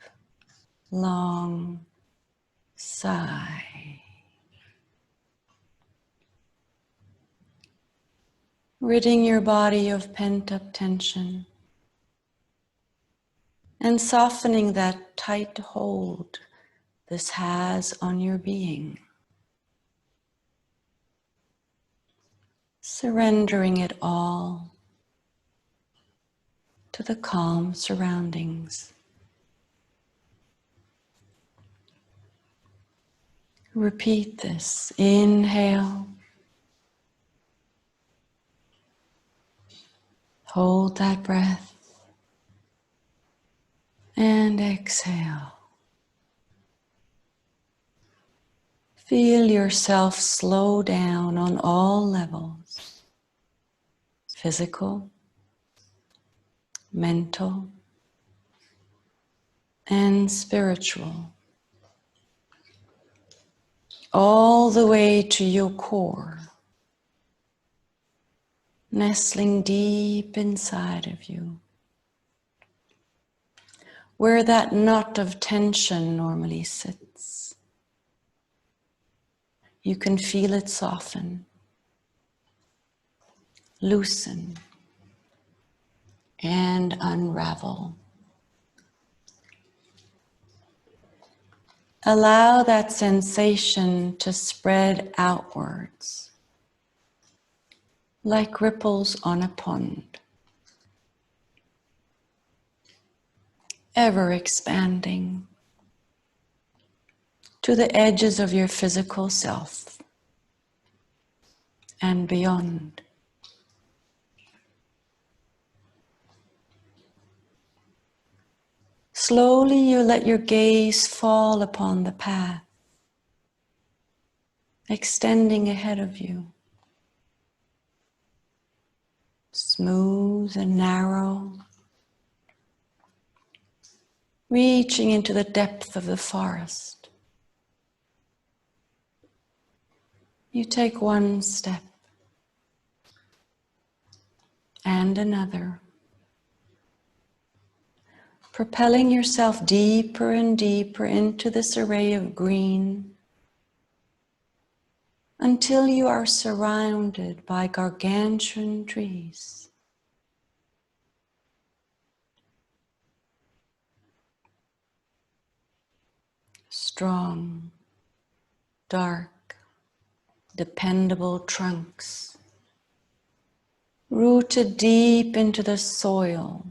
long sigh. Ridding your body of pent-up tension and softening that tight hold this has on your being. Surrendering it all to the calm surroundings. Repeat this. Inhale. Hold that breath. And exhale. Feel yourself slow down on all levels. Physical, mental, and spiritual. All the way to your core, nestling deep inside of you, where that knot of tension normally sits. You can feel it soften, loosen, and unravel. Allow that sensation to spread outwards, like ripples on a pond, ever expanding to the edges of your physical self and beyond. Slowly you let your gaze fall upon the path, extending ahead of you, smooth and narrow, reaching into the depth of the forest. You take one step and another, propelling yourself deeper and deeper into this array of green until you are surrounded by gargantuan trees. Strong, dark, dependable trunks, rooted deep into the soil.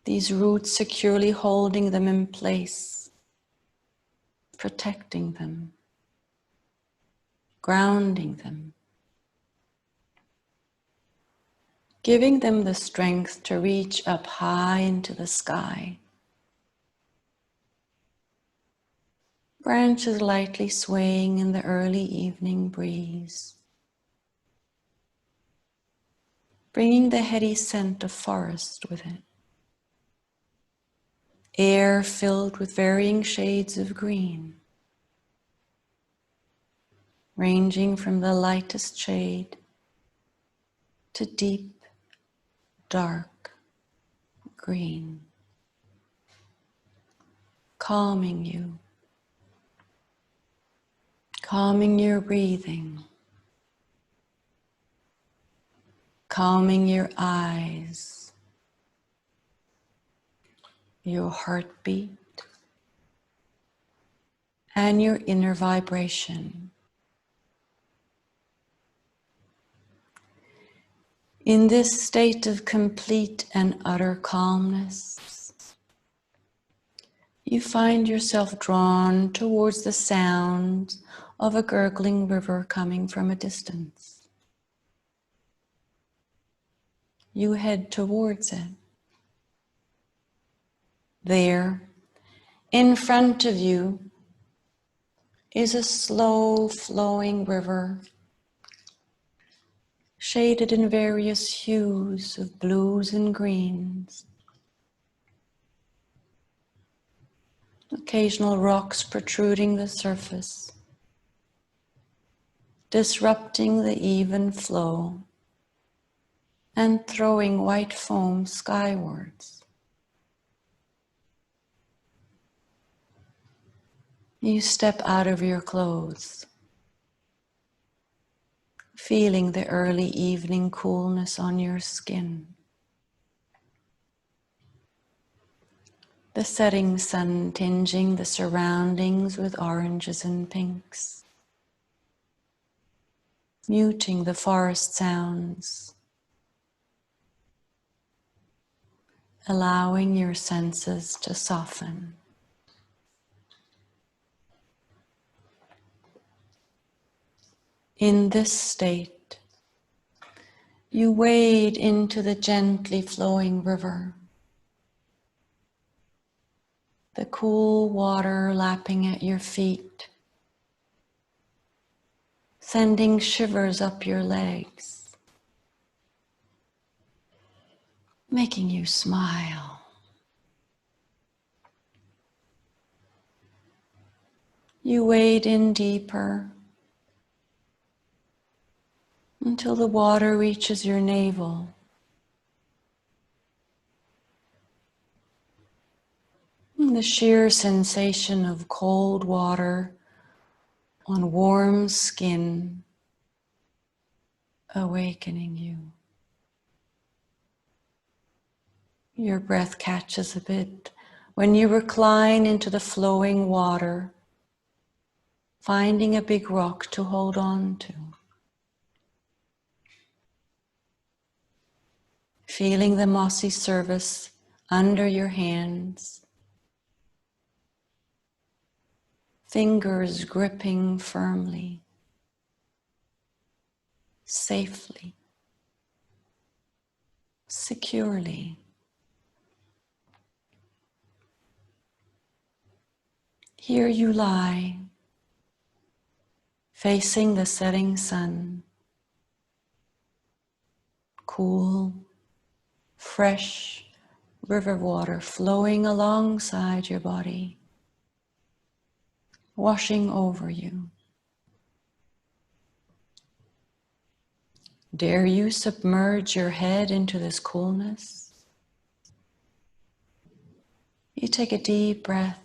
These roots securely holding them in place, protecting them, grounding them, giving them the strength to reach up high into the sky. Branches lightly swaying in the early evening breeze, bringing the heady scent of forest with it. Air filled with varying shades of green, ranging from the lightest shade to deep, dark green, calming you, calming your breathing, calming your eyes, your heartbeat, and your inner vibration. In this state of complete and utter calmness, you find yourself drawn towards the sound of a gurgling river coming from a distance. You head towards it. There, in front of you, is a slow flowing river, shaded in various hues of blues and greens. Occasional rocks protruding the surface, disrupting the even flow and throwing white foam skywards. You step out of your clothes, feeling the early evening coolness on your skin. The setting sun tinging the surroundings with oranges and pinks, muting the forest sounds, allowing your senses to soften. In this state, you wade into the gently flowing river, the cool water lapping at your feet, sending shivers up your legs, making you smile. You wade in deeper until the water reaches your navel. And the sheer sensation of cold water on warm skin awakening you. Your breath catches a bit when you recline into the flowing water, finding a big rock to hold on to. Feeling the mossy surface under your hands, fingers gripping firmly, safely, securely. Here you lie, facing the setting sun, cool, fresh river water flowing alongside your body, washing over you. Dare you submerge your head into this coolness? You take a deep breath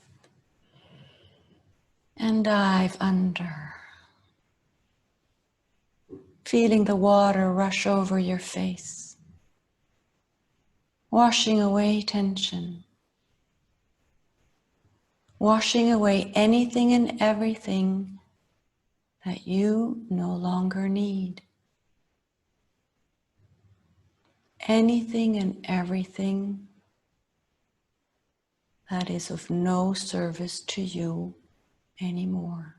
and dive under, feeling the water rush over your face, washing away tension, washing away anything and everything that you no longer need. Anything and everything that is of no service to you anymore.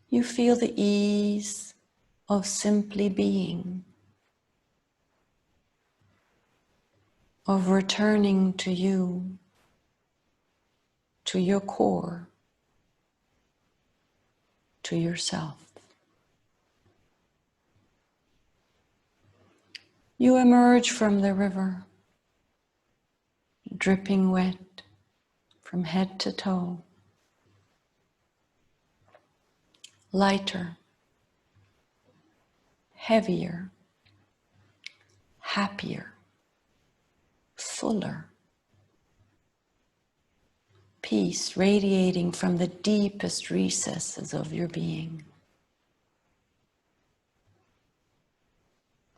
You feel the ease of simply being, of returning to you, to your core, to yourself. You emerge from the river, dripping wet from head to toe, lighter, heavier, happier, fuller. Peace radiating from the deepest recesses of your being.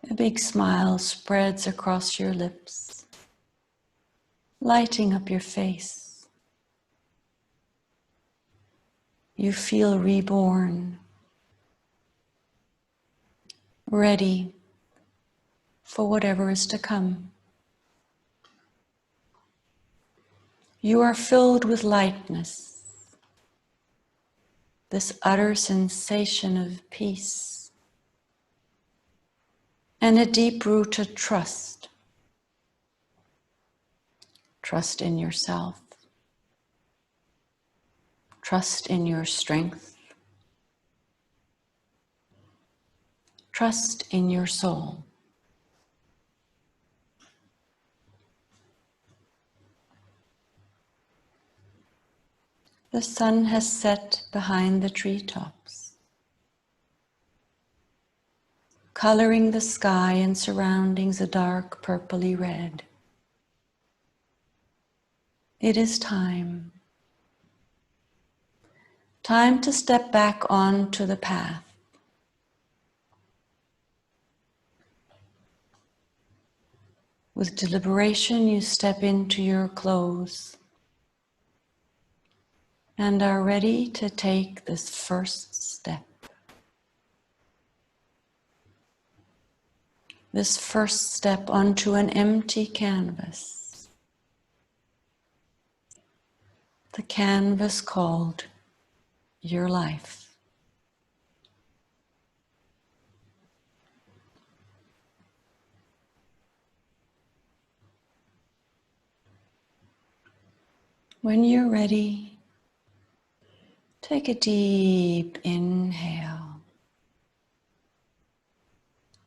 A big smile spreads across your lips, lighting up your face. You feel reborn, ready for whatever is to come. You are filled with lightness, this utter sensation of peace, and a deep-rooted trust. Trust in yourself. Trust in your strength. Trust in your soul. The sun has set behind the treetops, coloring the sky and surroundings a dark purpley red. It is time. Time to step back onto the path. With deliberation, you step into your clothes and are ready to take this first step. This first step onto an empty canvas. The canvas called your life. When you're ready, take a deep inhale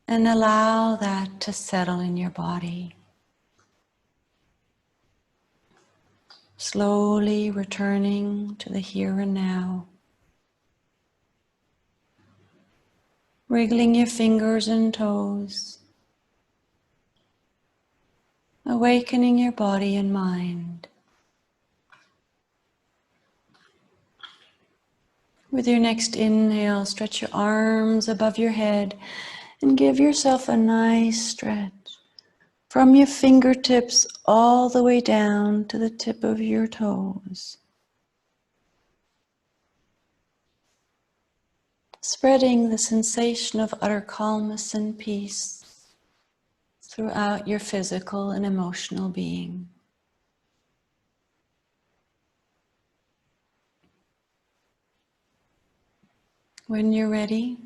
and allow that to settle in your body. Slowly returning to the here and now. Wriggling your fingers and toes. Awakening your body and mind. With your next inhale, stretch your arms above your head and give yourself a nice stretch from your fingertips all the way down to the tip of your toes. Spreading the sensation of utter calmness and peace throughout your physical and emotional being. When you're ready,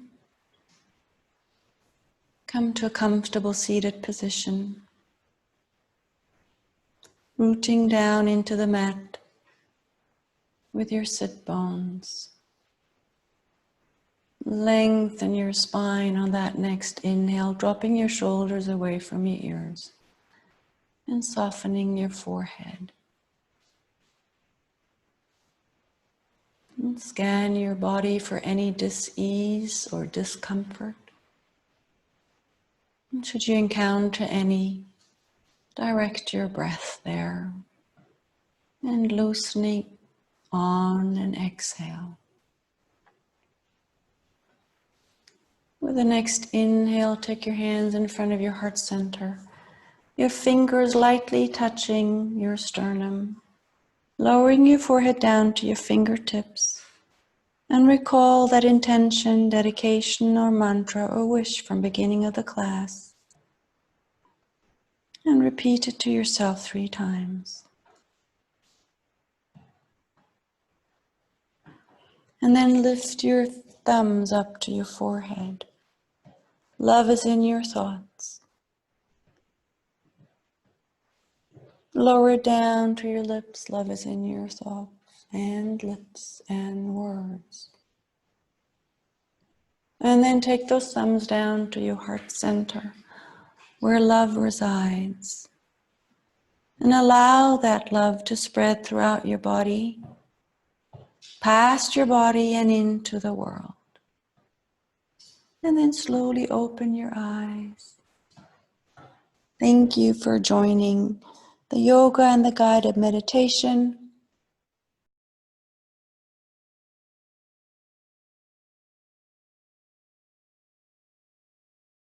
come to a comfortable seated position, rooting down into the mat with your sit bones. Lengthen your spine on that next inhale, dropping your shoulders away from your ears and softening your forehead. And scan your body for any dis-ease or discomfort. And should you encounter any, direct your breath there and loosening on and exhale. With the next inhale, take your hands in front of your heart center, your fingers lightly touching your sternum, lowering your forehead down to your fingertips, and recall that intention, dedication, or mantra or wish from beginning of the class, and repeat it to yourself 3 times. And then lift your thumbs up to your forehead. Love is in your thoughts. Lower down to your lips. Love is in your thoughts and lips and words. And then take those thumbs down to your heart center, where love resides. And allow that love to spread throughout your body, past your body and into the world. And then slowly open your eyes. Thank you for joining the yoga and the guided meditation